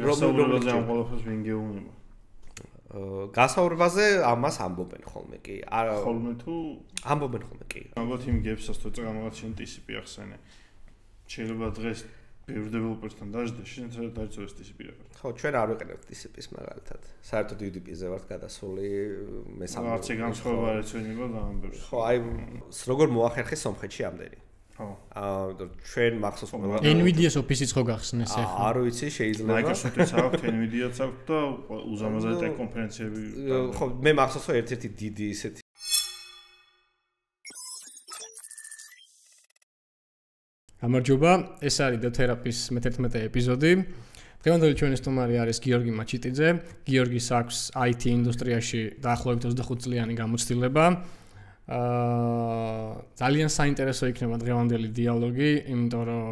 გასაუბრებაზე ამ ყველაფერს ვინ გეუბნება? გასაუბრებაზე ამას ამბობენ ხოლმე კი. ხოლმე თუ ამბობენ ხოლმე კი. ალბათ იმ გებსას თუ წამაღაც შენ TCP ახსენე. შეიძლება დღეს ბევრ დეველოპერსთან დაждდა, შენ დაიწყოს TCP რა. ხო, ჩვენ არ ვიყენებთ TCP-ს მაგალითად. საერთოდ UDP-ზე ვართ გადასული მესამე. არც განსხვავება არ ეცვენება გამბერს. ხო, აი როგორ მოახერხე სომხეთში ამდენი. ხო. ჩვენ მახსოვს ყველა NVIDIA-ს ოფისიც ხო გახსნეს ახლა? არ ვიცი, შეიძლება. Microsoft-იც აქვს, NVIDIA-ც აქვს და უზამაზად ტექ კონფერენციები. ხო, მე მახსოვს რომ ერთ-ერთი დიდი ისეთი გამარჯობა, ეს არის The Therapy-ს მე-11 ეპიზოდი. დღევანდელი ჩვენი სტუმარი არის გიორგი მაჩიტიძე. გიორგის აქვს IT ინდუსტრიაში დაახლოებით 25 წლიანი გამოცდილება. ძალიან საინტერესო იქნება დღევანდელი დიალოგი, იმიტომ რომ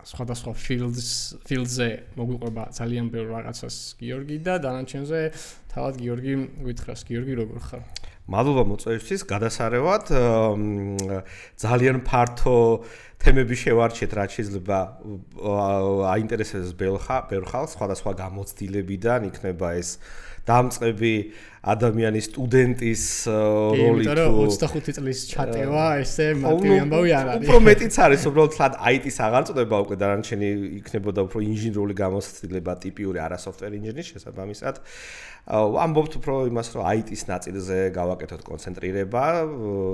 სხვადასხვა fields-ზე მოგვიყვება ძალიან ბევრ რაღაცას გიორგი და დანარჩენზე თავად გიორგი გითხრას. გიორგი, როგორ ხარ? მადლობა მოწვევისთვის, გადასარევად. ძალიან ფართო თემები შევარჩიეთ, რაც შეიძლება აინტერესებს ბევრ ხალხს, სხვადასხვა გამოცდილებიდან იქნება ეს დამწყები ადამიანის სტუდენტის როლი თუ 25 წლის ჩატევა, ესე მარტივი ამბავი არ არის. უფრო მეტიც არის, უბრალოდ თლად IT-ს აღარ წდება უკვე დანარჩენი იქნებოდა უფრო ინჟინერული გამოცდილება, ტიპიური არა software engineer შესაბამისად. ამბობთ უფრო იმას, რომ IT-ს ნაწილზე გავაკეთოთ კონცენტრირება,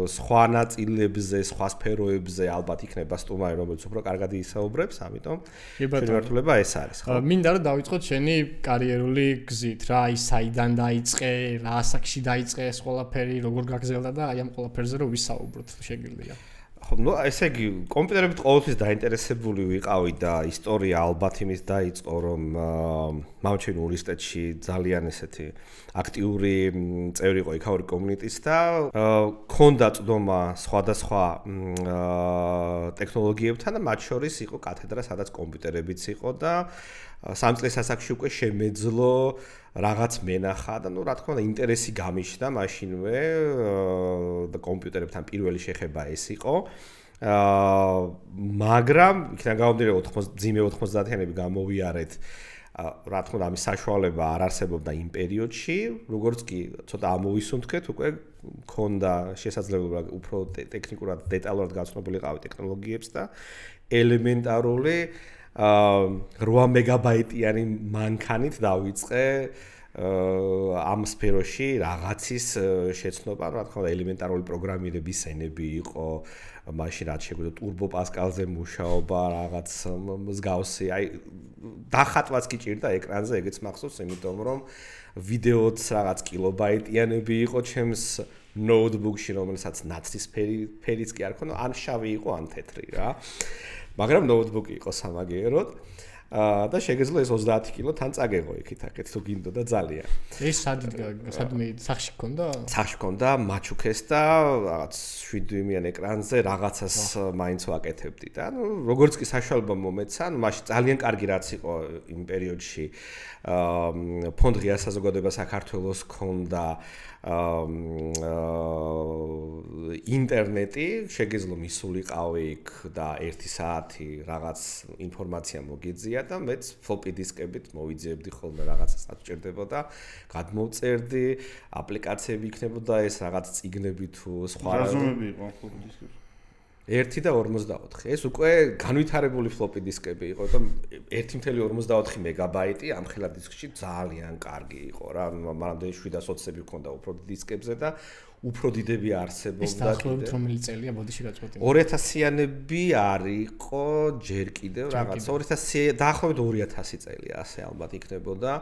სხვა ნაწილებზე, სხვა სფეროებზე ალბათ იქნება სტუმარი, რომელიც უფრო კარგად ისაუბრებს, ამიტომ შემართულება ეს არის, ხო? მინდა რომ დავიწყოთ შენი კარიერული გზით, რა ის საიდან დაიწყე, რა ასაკში დაიწყე ეს ყველაფერი, როგორ გაგზელდა და აი ამ ყველაფერზე რომ ვისაუბროთ, შეგიძლია. ხო, ნუ ესე იგი, კომპიუტერებით ყოველთვის დაინტერესებული ვიყავი და ისტორია ალბათ იმის დაიწყო, რომ მამჩენ უნივერსიტეტში ძალიან ესეთი აქტიური წევრი იყო იქაური კომუნიტის და ქონდა წდომა სხვადასხვა ტექნოლოგიებთან და მათ შორის იყო კათედრა, სადაც კომპიუტერებიც იყო და 3 წლის ასაკში უკვე შემეძლო რაღაც მენახა და ნუ რა თქმა უნდა ინტერესი გამიშდა მაშინვე და კომპიუტერებთან პირველი შეხება ეს იყო. მაგრამ იქიდან გამომდინარე 90-იანები გამოვიარეთ, რა თქმა უნდა ამის საშუალება არ არსებობდა იმ პერიოდში, როგორც კი ცოტა ამოვისუნთქეთ, უკვე მქონდა შესაძლებლობა უფრო ტექნიკურად დეტალურად გაცნობულიყავი ტექნოლოგიებს და ელემენტარული 8 მეგაბაიტიანი მანქანით დავიწყე ამ სფეროში რაღაცის შეცნობა, რა თქმა უნდა ელემენტარული პროგრამირების ენები იყო, მაშინ რაც შეგვიძლია ტურბო პასკალზე მუშაობა, რაღაც მსგავსი, აი დახატვაც კი ჭირდა ეკრანზე, ეგეც მახსოვს, იმიტომ რომ ვიდეოც რაღაც კილობაიტიანები იყო ჩემს ნოუთბუქში, რომელსაც ნაცრის ფერიც კი არ ქონდა, ან შავი იყო, ან თეთრი რა. მაგრამ ნოუთბუქი იყო სამაგიეროდ და შეგეძლო ეს 30 კილო თან წაგეღო იქით-აქეთ თუ გინდოდა ძალიან. ეს სადმე სახში გქონდა? სახში გქონდა, მაჩუქეს და რაღაც 7 დюйმიან ეკრანზე რაღაცას მაინც ვაკეთებდი და ნუ როგორც კი საშუალება მომეცა, ნუ მაშინ ძალიან კარგი რაც იყო იმ პერიოდში ფონდ ღია საზოგადოება საქართველოს გქონდა ინტერნეტი, შეგეძლო მისულიყავი იქ და 1 საათი რაღაც ინფორმაცია მოგეძია და მეც ფლოპი დისკებით მოვიძიებდი ხოლმე რაღაცას ჭირდებოდა, გადმოვწერდი, აპლიკაციები იქნებოდა ეს რაღაც წიგნები თუ სხვა რაზომები იყო ფლოპი დისკებში. 1 და 54. ეს უკვე განვითარებული ფლოპი დისკები იყო და 1.54 მეგაბაიტი ამ ხელა დისკში ძალიან კარგი იყო რა, მანამდე 720-ები ჰქონდა უფრო დისკებზე და უფრო დიდები არსებობდა. ეს დაახლოებით რომელი წელია, ბოდიში გაწყვეტილი. 2000-იანები არისო ჯერ კიდევ რაღაც 2000 დაახლოებით 2000 წელია ასე ალბათ იქნებოდა.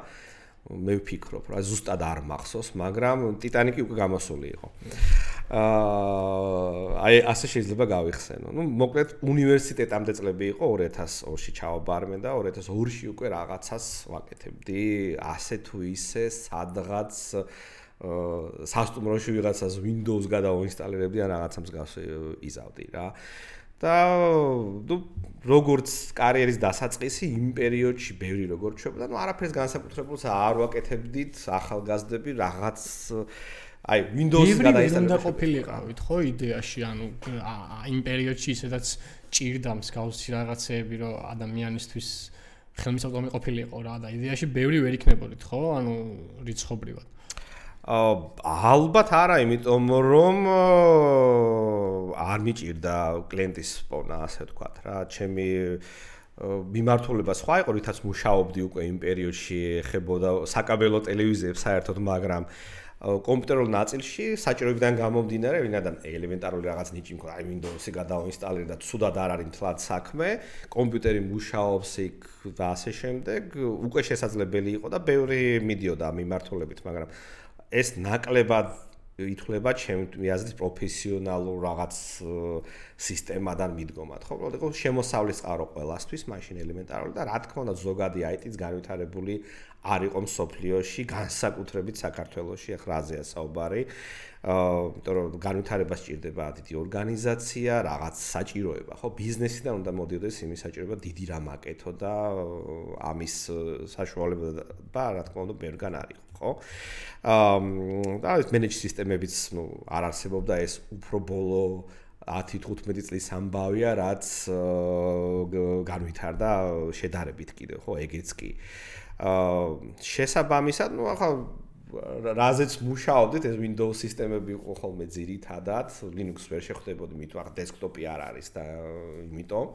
მე ვფიქრობ, რა ზუსტად არ მახსოვს, მაგრამ ტიტანიკი უკვე გამოსული იყო. აი ასე შეიძლება გავიხსენო. ნუ მოკლედ უნივერსიტეტამდე წლები იყო 2002-ში ჩავაბარმე და 2002-ში უკვე რაღაცას ვაკეთებდი, ასე თუ ისე სადღაც სასტუმროში ვიღაცას Windows გადავინსტალირებდი ან რაღაცა მსგავსი იზავდი რა. და ნუ როგორც კარიერის დასაწყისი იმ პერიოდში ბევრი როგორ ჩვეულა, ნუ არაფერს განსაკუთრებულს არ ვაკეთებდით, ახალგაზრდები რაღაც აი Windows-ს გადაინსტალირებდი. უნდა ყოფილიყავით ხო იდეაში, ანუ იმ პერიოდში ისედაც ჭირდა მსგავსი რაღაცეები, რომ ადამიანისთვის ხელმისაწვდომი ყოფილიყო რა და იდეაში ბევრი ვერ იქნებოდით, ხო? ანუ რიცხობრივად. ალბათ არა, იმიტომ რომ არ მიჭირდა კლიენტის პოვნა, ასე ვთქვათ რა. ჩემი მიმართულება სხვა იყო, რითაც მუშაობდი უკვე იმ პერიოდში, ეხებოდა საკაბელო ტელევიზიებს საერთოდ, მაგრამ კომპიუტერულ ნაწილში საჭიროებიდან გამომდინარე, ვინაიდან ელემენტარული რაღაც ნიჭი მქონდა, აი Windows-ი გადავინსტალირე და ცუდად არ არის მთლად საქმე, კომპიუტერი მუშაობს იქ და ასე შემდეგ, უკვე შესაძლებელი იყო და ბევრი მიდიოდა მიმართულებით, მაგრამ ეს ნაკლებად ითვლება ჩემი აზრით პროფესიონალურ რაღაც სისტემადან მიდგომად, ხო? უბრალოდ იყო შემოსავლის წყარო ყველასთვის, მაშინ ელემენტარული და რა თქმა უნდა ზოგადი IT-ც განვითარებული არ იყო მსოფლიოში, განსაკუთრებით საქართველოში, ახლა აზია საუბარი. იმიტომ რომ განვითარება სჭირდება დიდი ორგანიზაცია, რაღაც საჭიროება, ხო? ბიზნესიდან უნდა მოდიოდეს იმის საჭიროება დიდი რამ აკეთო და ამის საშუალება რა თქმა უნდა ბევრგან არ იყო, ხო? და ეს მენეჯ სისტემებიც, არ არსებობდა ეს უფრო ბოლო 10-15 წლის ამბავია, რაც განვითარდა შედარებით კიდევ, ხო, ეგეც კი. შესაბამისად, ახლა რაზეც მუშაობდით, ეს Windows სისტემები იყო ხოლმე ძირითადად, Linux ვერ შეხვდებოდი, მით ახლა დესკტოპი არ არის და იმიტომ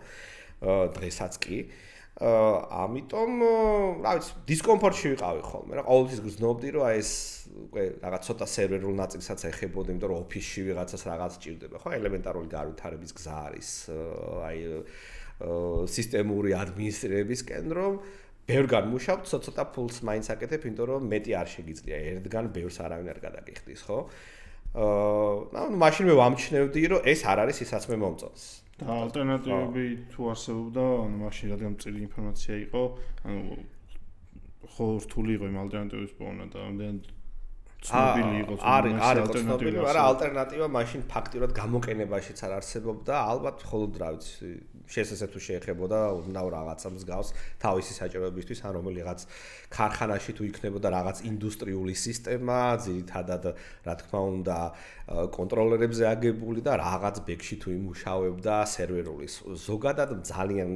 დღესაც კი. ამიტომ, რა ვიცი, დისკომფორტში ვიყავი ხოლმე, რა ყოველთვის გრძნობდი, რომ აი ეს უკვე რაღაც ცოტა სერვერულ ნაწილსაც ეხებოდი, იმიტომ რომ ოფისში ვიღაცას რაღაც ჭირდება, ხო, ელემენტარული განვითარების გზა არის, აი სისტემური ადმინისტრირებისკენ, რომ ბევრგან მუშავ, ცოტა ფულს მაინც აკეთებ, იმიტომ რომ მეტი არ შეგიძლია, ერთგან ბევრს არავინ არ გადაგიხდის, ხო? ანუ მაშინვე ვამჩნევდი, რომ ეს არ არის ისაც მე მომწონს. და ალტერნატივები თუ არსებობდა, ანუ მაშინ რადგან წილი ინფორმაცია იყო, ანუ ხო რთული იყო იმ ალტერნატივების პოვნა და ამდენ ცნობილი იყო ალტერნატივა, მაგრამ ალტერნატივა მაშინ ფაქტიურად გამოყენებაშიც არ არსებობდა, ალბათ მხოლოდ რა ვიცი, შესაძლოა თუ შეეხებოდა უდნავ რაღაცა მსგავს თავისი საჭიროებისთვის, ან რომელიღაც ქარხანაში თუ იქნებოდა რაღაც ინდუსტრიული სისტემა, ძირითადად რა თქმა უნდა კონტროლერებზე აგებული და რაღაც ბექში თუ იმუშავებდა სერვერული. ზოგადად ძალიან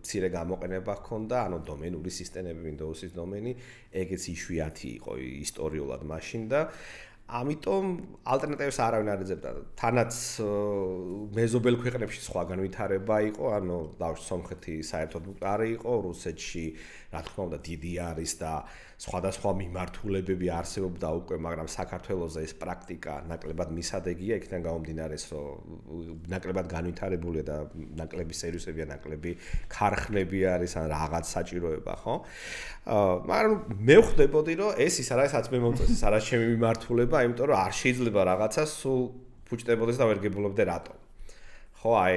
მცირე გამოყენება ჰქონდა, ანუ დომენური სისტემები, Windows-ის დომენი, ეგეც იშვიათი იყო ისტორიულად მაშინ და ამიტომ ალტერნატივებს არავინ არ ეძებდა. თანაც მეზობელ ქვეყნებში სხვა განვითარება იყო, ანუ დავშვი სომხეთი საერთოდ მყარი იყო, რუსეთში რა თქმა უნდა დიდი არის და სხვადასხვა მიმართულებები არსებობდა უკვე, მაგრამ საქართველოზე ეს პრაქტიკა ნაკლებად მისადეგია, იქიდან გამომდინარე, რომ ნაკლებად განვითარებულია და ნაკლები სერვისებია, ნაკლები ქარხნები არის, ან რაღაც საჭიროება, ხო? მაგრამ მე ვხვდებოდი, რომ ეს ის არის, რაც მე მომწონს, ეს არის ჩემი მიმართულება, იმიტომ რომ არ შეიძლება რაღაცას სულ ფუჭდებოდეს და ვერ გებულობდე რატომ. ხო, აი,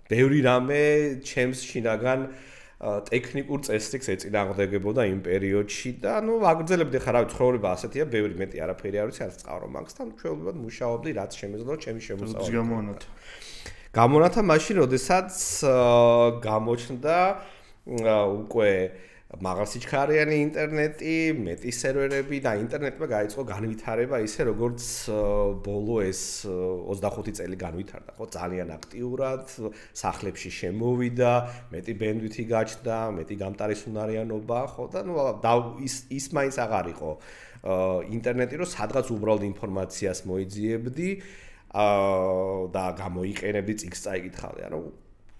ბევრი რამე ჩემს შინაგან ტექნიკურ წესრიგს ეწინააღმდეგებოდა იმ პერიოდში და ნუ აგრძელებდი ხარ, რა ვიცი, ცხოვრება ასეთია, ბევრი მეტი არაფერი არ ვიცი, არც წყარო მაგს და ჩვეულებრივად მუშაობდი, რაც შემეძლო ჩემი შემოსავალი. გამონათა მაშინ, როდესაც გამოჩნდა უკვე მაღალსიჩქარიანი ინტერნეტი, მეტი სერვერები და ინტერნეტმა გაიწყო განვითარება ისე როგორც ბოლო ეს 25 წელი განვითარდა, ხო, ძალიან აქტიურად, სახლებში შემოვიდა, მეტი ბენდვითი გაჩნდა, მეტი გამტარისუნარიანობა, ხო და ნუ ის მაინც აღარ იყო ინტერნეტი, რომ სადღაც უბრალოდ ინფორმაციას მოიძიებდი და გამოიყენებდი წიგნს წაიკითხავდი, ანუ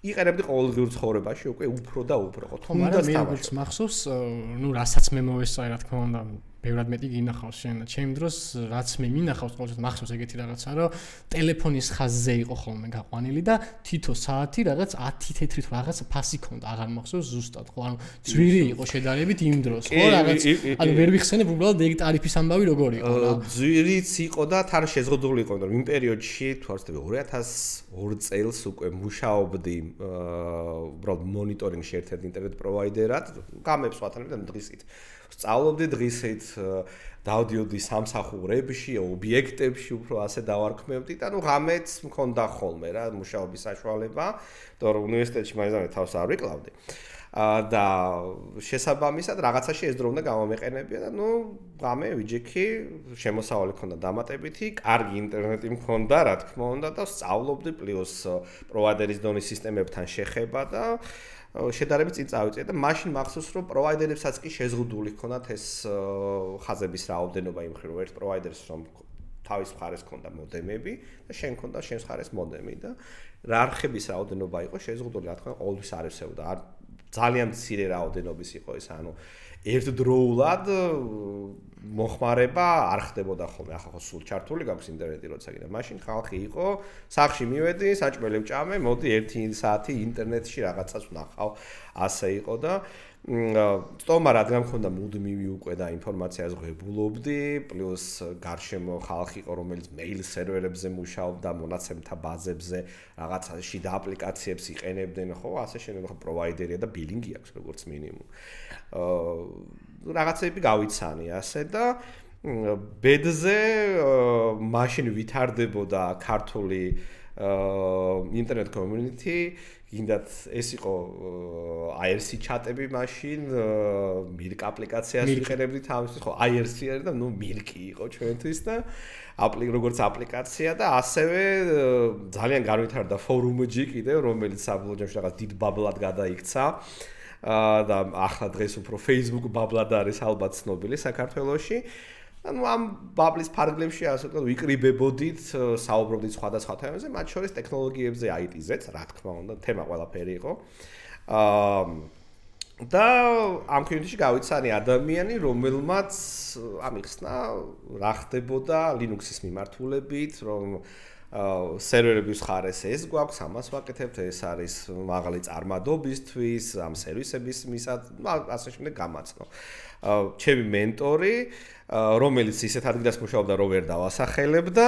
იყენებდი ყოველდღიურ ცხოვრებაში უკვე უფრო და უფრო, ხო, თუნდაც მე როგორც მახსოვს, ნუ რასაც მე მოვესწარი, რა თქმა უნდა, ბევრად მეტი გინახავს შენ და ჩემ დროს რაც მე მინახავს ყოველთვის მახსოვს ეგეთი რაღაცა, რომ ტელეფონის ხაზზე იყო ხოლმე გაყვანილი და თითო საათი რაღაც 10 თეთრი თუ რაღაც ფასი ქონდა, აღარ მახსოვს ზუსტად, ხო, ანუ ძვირი იყო შედარებით იმ დროს, ხო, რაღაც, ანუ ვერ ვიხსენებ უბრალოდ ეგ ტარიფის ამბავი როგორი იყო რა. ძვირიც იყო და თან შეზღუდული იყო, რომ იმ პერიოდში თუ არ ვცდები 2002 წელს უკვე მუშაობდი უბრალოდ მონიტორინგში ერთ-ერთ ინტერნეტ პროვაიდერად, გამებს ვატანებდი და დღისით სწავლობდი დღისით, დავდიოდი სამსახურებში, ობიექტებში, უფრო ასე დავარქმევდი და ნუ ღამეც მქონდა ხოლმე რა მუშაობის საშუალება, იმიტომ რომ უნივერსიტეტში მაინც თავს არ ვიკლავდი. და შესაბამისად რაღაცაში ეს დრო უნდა გამომეყენებია და ნუ ღამე ვიჯექი, შემოსავალი მქონდა დამატებითი, კარგი ინტერნეტი მქონდა, რა თქმა უნდა და სწავლობდი პლუს პროვაიდერის დონის სისტემებთან შეხება და შედარებით წინ წავიწია და მაშინ მახსოვს რომ პროვაიდერებსაც კი შეზღუდული ჰქონდათ ეს ხაზების რაოდენობა იმ მხრივ ერთ პროვაიდერს რომ თავის მხარეს ჰქონდა მოდემები და შენ ჰქონდა შენს მხარეს მოდემი და რა არხების რაოდენობა იყო შეზღუდული რა თქმა უნდა ყოველთვის არ ევსებოდა ძალიან მცირე რაოდენობის იყო ეს ანუ ერთდროულად მოხმარება არ ხდებოდა ხოლმე ახლა ხო სულ ჩართული გაქვს ინტერნეტი როცა კიდე მაშინ ხალხი იყო სახში მივედი საჭმელი ვჭამე მოდი 1 საათი ინტერნეტში რაღაცას ვნახავ ასე იყო და სტომა რადგან მქონდა მუდმივი უკვე და ინფორმაციას ღებულობდი პლუს გარშემო ხალხი იყო რომელიც მეილ სერვერებზე მუშაობდა მონაცემთა ბაზებზე რაღაცა შიდა აპლიკაციებს იყენებდნენ ხო ასე შეიძლება ხო პროვაიდერია და ბილინგი აქვს როგორც მინიმუმ რაღაცები გავიცანი ასე და ბედზე მაშინ ვითარდებოდა ქართული ინტერნეტ კომიუნიტი გინდათ ეს იყო IRC ჩატები მაშინ მირკ აპლიკაციას ვიყენებდით ამისთვის ხო IRC არის და ნუ მირკი იყო ჩვენთვის და როგორც აპლიკაცია და ასევე ძალიან განვითარდა ფორუმჯი კიდე რომელიც საბოლოო ჯამში რაღაც დიდ ბაბლად გადაიქცა და ახლა დღეს უფრო Facebook ბაბლად არის ალბათ ცნობილი საქართველოში ანუ ამ ბაბლის ფარგლებში ასე ვთქვათ ვიკრიბებოდით საუბრობდით სხვადასხვა თემებზე მათ შორის ტექნოლოგიებზე IT-ზეც რა თქმა უნდა თემა ყველაფერი იყო და ამ კომიუნიტიში გავიცანი ადამიანი რომელმაც ამიხსნა რა ხდებოდა Linux-ის მიმართულებით რომ სერვერების ხარეს ეს გვაქვს, ამას ვაკეთებთ, ეს არის მაღალი წარმადობისთვის, ამ სერვისების ასე შემდეგ გამაცნო. ჩემი მენტორი, რომელიც ისეთ ადგილას მუშაობდა, რომ ვერ დავასახელებდა,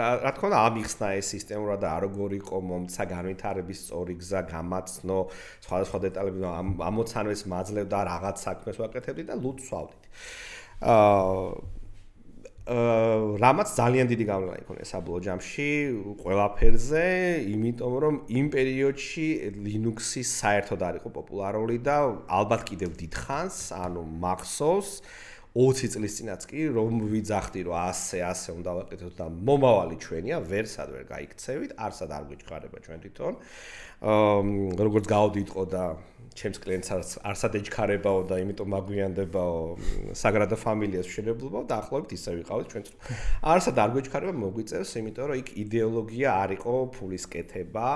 რა თქმა უნდა, ამიხსნა ეს სისტემურად და როგორ იყო მომცა განვითარების სწორი გზა, გამაცნო, სხვადასხვა დეტალები ამოცანებს მაძლევდა, რაღაც საქმეს ვაკეთებდი და ლუდს ვსვავდით. რამაც ძალიან დიდი გავლენა იქონია საბოლოო ჯამში ყველაფერზე, იმიტომ რომ იმ პერიოდში Linux-ი საერთოდ არ იყო პოპულარული და ალბათ კიდევ დიდხანს, ანუ მახსოვს 20 წლის წინაც კი რომ ვიძახდი რომ ასე უნდა ვაკეთოთ და მომავალი ჩვენია, ვერსად ვერ გაიქცევით, არსად არ გვიჩქარება ჩვენ თვითონ. როგორც გავდიტყო და ჩემს კლიენტს არსად ეჩქარებაო და იმიტომ მაგვიანდებაო საგრადა ფამილიას შენებლობაო და ახლობით ისე ვიყავით ჩვენც არსად არ გვეჩქარება მოგვიწევს იმიტომ რომ იქ იდეოლოგია არ იყო ფულის კეთება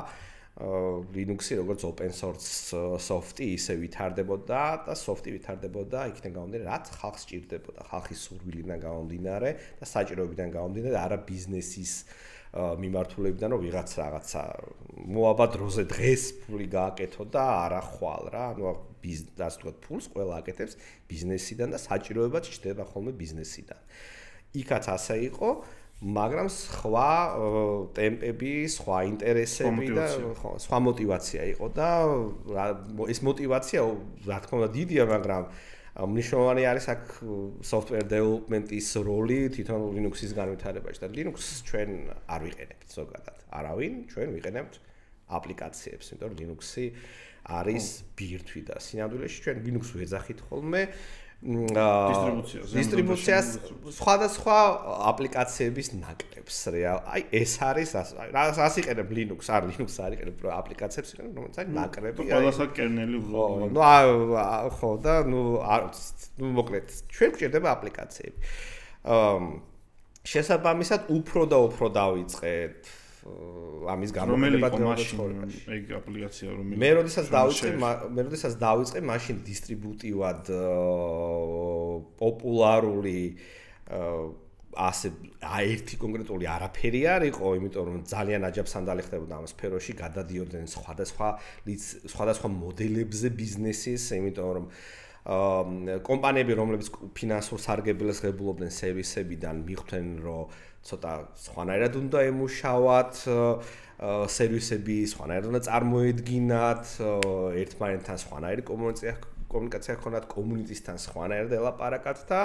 Linux-ი როგორც open source soft-ი ისე ვითარდებოდა და soft-ი ვითარდებოდა იქიდან გამომდინარე რაც ხალხს სჭირდებოდა ხალხის სურვილიდან გამომდინარე და საჭიროებიდან გამომდინარე არა ბიზნესის მიმართულებიდან რომ ვიღაც რაღაცა მოაბა დროზე დღეს ფული გააკეთო და არა ხვალ რა ანუ ასე ვთქვათ ფულს ყველა აკეთებს ბიზნესიდან და საჭიროებაც ჩდება ხოლმე ბიზნესიდან იქაც ასე იყო მაგრამ სხვა ტემპები, სხვა ინტერესები და სხვა мотиваცია იყო და ეს мотиваცია რა თქმა უნდა დიდია მაგრამ მნიშვნელოვანი არის აქ software development-ის როლი თვითონ Linux-ის განვითარებაში და Linux ჩვენ არ ვიყენებთ ზოგადად. არავინ ჩვენ ვიყენებთ აპლიკაციებს, იმიტომ რომ Linux-ი არის ბირთვი და სინამდვილეში ჩვენ Linux-ს ვეძახით ხოლმე დისტრიბუციას სხვადასხვა აპლიკაციების ნაკრებს რეალ. აი ეს არის რას იყენებ Linux, არ Linux არ იყენებ აპლიკაციებს იყენებ, რომელიც არის ნაკრები. ყველასა კერნელი ხო, ხო და ნუ მოკლედ ჩვენ გვჭირდება აპლიკაციები. შესაბამისად უფრო და უფრო დავიწყეთ ამის გამოკვლევა ცხოვრებაში. ეგ აპლიკაცია რომელიც მე როდესაც დავიწყე მაშინ დისტრიბუტივად პოპულარული ასე ერთი კონკრეტული არაფერი არ იყო, იმიტომ რომ ძალიან აჯაბსანდალი ხდებოდა ამ სფეროში, გადადიოდნენ სხვადასხვა მოდელებზე ბიზნესის, იმიტომ რომ კომპანიები, რომლებიც ფინანსურ სარგებელს ღებულობდნენ სერვისებიდან, მიხვდნენ, რომ ცოტა სხვანაირად უნდა ემუშავათ, სერვისები სხვანაირად უნდა წარმოედგინათ, ერთმანეთთან სხვანაირი კომუნიკაცია ჰქონდათ, კომუნიტისთან სხვანაირად ელაპარაკათ და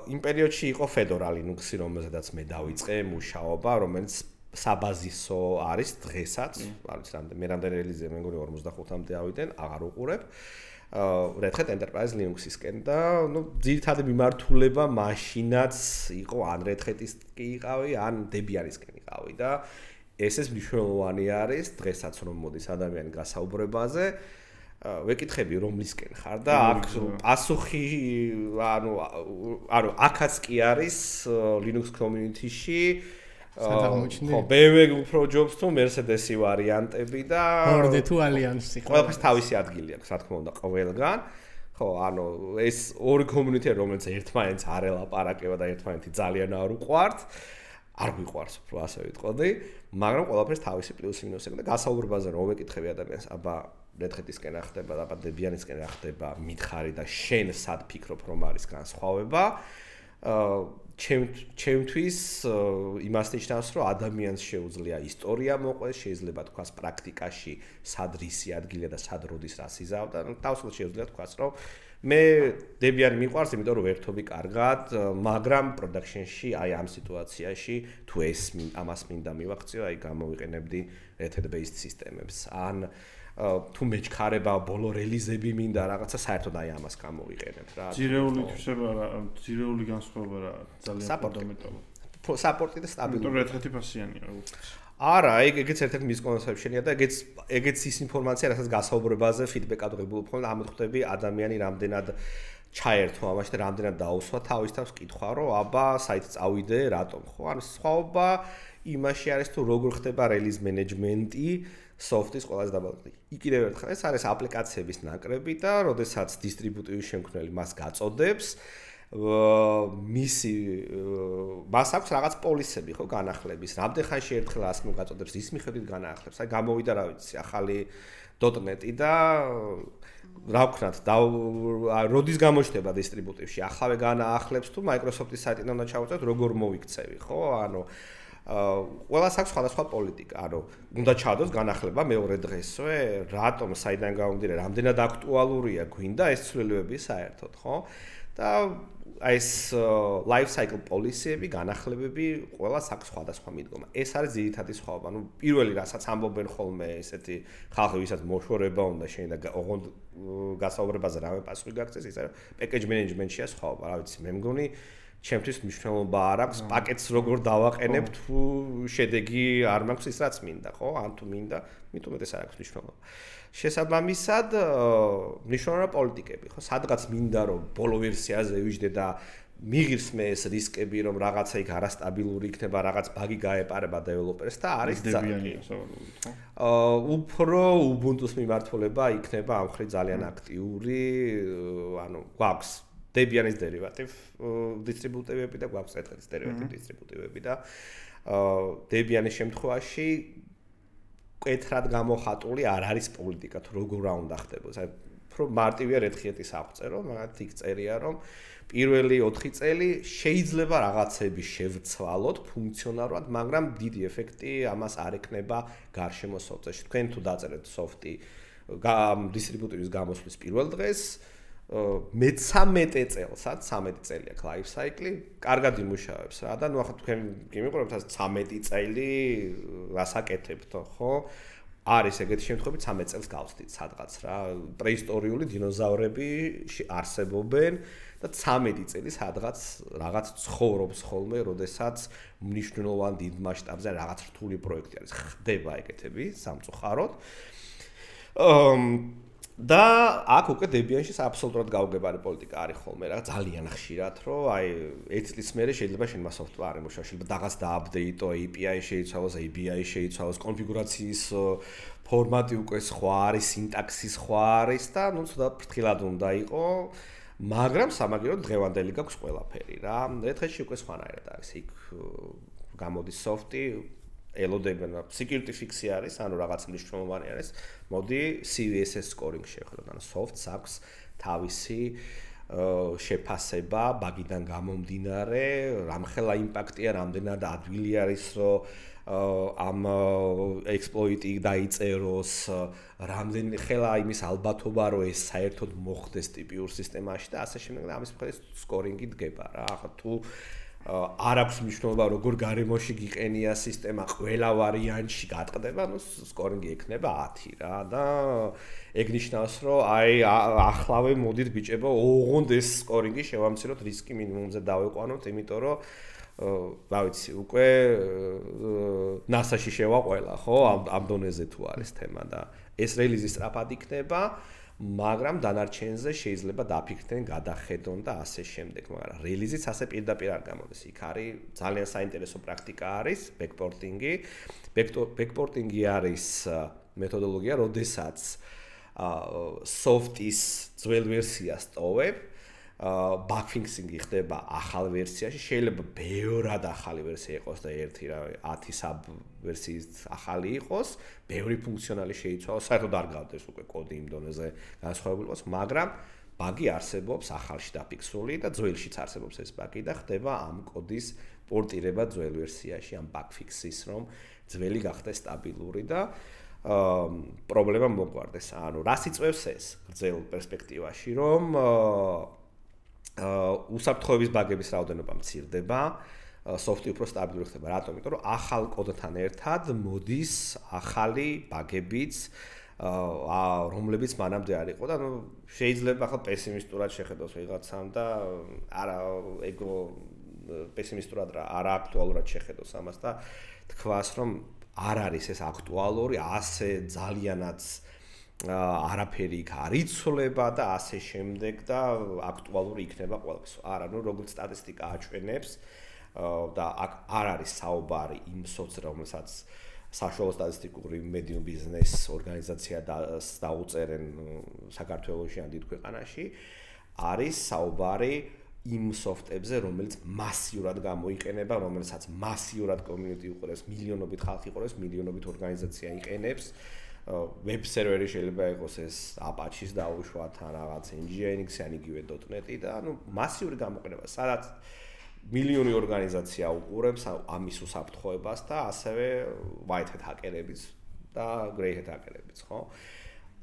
იმ პერიოდში იყო Fedora Linux-ი, რომელზედაც მე დავიწყე მუშაობა, რომელიც საბაზისო არის დღესაც, არ ვიცი რამდენი, მე რამდენი რელიზია მე მგონი 45-მდე ავიდან, აღარ უყურებ. Red-Hat Enterprise Linux-ისკენ და ნუ ძირითადი მიმართულება მაშინაც იყო ან Red-Hat-ის კი იყავი, ან Debian-ისკენ იყავი და ეს მნიშვნელოვანი არის დღესაც რომ მოდის ადამიანი გასაუბრებაზე ვეკითხები რომლისკენ ხარ და აქ პასუხი ანუ აქაც კი არის Linux community-ში ხო BMW უფრო ჯობს თუ Mercedes-ი ვარიანტები და ორდე თუ ალიანსი ყველაფერს თავისი ადგილი აქვს რა თქმა უნდა ყველგან ხო ანუ ეს ორი community რომელიც ერთმანეთს არ ელაპარაკება და ერთმანეთი ძალიან არ უყვართ არ გვიყვარს უფრო ასე ვიტყოდი მაგრამ ყველაფერს თავისი პლუსი მინუსი აქვს და გასაუბრებაზე რომ ვეკითხები ადამიანს აბა რედხეთისკენ რა ხდება და აბა დებიანისკენ რა ხდება მითხარი და შენ სად ფიქრობ რომ არის განსხვავება ჩემთვის იმას ნიშნავს რომ ადამიანს შეუძლია ისტორია მოყვეს შეიძლება თქვას პრაქტიკაში სად რისი ადგილია და სად როდის რას იზავდა თავსხლად შეუძლია თქვას რომ მე დებიანი მიყვარს იმიტომ რომ ვერთობი კარგად მაგრამ პროდაქშენში აი ამ სიტუაციაში თუ ეს ამას მინდა მივახციო აი გამოვიყენებდი Red Hat-based სისტემებს ან თუ მეჩქარება ბოლო რელიზები მინდა რაღაცა საერთოდ აი ამას გამოვიყენებ რა ძირეული თვისება რა ძირეული განსხვავება რა ძალიან ფუნდამენტალურია საპორტი და სტაბილურობა Red Hat-ი ფასიანია როგორც არა ეგეც ერთ-ერთი მის კონცეფციაა და ეგეც ის ინფორმაცია რასაც გასაუბრებაზე ფიდბექად ღებულ ხოლმე და ამით ხვდები ადამიანი რამდენად ჩაერთო ამაში და რამდენად დაუსვა თავის თავს კითხვა რომ აბა საიტი წავიდე რატომ ხო ანუ სხვაობა იმაში არის თუ როგორ ხდება release management-ი soft-ის ყველაზე დაბალ. კიდევ ერთხელ ეს არის აპლიკაციების ნაკრები და როდესაც დისტრიბუტივის შემქმნელი მას გაწოდებს მისი მას აქვს რაღაც პოლისები ხო განახლების. რამდენ ხანში ერთხელ ასმო გაწოდებს ის მიხედვით განახლებს. აი გამოვიდა რა ვიცი ახალი .NET-ი და რა ვქნათ და როდის გამოჩნდება დისტრიბუტივში ახავე განაახლებს თუ Microsoft-ის საიტიდან უნდა ჩავუწევთ როგორ მოიქცევი ხო ანუ ყველას აქვს სხვადასხვა პოლიტიკა ანუ უნდა ჩადოს განახლება მეორე დღესვე რატომ საიდან გამომდინარე რამდენად აქტუალურია გვინდა ეს ცვლილებები საერთოდ ხო და აი ეს life cycle policy-ები განახლებები ყველას აქვს სხვადასხვა მიდგომა ეს არის ძირითადი სხვაობა ანუ პირველი რასაც ამბობენ ხოლმე ესეთი ხალხი ვისაც მოშორება უნდა შენ და ოღონდ გასაუბრებაზე რამე პასუხი გაგწეს ისა package management-შია სხვაობა რა ვიცი მე მგონი ჩემთვის მნიშვნელობა არ აქვს პაკეტს როგორ დავაყენებ თუ შედეგი არ მაქვს ის რაც მინდა ხო ან თუ მინდა მithumet ეს არ აქვს მნიშვნელობა შესაბამისად მნიშვნელოვანია პოლიტიკები ხო სადღაც მინდა რომ ბოლო ვერსიაზე ვიждდე და მიღირს მე ეს რისკები რომ რაღაცა იქ არასტაბილური იქნება რაღაც ბაგი გაეპარება დეველოპერს და არის დებიანია სავალობით ხო უფრო ubuntu-s მიმართულება იქნება ამ ხრი ძალიან აქტიური ანუ გვაქვს Debian-ის დერივატივ დისტრიბუტივები და გვაქვს Red-Hat-ის დერივატივ დისტრიბუტივები და Debian-ის შემთხვევაში კეთრად გამოხატული არ არის პოლიტიკა თუ როგორ რა უნდა ხდებოს. აი უფრო მარტივია Red Hat-ის აღწერო, მაგრამ იქ წერია რომ პირველი 4 წელი შეიძლება რაღაცები შევცვალოთ ფუნქციონალურად, მაგრამ დიდი ეფექტი ამას არ ექნება გარშემო software-ში. თქვენ თუ დაწერეთ soft-ი დისტრიბუტივის გამოსვლის პირველ დღეს მე-13 წელსაც 13 წელი აქვს life cycle, კარგად იმუშავებს რა და ნუ ახლა თქვენ გიმიყურებთ 13 წელი რასაკეთებთ ხო? არის ეგეთი შემთხვევები 13 წელს გავხდით სადღაც რა. პრეისტორიული დინოზავრები არსებობენ და 13 წელი სადღაც რაღაც ცხოვრობს ხოლმე, როდესაც მნიშვნელოვან დიდ მასშტაბზე რაღაც რთული პროექტი არის. ხდება ეგეთები სამწუხაროდ. და აქ უკვე Debian-ში აბსოლუტურად გაუგებარი პოლიტიკა არის ხოლმე რა ძალიან ხშირად რომ აი ერთი წლის მერე შეიძლება შენ მას software არ ემუშაო შეიძლება რაღაც დააპდეიტო API შეიცვალოს ABI შეიცვალოს კონფიგურაციის ფორმატი უკვე სხვა არის სინტაქსი სხვა არის და ნუ ცოტა ფრთხილად უნდა იყოს მაგრამ სამაგიეროდ დღევანდელი გაქვს ყველაფერი რა ერთხელში უკვე სხვანაირად არის იქ გამოდის soft-ი ელოდებენ security fix-ი არის, ანუ რაღაც მნიშვნელოვანი არის. მოდი CVSS scoring შევხედოთ, ანუ soft-ს აქვს თავისი შეფასება ბაგიდან გამომდინარე, რამხელა იმპაქტია, რამდენად ადვილი არის, რომ ამ exploit-ი დაიწეროს, რამდენი ხელა იმის ალბათობა, რომ ეს საერთოდ მოხდეს ტიპიურ სისტემაში და ასე შემდეგ და ამის მიხედვით scoring-ი დგება რა. ახლა თუ არ აქვს მნიშვნელობა როგორ გარემოში გიყენია სისტემა ყველა ვარიანტში გატყდება, ну scoring-ი ექნება 10 რა და ეგ ნიშნავს რომ აი ახლავე მოდით ბიჭებო, ოღონდ ეს scoring-ი შევამციროთ რისკი მინიმუმზე დავეყვანოთ, იმიტომ რომ რა ვიცი, უკვე NASA-ში შევაყველა, ხო, ამ დონეზე თუ არის თემა და ეს რელიზი სწრაფად იქნება, მაგრამ დანარჩენზე შეიძლება დაფიქრდნენ, გადახედონ და ასე შემდეგ, მაგრამ რელიზიც ასე პირდაპირ არ გამოდის. იქ არის ძალიან საინტერესო პრაქტიკა არის ბექპორტინგი. ბექპორტინგი არის მეთოდოლოგია, როდესაც soft-ის ძველ ვერსიას ტოვებ, bug-fixing-ი ხდება ახალ ვერსიაში, შეიძლება ბევრად ახალი ვერსია იყოს და ერთი რა 10 sub-ვერსიის ახალი იყოს, ბევრი ფუნქციონალი შეიცვალოს, საერთოდ არ გავდეს უკვე კოდი იმ დონეზე განსხვავებული იყოს, მაგრამ ბაგი არსებობს ახალში დაფიქსული და ძველშიც არსებობს ეს ბაგი და ხდება ამ კოდის პორტირება ძველ ვერსიაში, ამ bug-fix-ის, რომ ძველი გახდეს სტაბილური და პრობლემა მოგვარდეს. ანუ რას იწვევს ეს გრძელ პერსპექტივაში, რომ უსაფრთხოების ბაგების რაოდენობა მცირდება, soft-ი უფრო სტაბილური ხდება. რატომ? იმიტომ რომ ახალ კოდთან ერთად მოდის ახალი ბაგებიც, რომლებიც მანამდე არ იყო და შეიძლება ახლა პესიმისტურად შეხედოს ვიღაცამ და არა ეგო პესიმისტურად რა არა აქტუალურად შეხედოს ამას და თქვას რომ არ არის ეს აქტუალური, ასე ძალიანაც არაფერი იქ არ იცვლება და ასე შემდეგ და აქტუალური იქნება ყველას. არა, როგორც სტატისტიკა აჩვენებს და აქ არ არის საუბარი იმ სოც რომელსაც საშუალო სტატისტიკური medium business ორგანიზაცია დაუწერენ საქართველოში ან დიდ ქვეყანაში, არის საუბარი იმ soft-ებზე, რომელიც მასიურად გამოიყენება, რომელსაც масიურად community უყურებს, მილიონობით ხალხი უყურებს, მილიონობით ორგანიზაცია იყენებს. Web server-ი შეიძლება იყოს ეს Apache-ის დაუშვათ ან რაღაც Nginx-ი ან იგივე .NET-ი და ანუ მასიური გამოყენება, სადაც მილიონი ორგანიზაცია უყურებს ამის უსაფრთხოებას და ასევე white hat hacker-ებიც და grey hat hacker-ებიც, ხო?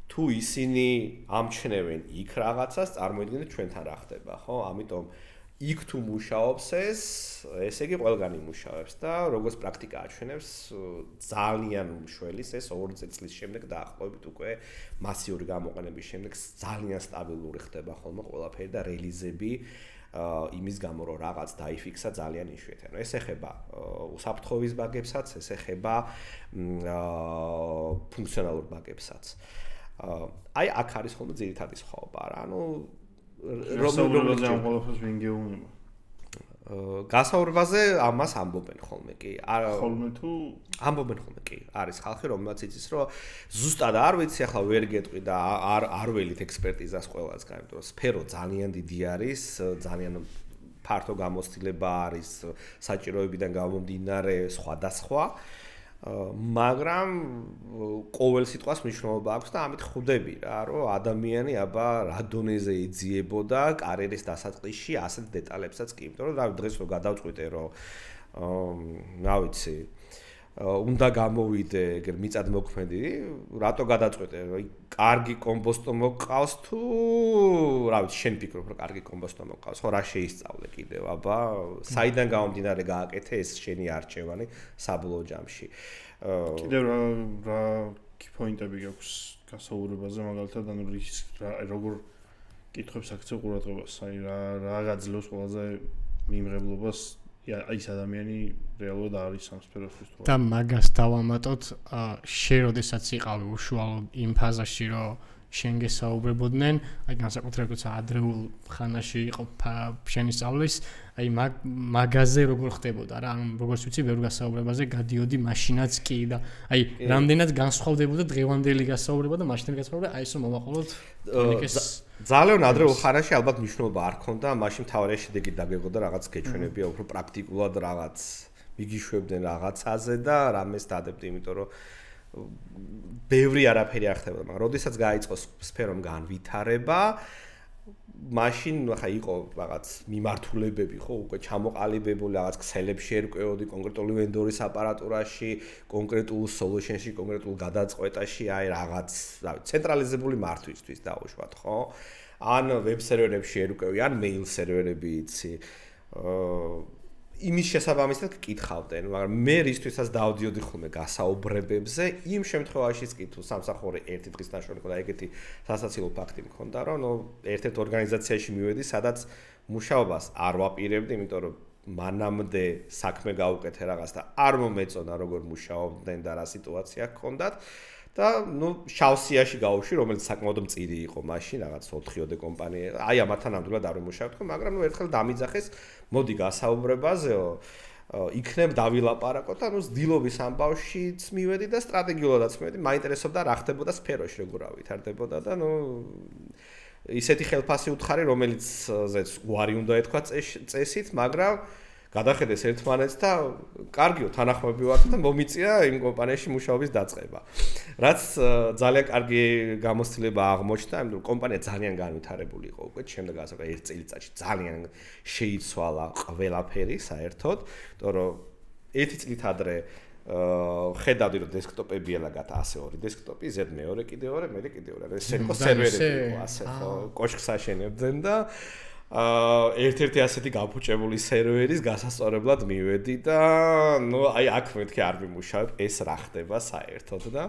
თუ ისინი ამჩნევენ იქ რაღაცას, წარმოიდგინეთ ჩვენთან რა ხდება, ხო? ამიტომ იქ თუ მუშაობს ესე იგი ყველგანი მუშაობს და როგორც პრაქტიკა აჩვენებს, ძალიან მშველის ეს 2 წლის შემდეგ დაახლოებით უკვე მასიური გამოყენების შემდეგ ძალიან სტაბილური ხდება ხოლმე ყველაფერი და რელიზები იმის გამო რომ რაღაც დაიფიქსა ძალიან იშვიათია. ეს ეხება უსაფრთხოების ბაგებსაც, ეს ეხება ფუნქციონალურ ბაგებსაც. აი აქ არის ხოლმე ძირითადი სხვაობა რა. ანუ რომელზე ამ ყველაფერს ვინ გეუბნება? გასაუბრებაზე ამას ამბობენ ხოლმე კი. ხოლმე თუ ამბობენ ხოლმე კი. არის ხალხი რომელსაც იცის რომ ზუსტად არ ვიცი, ახლა ვერ გეტყვი და არ ველით ექსპერტიზას ყველას გან, იმიტომ რომ სფერო ძალიან დიდი არის, ძალიან ფართო გამოცდილება არის საჭიროებიდან გამომდინარე სხვადასხვა. მაგრამ ყოველ სიტყვას მნიშვნელობა აქვს და ამით ხვდები რა, რომ ადამიანი აბა რა დონეზე ეძიებოდა კარიერის დასაწყისში ასეთ დეტალებსაც კი, იმიტომ რომ დღეს რო გადავწყვიტე რომ რა ვიცი უნდა გამოვიდე ეგრე მიწად მოქმედი, რატო გადაწყვეტე რომ კარგი კომბოსტო მოყავს თუ რა ვიცი შენ ფიქრობ რომ კარგი კომბოსტო მოყავს, ხო რა შეისწავლე კიდევ აბა საიდან გამომდინარე გააკეთე ეს შენი არჩევანი საბოლოო ჯამში. კიდევ რა პოინტები გაქვს გასაუბრებაზე მაგალითად ანუ როგორ კითხვებს აქცევ ყურადღებას, აი რა გაძლევს ყველაზე მიმღებლობას ის ადამიანი რეალურად არის ამ სფეროში თუ და მაგას დავამატოთ შენ როდესაც იყავი უშუალოდ იმ ფაზაში რომ შენ გესაუბრებოდნენ, აი განსაკუთრებით ადრეულ ხანაში იყო შენი სწავლის, აი მაგაზე როგორ ხდებოდა რა, ანუ როგორც ვიცი, ბევრ გასაუბრებაზე გადიოდი მაშინაც კი და აი რამდენად განსხვავდებოდა დღევანდელი გასაუბრება და მაშინდელი გასაუბრება, აი ეს მოვაყოლოთ ეს ძალიან ადრეულ ხანაში ალბათ მნიშვნელობა არ ქონდა, მაშინ თავარია შედეგი დაგეგო და რაღაც გეჩვენებია უფრო პრაქტიკულად რაღაც მიგიშვებდნენ რაღაცაზე და რამეს დადებდი, იმიტომ რომ ბევრი არაფერი არ ხდებოდა, მაგრამ როდესაც გაიწყო სფერომ განვითარება, მაშინ ახლა იყო რაღაც მიმართულებები, ხო, უკვე ჩამოყალიბებული რაღაც ქსელებში ერკვეოდი კონკრეტული ვენდორის აპარატურაში, კონკრეტულ solution-ში, კონკრეტულ გადაწყვეტაში, აი რაღაც, რა ვიცი, ცენტრალიზებული მართვისთვის დაუშვათ, ხო? ან ვებ სერვერებში ერკვევი, ან მეილ სერვერები იცი. იმის შესაბამისად გკითხავდნენ, მაგრამ მე რისთვისაც დავდიოდი ხოლმე გასაუბრებებზე, იმ შემთხვევაშიც კი თუ სამსახური ერთი დღის ნაშრომი ხოდა, ეგეთი სასაცილო ფაქტი მქონდა, რომ ერთ-ერთ ორგანიზაციაში მივედი, სადაც მუშაობას არ ვაპირებდი, იმიტომ რომ მანამდე საქმე გაუკეთე რაღაც და არ მომეწონა როგორ მუშაობდნენ და რა სიტუაცია ჰქონდათ და შავსიაში გავუშვი რომელიც საკმაოდ მწირი იყო მაშინ რაღაც 4-5 კომპანია აი ამათთან ნამდვილად არ ვიმუშავებთ მაგრამ ერთხელ დამიძახეს მოდი გასაუბრებაზეო იქნებ დავილაპარაკოთ და ძდილობის ამბავშიც მივედი და სტრატეგიულადაც მივედი მაინტერესობდა რა ხდებოდა სფეროში როგორ ავითარდებოდა და ისეთი ხელფასი უთხარი რომელიც უარი უნდა ეთქვა წესით მაგრამ გადახედეს ერთმანეთს და კარგიო თანახმები ვართ და მომიწია იმ კომპანიაში მუშაობის დაწყება. რაც ძალიან კარგი გამოცდილება აღმოჩნდა, იმიტომ რომ კომპანია ძალიან განვითარებული იყო უკვე შემდეგ ასაკა ერთ წელიწადში ძალიან შეიცვალა ყველაფერი საერთოდ, იმიტომ რომ ერთი წლით ადრე ხედავდი რომ დესკტოპები ელაგათ ასე ორი დესკტოპი ზედ მეორე კიდე ორი მე კიდე ორი ეს იყო სერვერები იყო ასე ხო კოშკს აშენებდნენ და ერთ-ერთი ასეთი გაფუჭებული სერვერის გასასწორებლად მივედი და აი აქ მეთქი არ ვიმუშავებ ეს რა ხდება საერთოდ და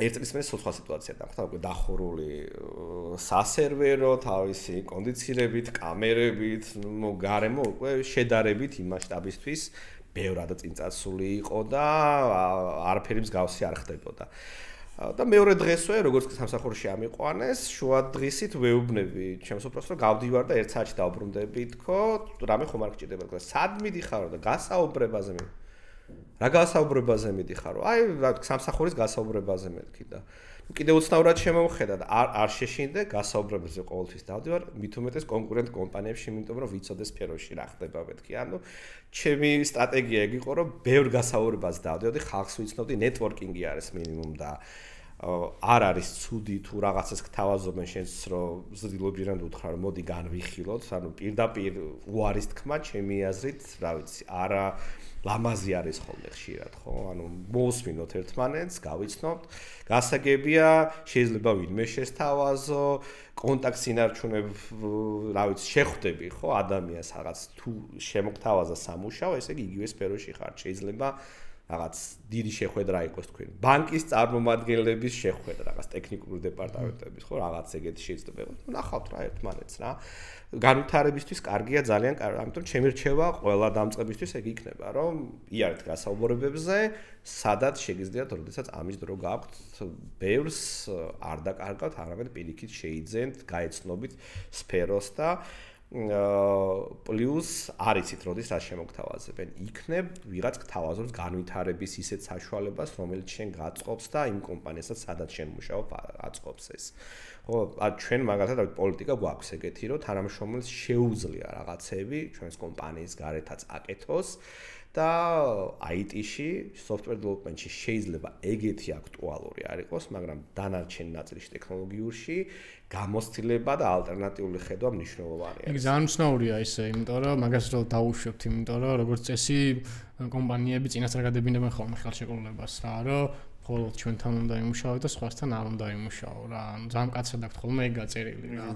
ერთ წლის მერე სხვა სიტუაცია დახვდა უკვე დახურული სასერვერო თავისი კონდიცირებით კამერებით გარემო უკვე შედარებით იმ მასშტაბისთვის ბევრად წინწაცული იყო და არაფერი მსგავსი არ ხდებოდა და მეორე დღესვე როგორც სამსახურში ამიყვანეს შუა დღისით ვეუბნები ჩემს უფროსს რომ გავდივარ და ერთ საათში დავბრუნდები თქო რამე ხომ არ გჭირდება და სად მიდიხარო და გასაუბრებაზე რა გასაუბრებაზე მიდიხარო აი სამსახურის გასაუბრებაზე მეთქი და კიდე უცნაურად შემოვხედა და არ შეშინდე გასაუბრებაზე ყოველთვის დავდივარ მით უმეტეს კონკურენტ კომპანიებში იმიტომ რომ ვიცოდე სფეროში რა ხდება მეთქი ანუ ჩემი სტრატეგია ეგ იყო რომ ბევრ გასაუბრებაზე დავდივარდი ხალხს ვიცნობდი ნეტვორკინგი არის მინიმუმ და არ არის ცუდი თუ რაღაცას გთავაზობენ შენს რომ ზრდილობიდან უთხრა რომ მოდი განვიხილოთ ანუ პირდაპირ უარის თქმა ჩემი აზრით რა ვიცი არა ლამაზი არის ხოლმე ხშირად ხო ანუ მოусმინოთ ერთმანეთს გავიცნობთ გასაგებია შეიძლება ვინმე შესთავაზო კონტაქტს ინარჩუნებ რა ვიცი შეხვდები ხო ადამიანს რაღაც თუ შემოგთავაზა სამუშაო ესე იგი იგივე სფეროში ხარ შეიძლება რაღაც დიდი შეხვედრა იყოს თქვენ ბანკის წარმომადგენლების შეხვედრა რაღაც ტექნიკური დეპარტამენტების ხო რაღაც ეგეთი შეიძლება იყოს ნახავთ რა ერთმანეთს რა განვითარებისთვის კარგია ძალიან კარგი ამიტომ ჩემი რჩევა ყველა დამწყებისთვის ეგ იქნება რომ იარეთ გასაუბრებებზე სადაც შეგიძლიათ როდესაც ამის დრო გაქვთ ბევრს არ დაკარგავთ არამედ პირიქით შეიძენთ გაეცნობით სფეროს და პლუს არიცით როდის რა შემოგთავაზებენ იქნებ ვიღაც გთავაზობს განვითარების ისეთ საშუალებას რომელიც შენ გაწყობს და იმ კომპანიასაც სადაც შენ მუშაობ აწყობს ეს ხო ჩვენ მაგალითად პოლიტიკა გვაქვს ეგეთი რომ თანამშრომელს შეუძლია რაღაცები ჩვენს კომპანიის გარეთაც აკეთოს და IT-ში software development-ში შეიძლება ეგეთი აქტუალური არ იყოს მაგრამ დანარჩენ ნაწილში ტექნოლოგიურში გამოცდილება და ალტერნატიული ხედვა მნიშვნელოვანია. ეგ ძალიან მნიშვნელოვანია ისე, იმიტომ რომ მაგას რო დავუშვებთ, იმიტომ რომ როგორც წესი კომპანიები წინასწარ გადებინებენ ხოლმე ხელშეკრულებას რა, რომ მხოლოდ ჩვენთან უნდა იმუშაო და სხვასთან არ უნდა იმუშაო რა. ძალიან კაცად აქვს ხოლმე ეგ გაწერილი რა.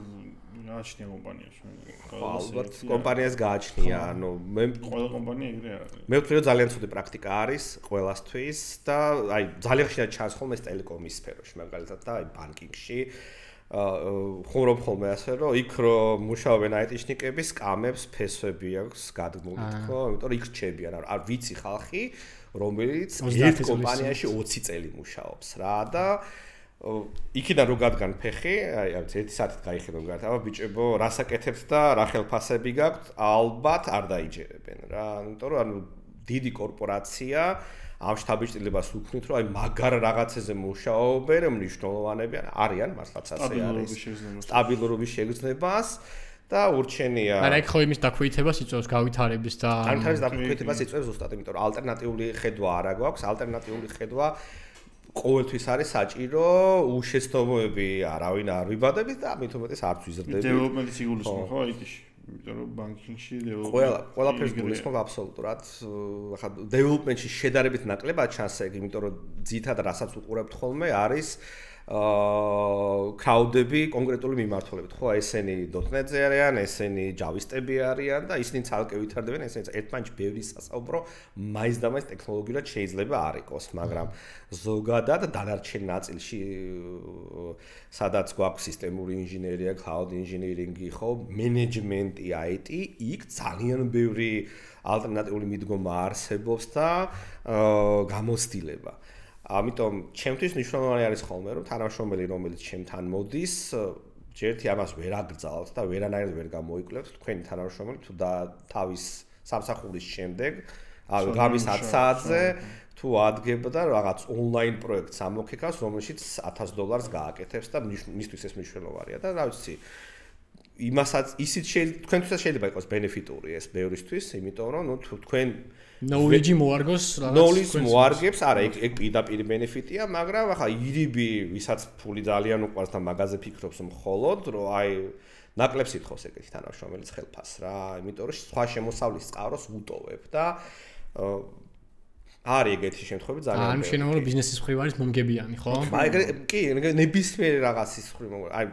გააჩნია კომპანიას. ალბათ კომპანიას გააჩნია, ანუ მე ყველა კომპანია ეგრე არის. მე ვთქვი რომ ძალიან ცუდი პრაქტიკა არის ყველასთვის და აი ძალიან ხშირად ჩანს ხოლმე ეს ტელეკომის სფეროში, მაგალითად და აი ბანკინგში ხურობ ხოლმე ასე რომ იქ რომ მუშაობენ IT-შნიკები, სკამებს, ფესვები აქვს გადმული თქო, იმიტომ რომ იქ რჩებიან, არ ვიცი ხალხი, რომელიც ერთ კომპანიაში 20 წელი მუშაობს რა და იქიდან რო გადგან ფეხი, აი 1 საათით გაიხედონ გარეთ, აბა ბიჭებო, რას აკეთებთ და რა ხელფასები გაქვთ, ალბათ არ დაიჯერებენ რა, იმიტომ რომ ანუ დიდი კორპორაცია ამ შთაბეჭდილებას უქმნით, რომ აი მაგარ რაღაცაზე მუშაობენ, მნიშვნელოვანები არიან, მართლაც ასე არის. სტაბილურობის შეგრძნებას და ურჩენია. არა, ეგ ხო იმის დაქვეითებას იწვევს გავითარების და განვითარების დაქვეითებას იწვევს ზუსტად, იმიტომ რომ ალტერნატიული ხედვა არა გვაქვს, ალტერნატიული ხედვა ყოველთვის არის საჭირო, უშეცდომოები არავინ არ ვიბადებით და ამით უმეტეს არც ვიზრდები. დეველოპმენტის იგულისხმება ხო IT-ში. იმიტომ რომ ბანკინგში ყველაფერს გულისხმობ აბსოლუტურად. ახლა დეველოპმენტში შედარებით ნაკლებად ჩანს ეგ, იმიტომ რომ ძირითადად რასაც უყურებთ ხოლმე არის crowd-ები კონკრეტული მიმართულებით. ხო, ესენი .NET-ზე არიან, ესენი Java-ისტები არიან და ისინი ცალკე ვითარდებიან, ესენი ერთმანეთში ბევრი სასაუბრო მაინც და მაინც ტექნოლოგიურად შეიძლება არ იყოს, მაგრამ ზოგადად დანარჩენ ნაწილში სადაც გვაქვს სისტემური ინჟინერია, cloud engineering-ი, ხო, management-ი, IT, იქ ძალიან ბევრი ალტერნატიული მიდგომა არსებობს და გამოცდილება. ამიტომ ჩემთვის მნიშვნელოვანი არის ხოლმე რომ თანამშრომელი რომელიც ჩემთან მოდის ჯერთი ამას ვერ აგრძალავთ და ვერანაირად ვერ გამოიკვლევთ თქვენი თანამშრომელი თუ და თავის სამსახურის შემდეგ ღამის 10 საათზე თუ ადგება და რაღაც ონლაინ პროექტს ამოქეკავს რომელშიც $1000 გააკეთებს და მისთვის ეს მნიშვნელოვანია და რა ვიცი იმასაც ისიც თქვენთვისაც შეიძლება იყოს ბენეფიტური ეს ბევრისთვის იმიტომ რომ ნუ თქვენ knowledge მოარგოს რაღაც knowledge მოარგებს არა ეგ პირდაპირ ბენეფიტია მაგრამ ახლა ირიბი ვისაც ფული ძალიან უყვარს და მაგაზე ფიქრობს მხოლოდ რომ აი ნაკლებს ითხოვს ეგეთი თანამშრომელი ხელფას რა იმიტომ რომ სხვა შემოსავლის წყაროს უტოვებ და არის ეგეთი შემთხვევები ძალიან ან შეიძლება რომ ბიზნესის მხრივ არის მომგებიანი ხო კი ნებისმიერი რაღაცის მხრივ აი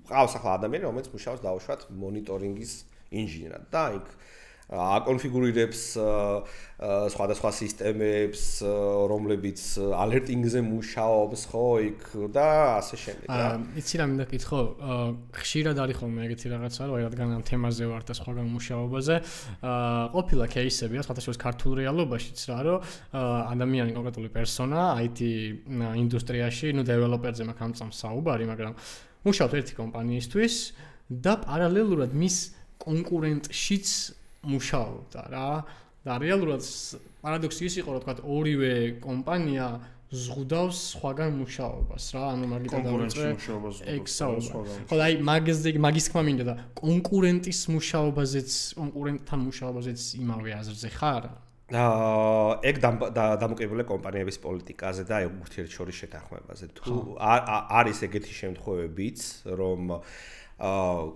ყავს ახლა ადამიანი რომელიც მუშაობს დაუშვათ მონიტორინგის ინჟინერად და იქ აკონფიგურირებს სხვადასხვა სისტემებს რომლებიც ალერტინგზე მუშაობს ხო იქ და ასე შემდეგ რა იცი რა მინდა კითხო ხშირად არის ხოლმე ეგეთი რაღაცა რომ რადგან ამ თემაზე ვარ და სხვაგან მუშაობაზე ყოფილა кейსებია სხვადასხვა ქართულ რეალობაშიც რა რომ ადამიანი კონკრეტული პერსონა IT ინდუსტრიაში ნუ დეველოპერზე მაქვს ამ წამს საუბარი მაგრამ მუშაობს ერთი კომპანიისთვის და პარალელურად მის კონკურენტშიც მუშაობდა რა და რეალურად პარადოქსი ის იყო რომ თქვა ორივე კომპანია ზღუდავს სხვაგან მუშაობას რა ანუ მაგიტა დავიწყე ხო და აი მაგის თქმა მინდა და კონკურენტის მუშაობაზეც კონკურენტთან მუშაობაზეც იმავე აზრზე ხარ ეგ დამოკიდებულია კომპანიების პოლიტიკაზე და ურთიერთშორის შეთანხმებაზე თუ არის ეგეთი შემთხვევებიც რომ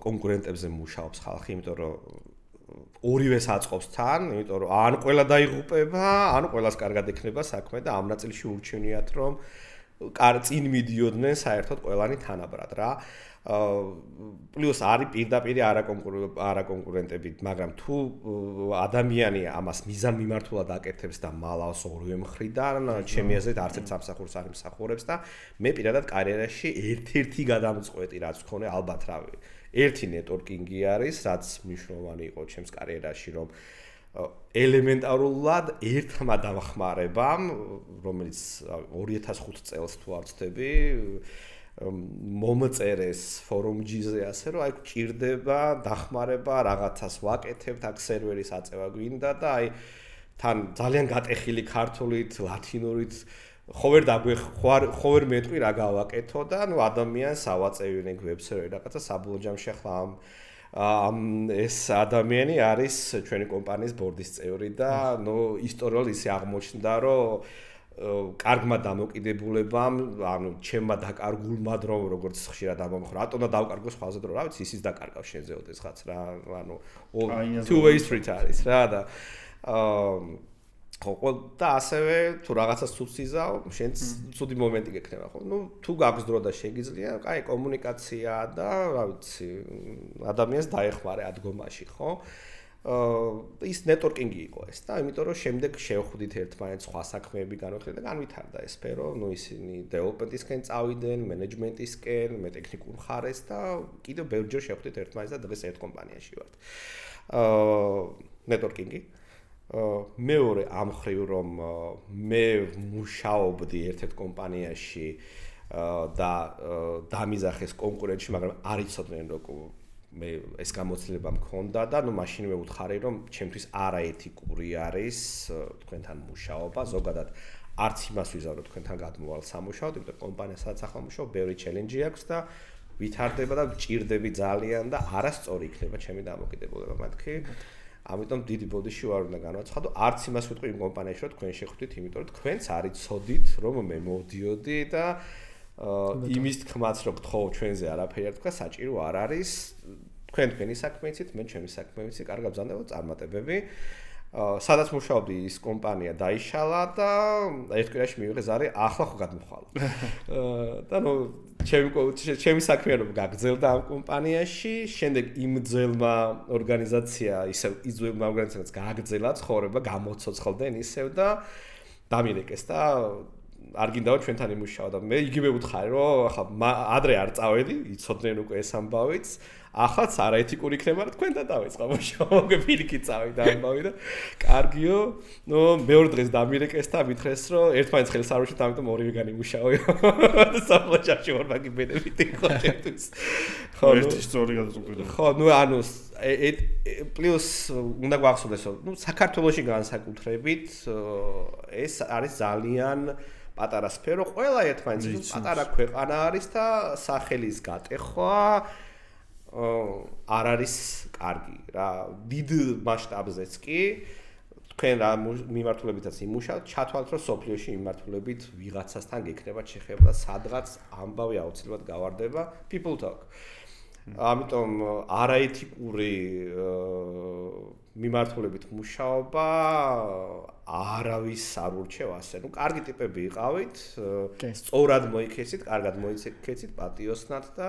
კონკურენტებზე მუშაობს ხალხი იმიტომ რომ ორივეს აწყობს თან, იმიტომ რომ ან ყველა დაიღუპება, ან ყველას კარგად ექნება საქმე და ამ ნაწილში ურჩევნიათ რომ წინ მიდიოდნენ საერთოდ ყველანი თანაბრად რა. პლუს არის პირდაპირ არაკონკურენტები, მაგრამ თუ ადამიანი ამას მიზან მიმართულად აკეთებს და მალავს ორივე მხრიდან, ჩემი აზრით არც ერთ სამსახურს არ იმსახურებს და მე პირადად კარიერაში ერთ-ერთი გადამწყვეტი რაც მქონე ალბათ რავი ერთი ნეტვორკინგი არის, რაც მნიშვნელოვანი იყო ჩემს კარიერაში, რომ ელემენტარულად ერთმა დამხმარებამ, რომელიც 2005 წელს თუ არ ვცდები, მომწერეს ფორუმ-ჯიზე ასე, რომ აი გჭირდება დახმარება, რაღაცას ვაკეთებთ, აქ სერვერის აწევა გვინდა და აი თან ძალიან გატეხილი ქართულით, ლათინურით ხო ვერ მეტყვი რა გავაკეთო და ნუ ადამიანს ავაწევინე ვებ-სერვერი რაღაცა საბოლოო ჯამში ახლა ამ ეს ადამიანი არის ჩვენი კომპანიის ბორდის წევრი და ნუ ისტორიულად ისე აღმოჩნდა რომ კარგმა დამოკიდებულებამ ანუ ჩემმა დაკარგულმა დრომ როგორც ხშირად ამომხრა რატომ და დავკარგო სხვაზე დრო რა ვიცი ისიც დაკარგავს შენზე ოდესღაც რა ანუ two way street არის რა და ხო და ასევე თუ რაღაცას ცუდს იზავ, შენც ცუდი მომენტი გექნება ხო? ნუ თუ გაქვს დრო და შეგიძლია, კაი კომუნიკაცია და რა ვიცი, ადამიანს დაეხმარე ადგომაში, ხო? ის ნეტვორკინგი იყო ეს და იმიტომ რომ შემდეგ შევხვდით ერთმანეთს სხვა საქმეები განვიხილეთ და განვითარდა ეს სფერო, ნუ ისინი დეველოპმენტისკენ წავიდნენ, მენეჯმენტისკენ, მე ტექნიკურ მხარეს და კიდევ ბევრჯერ შევხვდით ერთმანეთს და დღეს ერთ კომპანიაში ვართ. ნეტვორკინგი მეორე ამ ხრივ რომ მე მუშაობდი ერთ-ერთ კომპანიაში და დამიზახეს კონკურენტში, მაგრამ არ იცოდნენ რომ მე ეს გამოცდილება მქონდა და ნუ მაშინ მე ვუთხარი რომ ჩემთვის არაეთიკური არის თქვენთან მუშაობა, ზოგადად არც იმას ვიზავ რომ თქვენთან გადმოვალ სამუშაოდ, იმიტომ რომ კომპანია სადაც ახლა მუშაობ, ბევრი ჩელენჯი აქვს და ვითარდება და ვჭირდები ძალიან და არასწორი იქნება ჩემი დამოკიდებულება მათქი. ამიტომ დიდი ბოდიში ვარ უნდა განვაცხადო, არც იმას ვიტყვი იმ კომპანიაში რომ თქვენ შეხვდით, იმიტომ რომ თქვენც არიცოდით რომ მე მოვდიოდი და იმის თქმაც რომ გთხოვ ჩვენზე არაფერი არ თქვა, საჭირო არ არის. თქვენი საქმე იცით, მე ჩემი საქმე ვიცი, კარგად ბრძანდება წარმატებები. სადაც მუშაობდი ის კომპანია დაიშალა და ერთ კვირაში მივიღე ზარი, ახლა ხო გადმოხვალა. და ნუ ჩემი საქმიანობა გაგრძელდა ამ კომპანიაში, შემდეგ იმ ძველმა ორგანიზაცია, ისევ ის ძველმა ორგანიზაციაც გააგრძელა ცხოვრება, გამოცოცხლდნენ ისევ და დამირეკეს და არ გინდაო ჩვენთან იმუშაო და მე იგივე ვუთხარი, რომ ახლა ადრე არ წავედი, იცოდნენ უკვე ეს ამბავიც. ახაც არაეთიკური იქნება, რომ თქვენთან დავიწყო მუშაობა, პირიქით წავიდა ამბავი და კარგიო. ნუ მეორე დღეს დამირეკეს და მითხრეს, რომ ერთმანეთს ხელს არ უშევთ, ამიტომ ორივე განიმუშაოო. საფლაჭაში ორბაგი ბენეფიტი იყო ჩემთვის. ხო, ერთი სწორი გადაწყვეტა. ხო, ნუ ანუ პლუს უნდა გვახსოვდეს, რომ ნუ საქართველოში განსაკუთრებით ეს არის ძალიან პატარა სფერო, ყველა ერთმანეთს პატარა ქვეყანა არის და სახელის გატეხვა არ არის კარგი რა დიდ მასშტაბზეც კი თქვენ რა მიმართულებითაც იმუშავთ ჩათვალთ რომ სოფლიოში მიმართულებით ვიღაცასთან გექნებათ შეხება და სადღაც ამბავი აუცილებლად გავარდება people talk ამიტომ არაეთიკური მიმართულებით მუშაობა არავის არ ურჩევ ასე ნუ კარგი ტიპები იყავით სწორად მოიქეცით კარგად მოიქეცით პატიოსნად და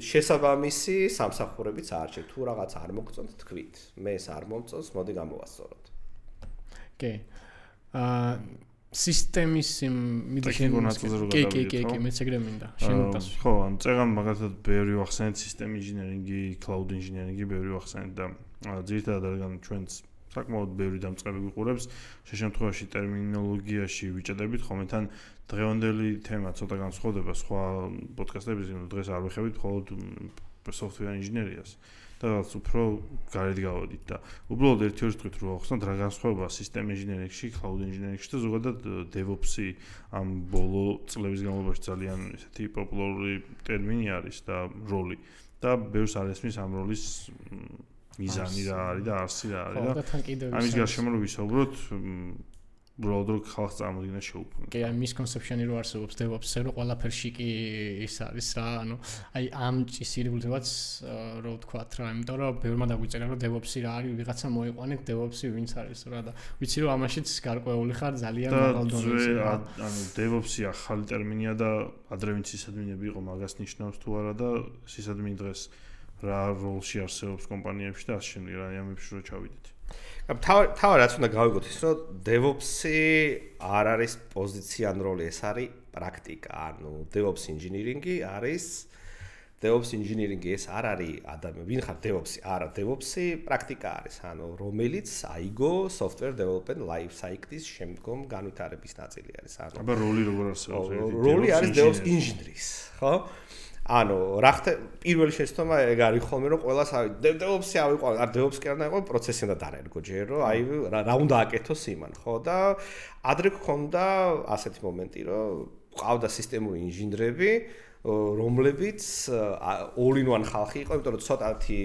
შესაბამისი სამსახურებიც აარჩევთ თუ რაღაც არ მოგწონთ თქვით მე ეს არ მომწონს მოდი გამოვასწოროთ კი სისტემის კი მეც ეგრე მინდა შენ ხო ან წეგან მაგალითად ბევრი ვახსენეთ სისტემ ინჟინერინგი cloud ინჟინერინგი ბევრი ვახსენეთ და ძირითადად რადგან ჩვენც საკმაოდ ბევრი დამწყები გვიყურებს შემთხვევაში ტერმინოლოგიაში ვიჭედებით ხოლმე თან დღევანდელი თემა ცოტა განსხვავდება სხვა პოდკასტების დღეს არ ვეხებით მხოლოდ software ინჟინერიას და რაღაც უფრო გარეთ გავოდით და უბრალოდ ერთი-ორი თქვით რომ ახსნათ რა განსხვავება სისტემ ინჟინერინგში, cloud ინჟინერინგში და ზოგადად DevOps-ი ამ ბოლო წლების განმავლობაში ძალიან ესეთი პოპულარული ტერმინი არის და როლი და ბევრს არ ესმის ამ როლის მიზანი რა არის და არსი რა არის და ამის გარშემო რომ ვისაუბროთ უბრალოდ რომ ხალხს წარმოიდგინოს შეუქმნა. კი, აი misconception-ი რო არსებობს DevOps-ზე, რომ ყველაფერში კი ის არის რა, ანუ აი ამ ჭისირებულთაც რო ვთქვათ რა, იმიტომ რომ ბევრმა დაგვიწერა რომ DevOps-ი რა არის, ვიღაცა მოიყვანეთ DevOps-ი ვინც არის რა და ვიცი რომ ამაშიც გარკვეული ხარ ძალიან მაღალ დონეზე. ანუ DevOps-ი ახალი ტერმინია და ადრე ვინც სისადმინები იყო, მაგას ნიშნავს თუ არა და სისადმინი დღეს რა როლში არსებობს კომპანიებში და ასე შემდეგ რა ამებში რო ჩავიდეთ. თავად რაც უნდა გავიგოთ ის რომ DevOps-ი არ არის პოზიცია ან როლი, ეს არის პრაქტიკა. ანუ DevOps ინჟინერინგი არის DevOps ინჟინერინგი ეს არ არის ადამიანი. ვინ ხარ DevOps-ი? არა, DevOps-ი პრაქტიკა არის, ანუ რომელიც აიგო software development life cycle-ის შემდგომ განვითარების ნაწილი არის. ანუ აბა როლი როგორ არსებობს? როლი არის DevOps ინჟინრის, ხო? ანუ რა ხდება პირველი შეცდომა ეგ არის ხოლმე რომ ყველას DevOps-ი ავიყვან, არ DevOps-ი არ უნდა პროცესი უნდა დაერგო ჯერ რომ აი რა უნდა აკეთოს იმან, ხო და ადრე გქონდა ასეთი მომენტი რომ ყავდა სისტემური ინჟინრები რომლებიც all-in-one ხალხი იყო, იმიტომ რომ ცოტათი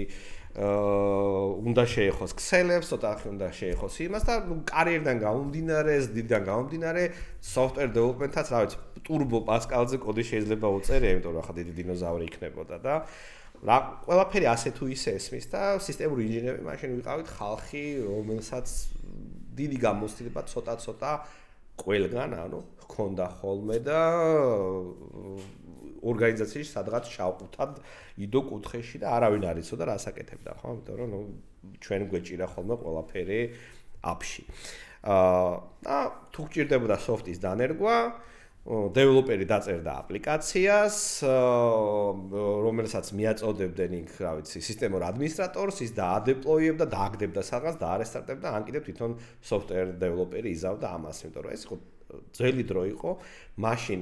უნდა შეეხოს ქსელებს, ცოტათი უნდა შეეხოს იმას და კარიერიდან გამომდინარე, ზდიდან გამომდინარე software development-აც რა ვიცი turbo pascal-ზე კოდი შეიძლება უწერია, იმიტომ რომ ახლა დიდი დინოზავრი იქნებოდა და რა ყველაფერი ასე თუ ისე ესმის და სისტემური ინჟინერები მაშინ ვიყავით ხალხი, რომელსაც დიდი გამოცდილება ცოტა-ცოტა ყველგან, ანუ ჰქონდა ხოლმე და ორგანიზაციაში სადღაც შავყუთად იდო კუთხეში და არავინ არ იცოდა რას აკეთებდა, ხო? იმიტომ რომ ჩვენ გვეჭირა ხოლმე ყველაფერი აპში. და თუ გჭირდებოდა soft-ის დანერგვა, დეველოპერი დაწერდა აპლიკაციას, რომელსაც მიაწოდებდნენ იქ, რა ვიცი, სისტემურ ადმინისტრატორს, ის დაადეპლოიებდა, დააგდებდა სადღაც, დაარესტარტებდა, ან კიდევ თვითონ software developer-ი იზავდა ამას, იმიტომ რომ ეს იყო ძველი დრო იყო, მაშინ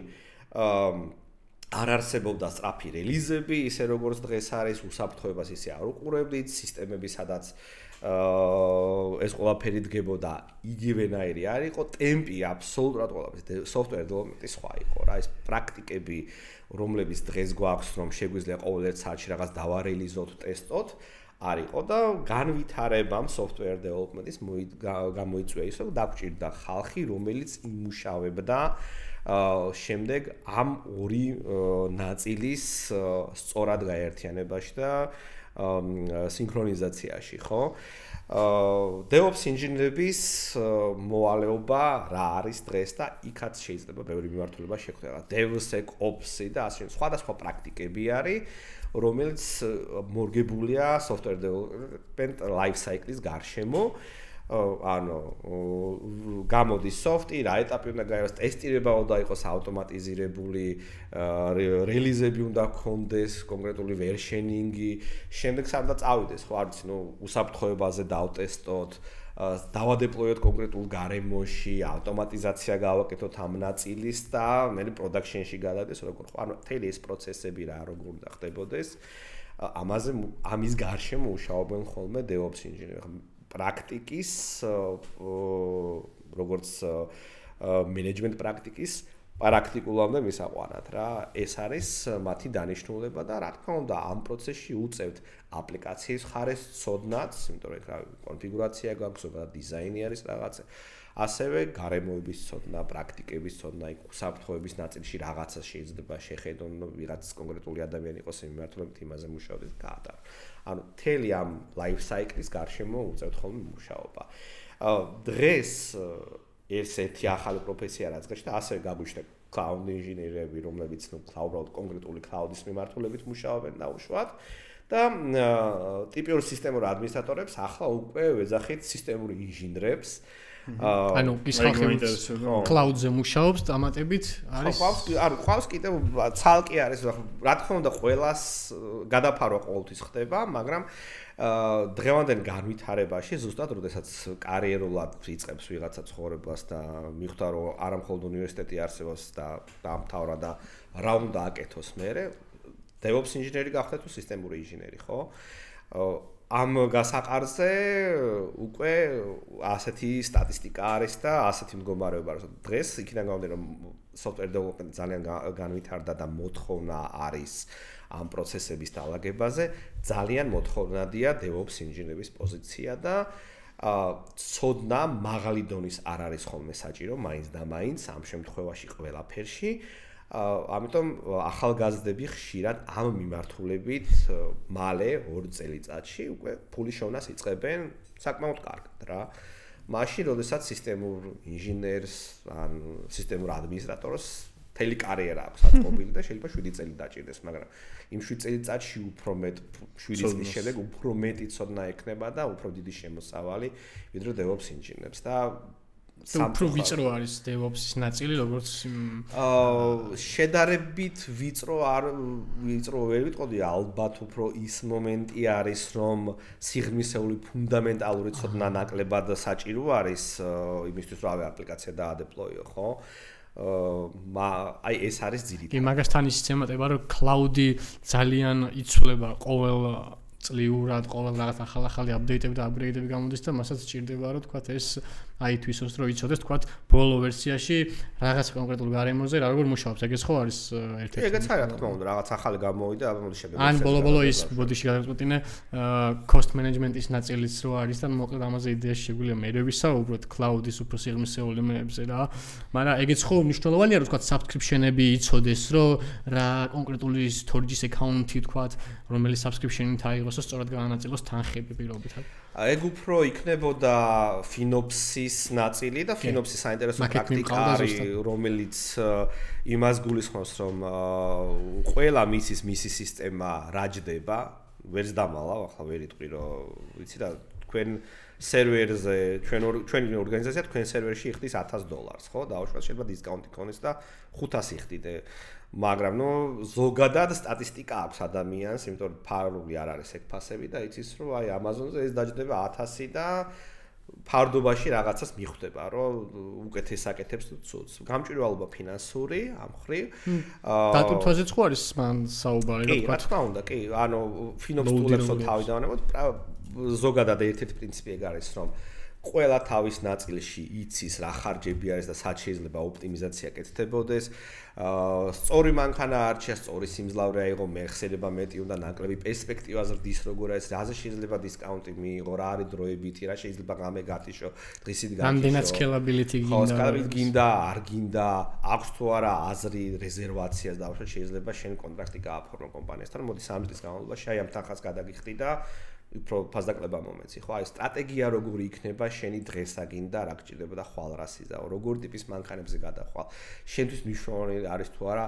არ არსებობდა სწრაფი რელიზები, ისე როგორც დღეს არის, უსაფრთხოებას ისე არ უყურებდით, სისტემები სადაც ეს ყველაფერი დგებოდა იგივენაირი არ იყო, ტემპი აბსოლუტურად ყველაფრის software development-ი სხვა იყო რა, ეს პრაქტიკები, რომლებიც დღეს გვაქვს, რომ შეგვიძლია ყოველ ერთ საათში რაღაც დავარელიზოთ, ტესტოთ, არ იყო და განვითარებამ software development-ის გამოიწვია ისო, დაგჭირდა ხალხი, რომელიც იმუშავებდა შემდეგ ამ ორი ნაწილის სწორად გაერთიანებაში და სინქრონიზაციაში, ხო? DevOps ინჟინერების მოვალეობა რა არის დღეს და იქაც შეიძლება ბევრი მიმართულება შეხვდება. DevSecOps-ი და ასე სხვადასხვა პრაქტიკები არის, რომელიც მორგებულია software development life cycle-ის გარშემო. ანუ გამოდის სოფტი, რა ეტაპი უნდა გაიაროს, ტესტირება უნდა იყოს ავტომატიზირებული, რელიზები უნდა გქონდეს, კონკრეტული ვერშენინგი, შემდეგ სანდა წავიდეს, ხო, არ ვიცი, უსაფრთხოებაზე დავტესტოთ, დავადეპლოიოთ კონკრეტულ გარემოში, ავტომატიზაცია გავაკეთოთ ამ ნაწილის და მე პროდაქშენში გადადეს, როგორ ხო, ანუ მთელი ეს პროცესები როგორ უნდა ხდებოდეს, ამის გარშემო მუშაობენ ხოლმე DevOps ინჟინერები. პრაქტიკის როგორც მენეჯმენტ პრაქტიკის პრაქტიკულამდე მისაყვანად რა ეს არის მათი დანიშნულება და რა თქმა უნდა ამ პროცესში უწევთ აპლიკაციის ხარეს ცოდნაც, იმიტომ რომ რა კონფიგურაცია გაქვს, ზოგადად დიზაინი არის რაღაცა, ასევე გარემოების ცოდნა, პრაქტიკების ცოდნა, უსაფრთხოების ნაწილში რაღაცა შეიძლება შეხედონ, ვიღაც კონკრეტული ადამიანი იყოს მიმართულებით იმაზე მუშაობდეს გაატარო. ანუ მთელი ამ life cycle-ის გარშემო უწევთ ხოლმე მუშაობა. დღეს ერთ-ერთი ახალი პროფესია რაც გაჩნდა, ასევე გაგვიჩნდა cloud ინჟინერები, რომლებიც უბრალოდ კონკრეტული cloud-ის მიმართულებით მუშაობენ დაუშვათ და ტიპიურ სისტემურ ადმინისტრატორებს ახლა უკვე ვეძახით სისტემური ინჟინრებს. ანუ ის ხალხი cloud-ზე მუშაობს, დამატებით არის ყავს კიდევ ცალკე არის, რა თქმა უნდა ყველას გადაფარვა ყოველთვის ხდება, მაგრამ დღევანდელ განვითარებაში ზუსტად როდესაც კარიერულად იწყებს ვიღაცა ცხოვრებას და მიხვდა რომ არა მხოლოდ უნივერსიტეტი არსებობს და დაამთავრა და რა უნდა აკეთოს მერე, DevOps ინჟინერი გახდა თუ სისტემური ინჟინერი, ხო? ამ გასაყარზე უკვე ასეთი სტატისტიკა არის და ასეთი მდგომარეობა არის. დღეს იქიდან გამომდინარე რომ software development ძალიან განვითარდა და მოთხოვნა არის ამ პროცესების დაალაგებაზე, ძალიან მოთხოვნადია DevOps ინჟინერების პოზიცია და ცოდნა მაღალი დონის არ არის ხოლმე საჭირო, მაინც და მაინც ამ შემთხვევაში ყველაფერში. ამიტომ ახალგაზრდები ხშირად ამ მიმართულებით მალე 2 წელიწადში უკვე ფულის შოვნას იწყებენ საკმაოდ კარგად რა. მაშინ, როდესაც სისტემურ ინჟინერს ან სისტემურ ადმინისტრატორს მთელი კარიერა აქვს აწყობილი და შეიძლება 7 წელი დაჭირდეს, მაგრამ იმ 7 წელიწადში უფრო მეტ 7 წლის შემდეგ უფრო მეტი ცოდნა ექნება და უფრო დიდი შემოსავალი ვიდრე DevOps ინჟინერებს და უფრო ვიწრო არის DevOps-ის ნაწილი, როგორც შედარებით ვიწრო ვერ ვიტყოდი, ალბათ უფრო ის მომენტი არის, რომ სიღრმისეული ფუნდამენტალური ცოდნა ნაკლებად საჭირო არის იმისთვის, რომ ავე აპლიკაცია დაადეპლოიო, ხო? აი ეს არის ძირითადად. მაგასთან ისიც ემატება, რომ cloud-ი ძალიან იცვლება ყოველ წლიურად, ყოველ რაღაც ახალ-ახალი აპდეიტები და აპგრეიდები გამოდის და მასაც სჭირდება, რომ თქვათ ეს აითვისოს, რომ იცოდეს, თქვათ, ბოლო ვერსიაში რაღაც კონკრეტულ გარემოზე რა როგორ მუშაობს. ეგეც ხო არის ერთ-ერთი. ეგეც არის, რა თქმა უნდა, რაღაც ახალი გამოვიდა, ამბობ შემდეგ. ან ბოლო-ბოლო ის ბოდიში გადავწყვეტინე cost management-ის ნაწილიც რო არის და მოკლედ ამაზე იდეაში შეგვიძლია მე ვისაუბროთ cloud-ის უფრო სიღრმისეულ იმებზე რა. მაგრამ ეგეც ხო მნიშვნელოვანია, რომ თქვათ subscription-ები იცოდეს, რომ რა კონკრეტული storage account-ი თქვათ, რომელი subscription-ით აიღოს, სწორად განაწილოს თანხები პირობითად. ეგ უფრო იქნებოდა FinOps-ის ნაწილი და FinOps-ის საინტერესო პრაქტიკა არის, რომელიც იმას გულისხმობს, რომ ყველა მისი სისტემა რაჯდება, ვერც დამალავ, ახლა ვერ იტყვი, რომ ვიცი რა, თქვენ სერვერზე, ჩვენი ორგანიზაცია თქვენ სერვერში იხდის $1000, ხო? დაუშვათ შეიძლება დისკაუნტი ქონდეს და 500 იხდიდე. მაგრამ ზოგადად სტატისტიკა აქვს ადამიანს, იმიტომ რომ ფარული არ არის ეგ ფასები და იცის რომ აი Amazon-ზე ეს დაჯდება 1000 და ფარდობაში რაღაცას მიხვდება, რომ უკეთეს აკეთებს თუ ცუდს. გამჭვირვალობა ფინანსური ამ ხრივ. დატვირთვაზეც ხო არის მან საუბარი, რა თქვა? რა თქმა უნდა, კი, ანუ FinOps ტულებს თავიდან ამბობ, ზოგადად ერთ-ერთი პრინციპი ეგ არის, რომ ყველა თავის ნაწილში იცის რა ხარჯები არის და სად შეიძლება ოპტიმიზაცია კეთდებოდეს. სწორი მანქანა არჩია, სწორი სიმძლავრე აიღო, მეხსენება მეტი უნდა ნაკლები პერსპექტივა ზრდის როგორ არის, რაზე შეიძლება დისკაუნტი მიიღო, რა არის დროებითი, რა შეიძლება ღამე გატიშო, დღისით გატიშო. რამდენად scalability გინდა. ხო, scalability გინდა, არ გინდა, აქვს თუ არა აზრი რეზერვაციას დავუშვათ, შეიძლება შენ კონტრაქტი გააფორმო კომპანიასთან, მოდი 3 წლის განმავლობაში აი ამ თანხას გადაგიხდი და უფრო ფასდაკლება მომეცი, ხო? აი სტრატეგია როგორი იქნება, შენი დღესა გინდა, რა გჭირდება და ხვალ რა სიზაო, როგორ ტიპის მანქანებზე გადახვალ. შენთვის მნიშვნელოვანი არის თუ არა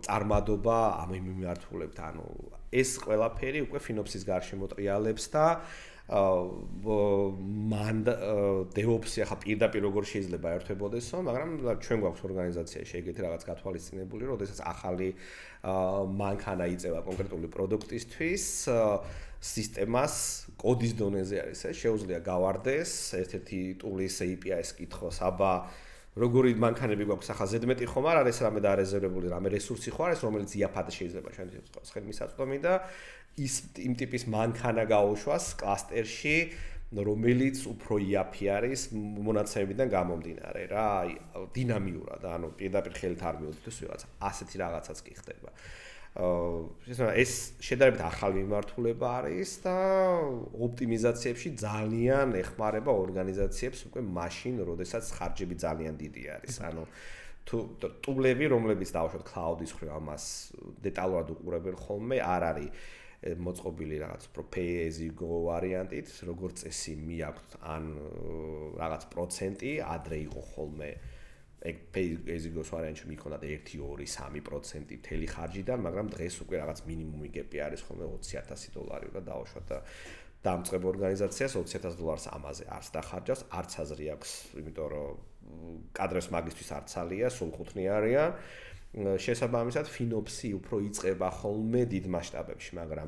წარმადობა ამ მიმართულებით, ანუ ეს ყველაფერი უკვე FinOps-ის გარშემო ტრიალებს და DevOps-ი ახლა პირდაპირ როგორ შეიძლება ერთვებოდესო, მაგრამ ჩვენ გვაქვს ორგანიზაციაში ეგეთი რაღაც გათვალისწინებული, როდესაც ახალი მანქანა იწევა კონკრეტული პროდუქტისთვის, სისტემას კოდის დონეზე არის ეს, შეუძლია გავარდეს ერთ-ერთი ტულის API-ს კითხოს, აბა როგორი მანქანები გვაქვს ახლა ზედმეტი ხომ არ არის რამე დარეზერვებული, რამე რესურსი ხო არის, რომელიც იაფად შეიძლება შენთვის იყოს ხელმისაწვდომი და ის იმ ტიპის მანქანა გაუშვას კლასტერში, რომელიც უფრო იაფი არის მონაცემებიდან გამომდინარე რა, აი დინამიურად, ანუ პირდაპირ ხელით არ მიუძღვით ვიღაც ასეთი რაღაცაც კი ხდება. ეს შედარებით ახალი მიმართულება არის და ოპტიმიზაციებში ძალიან ეხმარება ორგანიზაციებს უკვე მაშინ, როდესაც ხარჯები ძალიან დიდი არის. ანუ თუ ტულები, რომლებიც დავუშვათ cloud-ის ხრევ ამას დეტალურად უყურებენ ხოლმე, არ არის მოწყობილი რაღაც უფრო pay as you go ვარიანტით, როგორც წესი მიაქვთ ან რაღაც პროცენტი, ადრე იყო ხოლმე ეგ pay as you go ვარიანტში მიქონდათ 1, 2, 3% მთელი ხარჯიდან, მაგრამ დღეს უკვე რაღაც მინიმუმი გეპი არის ხოლმე $20,000 და დავუშვათ და დამწყებ ორგანიზაციას $20,000 ამაზე არც დახარჯავს, არც აზრი აქვს, იმიტომ რომ კადრებს მაგისთვის არც ალია, სულ ხუთნი არიან. შესაბამისად FinOps-ი უფრო იწყება ხოლმე დიდ მასშტაბებში, მაგრამ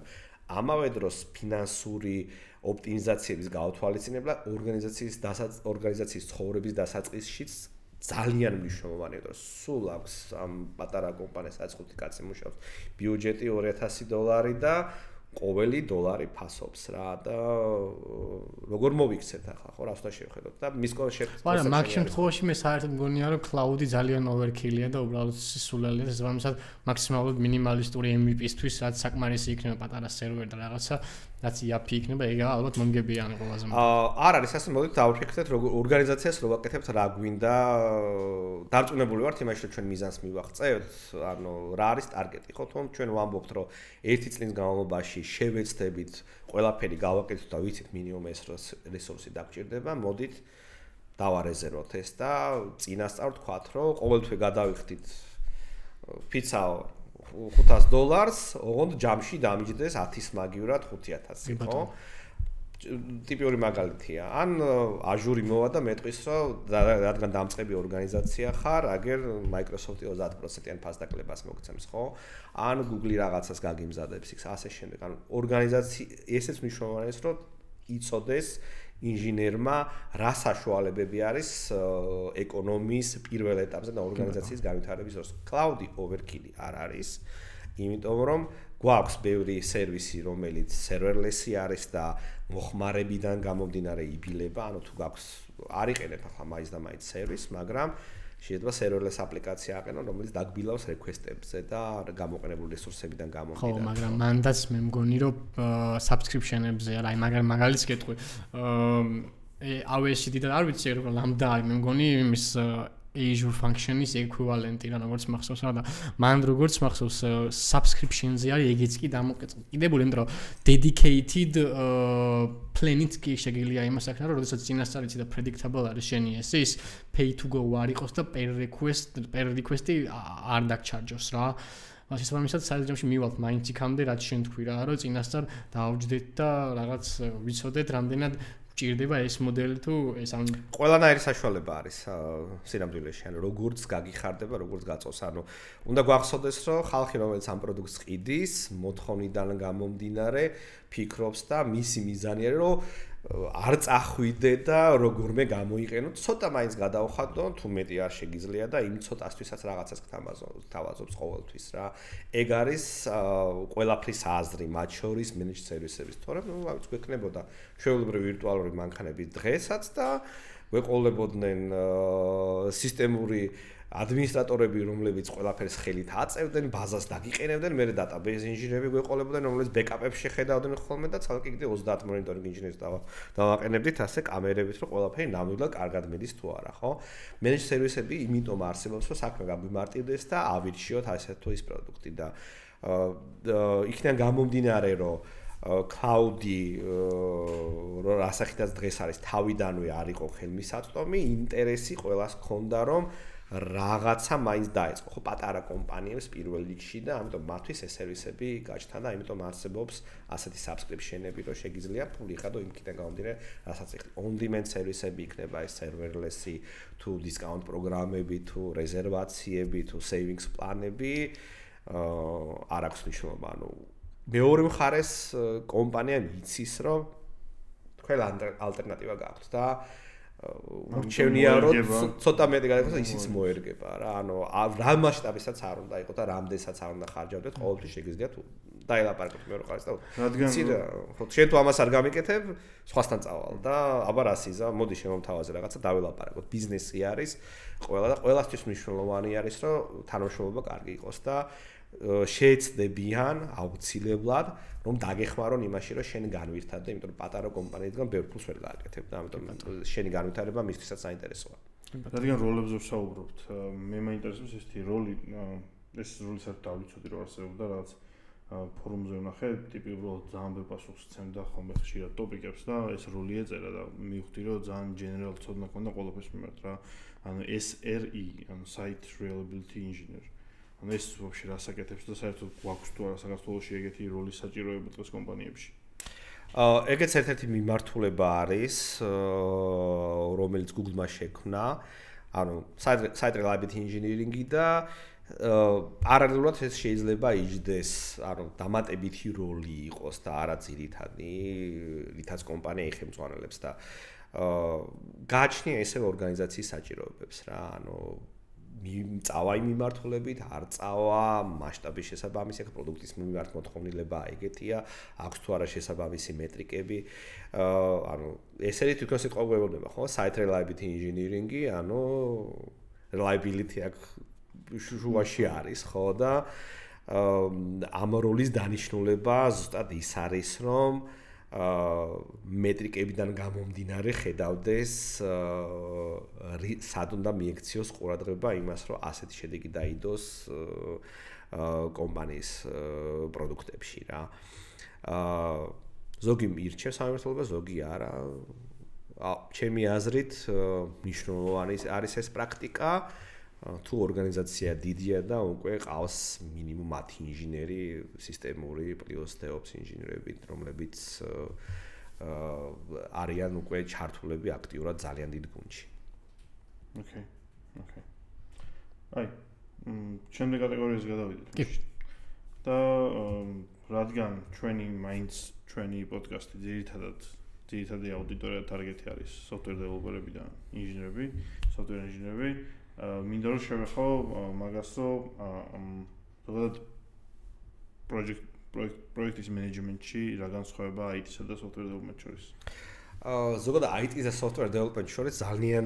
ამავე დროს ფინანსური ოპტიმიზაციების გაუთვალისწინებლა ორგანიზაციის ცხოვრების დასაწყისშიც ძალიან მნიშვნელოვანია, რომ სულ აქვს ამ პატარა კომპანიას 5 კაცი მუშაობს, ბიუჯეტი $2,000 და ყოველი $1 ფასობს რა და როგორ მოვიქცეთ ახლა ხო რას უნდა შევხედოთ და მის კონსეპტს მაგრამ მაგ შემთხვევაში მე საერთოდ მგონია რომ cloud-ი ძალიან overkill-ია და უბრალოდ სულელია ეს ვამისად მაქსიმალურად მინიმალისტური MVP-ისთვის რაც საკმარისი იქნება პატარა სერვერი და რაღაცა რაც იაფი იქნება ეგ ალბათ მომგებიანი ყველაზე არ არის ასე მოდით დავფიქრდეთ როგორ ორგანიზაციას რო ვაკეთებთ რა გვინდა დარწმუნებული ვართ იმაში რომ ჩვენ მიზანს მივაღწევთ ანუ რა არის ტარგეტი ხო თუმცა ჩვენ ვამბობთ რომ 1 წლის განმავლობაში შევეცდებით ყველაფერი გავაკეთოთ და ვიცით მინიმუმ ეს რესურსი დაგჭირდება მოდით დავარეზერვოთ ეს და წინასწარ ვთქვათ რომ ყოველთვე გადავიხდით ფიცაო $500, ოღონდ ჯამში დამიჯდეს 10-ის მაგივრად 5,000, ხო? ტიპიური მაგალითია. ან Azure-ი მოვა და მეტყვის, რომ რადგან დამწყები ორგანიზაცია ხარ, აგერ Microsoft-ი 30%-იან ფასდაკლებას მოგცემს, ხო? ან Google-ი რაღაცას გაგიმზადებს, იქ ასე შემდეგ. ანუ ორგანიზაცია ესეც მნიშვნელოვანია, რომ იცოდეს ინჟინერმა რა საშუალებები არის ეკონომიის პირველ ეტაპზე და ორგანიზაციის განვითარების დროს. Cloud-ი overkill-ი არ არის, იმიტომ რომ გვაქვს ბევრი სერვისი, რომელიც serverless-ი არის და მოხმარებიდან გამომდინარე იბილება, ანუ თუ გაქვს არ იყენებ ახლა მაინც და მაინც სერვისს, მაგრამ შეიძლება serverless აპლიკაცია აყენო, რომელიც დაგბილავს რეკვესტებზე და გამოყენებული რესურსებიდან გამომდინარე. ხო, მაგრამ მანდაც მე მგონი რომ subscription-ებზე არა, აი მაგალითს გეტყვი. AWS-ი დიდად არ ვიცი, რომ Lambda მე მგონი იმის Azure function-ის equivalent-ი რა როგორც მახსოვს რა და მან როგორც მახსოვს subscription-ზე არის ეგეც კი დამოკიდებული, იმიტომ რომ dedicated plan-ით კი შეგიძლია იმას აკეთო, რომ როდესაც წინასწარ იცი და predictable არის შენი ეს pay to go არ იყოს და per request-ი არ დაგჩარჯოს რა. შესაბამისად საერთოდ მივალთ მაინც იქამდე რაც შენ თქვი რა, რომ წინასწარ დაავჯდეთ და რაღაც ვიცოდეთ რამდენად ჭირდება ეს მოდელი თუ ეს ამ ყველანაირი საშუალება არის სინამდვილეში, ანუ როგორც გაგიხარდება, როგორც გაწოს, ანუ უნდა გვახსოვდეს, რომ ხალხი რომელიც ამ პროდუქტს ყიდის, მოთხოვნიდან გამომდინარე, ფიქრობს და მისი მიზანი არის, რომ არ წახვიდე და როგორმე გამოიყენო, ცოტა მაინც გადავხადო, თუ მეტი არ შეგიძლია და იმ ცოტასთვისაც რაღაცას გთავაზობს ყოველთვის რა. ეგ არის ყველაფრის აზრი, მათ შორის managed service-ების, თორემ გვექნებოდა ჩვეულებრივი ვირტუალური მანქანები დღესაც და გვეყოლებოდნენ სისტემური ადმინისტრატორები, რომლებიც ყველაფერს ხელით აწევდნენ, ბაზას დაგიყენებდნენ, მერე database ინჟინერები გვეყოლებოდნენ, რომლებიც backup-ებს შეხედავდნენ ხოლმე და ცალკე კიდე 30 მონიტორინგ ინჟინერს დავაყენებდით ასე კამერებით, რომ ყველაფერი ნამდვილად კარგად მიდის თუ არა, ხო? Managed service-ები იმიტომ არსებობს, რომ საქმე გაგვიმარტივდეს და ავირჩიოთ ასე თუ ის პროდუქტი და იქიდან გამომდინარე, რომ cloud-ი რასახითაც დღეს არის თავიდანვე არ იყო ხელმისაწვდომი, ინტერესი ყველას ჰქონდა, რომ რაღაცა მაინც დაეწყო, ხო, პატარა კომპანიებს პირველ რიგში და ამიტომ მათთვის ეს სერვისები გაჩნდა და ამიტომ არსებობს ასეთი subscription-ები, რომ შეგიძლია ფული ხადო იმკიდან გამომდინარე, რასაც ეხლა on-demand სერვისები იქნება, ეს serverless-ი, თუ discount პროგრამები, თუ რეზერვაციები, თუ savings პლანები, არ აქვს მნიშვნელობა, ანუ მეორე მხარეს კომპანია იცის, რომ თქვენ ალტერნატივა გაქვთ და ურჩევნია რომ ცოტა მეტი გადაგხსნა ისიც მოერგება რა ანუ რა მასშტაბისაც არ უნდა იყოს და რამდენსაც არ უნდა ხარჯავდეთ ყოველთვის შეგიძლია თუ დაელაპარაკოთ მეორე მხარეს და რადგან ხო შენ თუ ამას არ გამიკეთებ სხვასთან წავალ და აბა რა სიზა მოდი შემომთავაზე რაღაცა დაველაპარაკოთ ბიზნესი არის ყველა და ყველასთვის მნიშვნელოვანი არის რომ თანამშრომლობა კარგი იყოს და შეეცდებიან აუცილებლად რომ დაგეხმარონ იმაში რომ შენ განვითარდე, იმიტომ რომ პატარა კომპანიებიდან ბევრ ფულს ვერ გააკეთებ და ამიტომ შენი განვითარება მისთვისაც საინტერესოა. რადგან როლებზე ვსაუბრობთ, მე მაინტერესებს ესეთი როლი, ეს როლი საერთოდ დავიცოდი რომ არსებობდა რაღაც ფორუმზე ვნახე, ტიპი უბრალოდ ძალიან ბევრ პასუხს სცემდა ხოლმე ხშირად ტოპიკებს და ეს როლი ეწერა და მივხვდი რომ ძალიან general ცოდნა ქონდა ყველაფერს მიმართ რა. ანუ SRE, ანუ Site Reliability Engineer. ანუ ეს ვაფშე რასაკეთებს და საერთოდ გვაქვს თუ არა საქართველოში ეგეთი როლის საჭიროება დღეს კომპანიებში? ეგეც ერთ-ერთი მიმართულება არის, რომელიც Google-მა შექმნა, ანუ Site Reliability Engineering-ი და პარალელურად ეს შეიძლება იჯდეს, ანუ დამატებითი როლი იყოს და არა ძირითადი, რითაც კომპანია იხელმძღვანელებს და გააჩნია ესე ორგანიზაციის საჭიროებებს რა, ანუ წავა იმ მიმართულებით, არ წავა, მასშტაბის შესაბამისი, აქ პროდუქტის მიმართ მოთხოვნილება ეგეთია, აქვს თუ არა შესაბამისი მეტრიკები. ანუ ესეთი თვითონ სიტყვა გვეუბნება, ხო? Site Reliability Engineering-ი, ანუ reliability აქ შუაში არის, ხო და ამ როლის დანიშნულება ზუსტად ის არის, რომ მეტრიკებიდან გამომდინარე ხედავდეს სად უნდა მიექციოს ყურადღება იმას, რომ ასეთი შედეგი დაიდოს კომპანიის პროდუქტებში რა. ზოგი მირჩევს სამმართველობას, ზოგი არა. ჩემი აზრით მნიშვნელოვანი არის ეს პრაქტიკა. თუ ორგანიზაცია დიდია და უკვე ყავს მინიმუმ 10 ინჟინერი, სისტემური პლუს DevOps ინჟინერები, რომლებიც არიან უკვე ჩართულები აქტიურად ძალიან დიდ გუნდში. ოკეი. აი, შემდეგ კატეგორიაზე გადავიდეთ. და რადგან ჩვენი პოდკასტი ძირითადი აუდიტორია ტარგეტი არის software developer-ები და ინჟინერები, software ინჟინერები მინდა რომ შევეხო მაგას რომ ზოგადად პროექტის მენეჯმენტში რა განსხვავება IT-სა და software development შორის? ზოგადად IT-ს და software development შორის ძალიან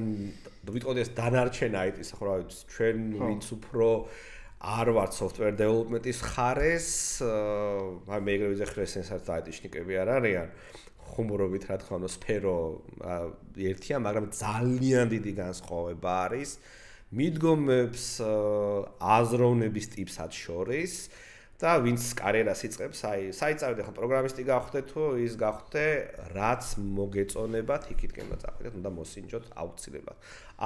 ვიტყოდი ეს დანარჩენ IT-ს, ხო რა ვიცი, ჩვენ ვინც უფრო არ ვართ software development-ის ხარეს, აი მე ეგრევე ვიზახე ეს საერთოდ IT-შნიკები არ არიან. ხუმრობით რა თქმა უნდა სფერო ერთია, მაგრამ ძალიან დიდი განსხვავება არის მიდგომებს აზროვნების ტიპსაც შორის და ვინც კარიერას იწყებს, აი, საიტ-წავიდე ხო პროგრამისტი გახდე თუ ის გახდე, რაც მოგეწონებათ, იქითკენ წახვიდეთ, უნდა მოსინჯოთ აუცილებლად.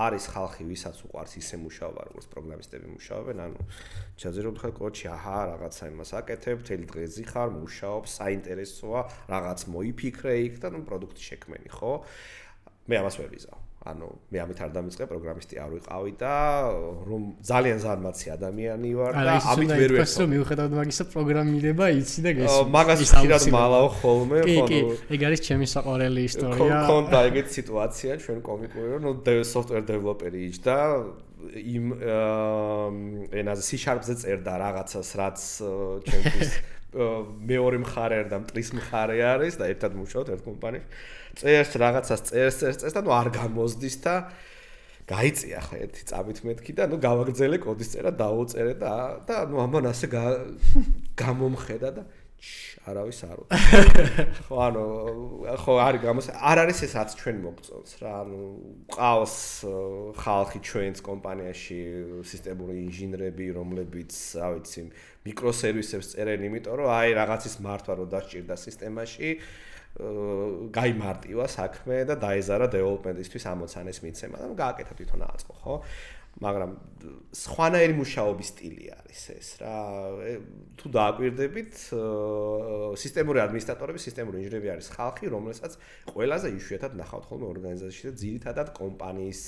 არის ხალხი, ვისაც უყვარს ისე მუშაობა, როგორც პროგრამისტები მუშაობენ, ანუ ჩაძირობთ ხელ კოჩი, აჰა, რაღაცა იმას აკეთებ, თელი დღე ზიხარ, მუშაობ, საინტერესოა, რაღაც მოიფიქრე იქ და ნუ პროდუქტი შექმენი, ხო? მე ამას ვერ ვიზავ. ანუ მე ამით არ დამიწყე პროგრამისტი არ ვიყავი და რომ ძალიან ზარმაცი ადამიანი ვარ და ამით ვერ ვერცხო. მიუხედავად მაგისა პროგრამირება იცი და გესმის. მაგას ხშირად მალავ ხოლმე, ხო. კი, ეგ არის ჩემი საყვარელი ისტორია. კონდა ეგეთ სიტუაცია ჩვენ კომიკური რომ software developer იჯდა იმ ენაზე C#-ზე წერდა რაღაცას, რაც ჩვენთვის მეორე მხარე და მტრის მხარე არის და ერთად მუშაობთ ერთ კომპანიაში. წერს რაღაცას წერს და ნუ არ გამოზდის და გაიწია ხო ერთი წამით მეთქი და ნუ გავაგრძელე კოდის წერა დაუწერე და ნუ ამან ასე გამომხედა და არავის არ უწევს. ხო ანუ ხო არის არ არის ეს რაც ჩვენ მოგწონს რა ანუ ყავს ხალხი ჩვენს კომპანიაში სისტემური ინჟინრები რომლებიც რა ვიცი მიკროსერვისებს წერენ იმიტომ რომ აი რაღაცის მართვა რო დასჭირდა სისტემაში გაიმარტივა საქმე და დაეზარა დეველოპმენტისთვის ამოცანეს მიცემა და გააკეთა თვითონ აწყო ხო მაგრამ სხვანაირი მუშაობის სტილი არის ეს რა თუ დააკვირდებით სისტემური ადმინისტრატორები სისტემური ინჟინრები არის ხალხი რომელსაც ყველაზე იშვიათად ნახავთ ხოლმე ორგანიზაციაში და ძირითადად კომპანიის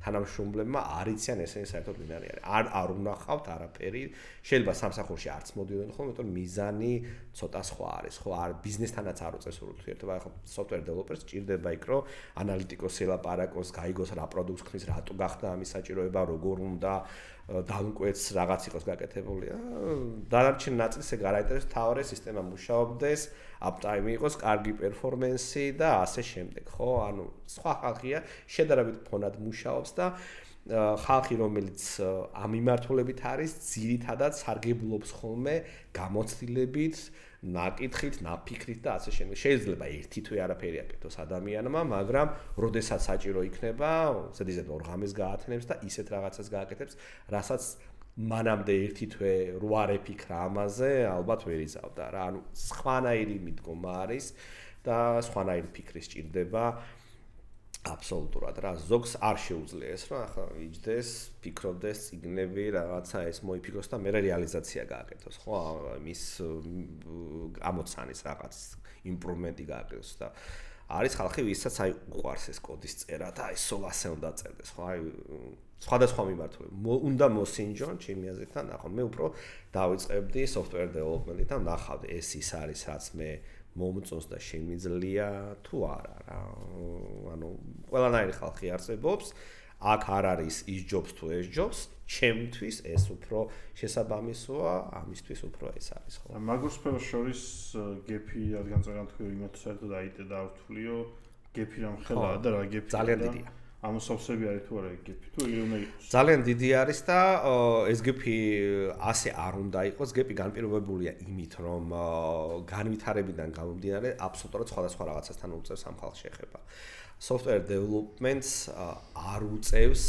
თანამშრომლებმა არ იციან ესენი საერთოდ მინარი არის არ უნახავთ არაფერი შეიძლება სამსახურში არც მოდიოდნენ ხოლმე იმიტომ მიზანი ცოტა სხვა არის ხო არ ბიზნესთანაც არ უწევს ურთიერთობა ახლა software developers ჭირდება იქ რომ ანალიტიკოსი ლაპარაკოს გაიგოს რა პროდუქტს ხნის რატო გახდა ამის საჭიროება როგორ უნდა დამკვეთს რაღაც იყოს გაკეთებული დანარჩენ ნაწილს ეგ არ აინტერესებს თავარი სისტემა მუშაობდეს uptime იყოს კარგი პერფორმენსი და ასე შემდეგ ხო ანუ სხვა ხალხია შედარებით ფონად მუშაობს და ხალხი რომელიც ამ მიმართულებით არის ძირითადად სარგებლობს ხოლმე გამოცდილებით ნაკითხით, ნაფიქრით და ასე შემდეგ. შეიძლება ერთი თვე არაფერი აკეთოს ადამიანმა, მაგრამ როდესაც საჭირო იქნება, ზედიზედ 2 ღამეს გაათენებს და ისეთ რაღაცას გააკეთებს, რასაც მანამდე ერთი თვე რო არ ეფიქრა ამაზე, ალბათ ვერ იზავდა რა. ანუ სხვანაირი მიდგომა არის და სხვანაირი ფიქრი სჭირდება. აბსოლუტურად რა ზოგს არ შეუძლია ეს რომ ახლა იჯდეს, ფიქრობდეს, ციგნები, რაღაცა ეს მოიფიქროს და მე რეალიზაცია გააკეთოს, ხო? მის ამოცანის რაღაც იმპრუვმენტი გააკეთოს და არის ხალხი, ვისაც აი უყვარს ეს კოდის წერა და აი სულ ასე უნდა წერდეს, ხო? აი სხვადასხვა მიმართულებით. უნდა მოსინჯონ ჩემი აზრით და ნახო, მე უფრო დავიწყებდი software development-ით და ნახავდი ეს ის არის, რაც მე მომწონს და შემიძლია თუ არა რა. ანუ ყველანაირი ხალხი არსებობს. აქ არ არის ის ჯობს თუ ეს ჯობს. ჩემთვის ეს უფრო შესაბამისოა, ამისთვის უფრო ეს არის ხო. მაგურ სფეროს შორის გეფი რადგან წაგან თქვი იმათ საერთოდ აიტე დავთვლიო, გეფი რამ ხელაა და რა გეფი ძალიან დიდია. ამოსავსები არის თუ არა გეფი თუ იგი უნდა იყოს. ძალიან დიდი არის და ეს გეფი ასე არ უნდა იყოს. გეფი განპირობებულია იმით, რომ განვითარებიდან გამომდინარე აბსოლუტურად სხვადასხვა რაღაცასთან უწევს ამ ხალხს შეხება. Software developments არ უწევს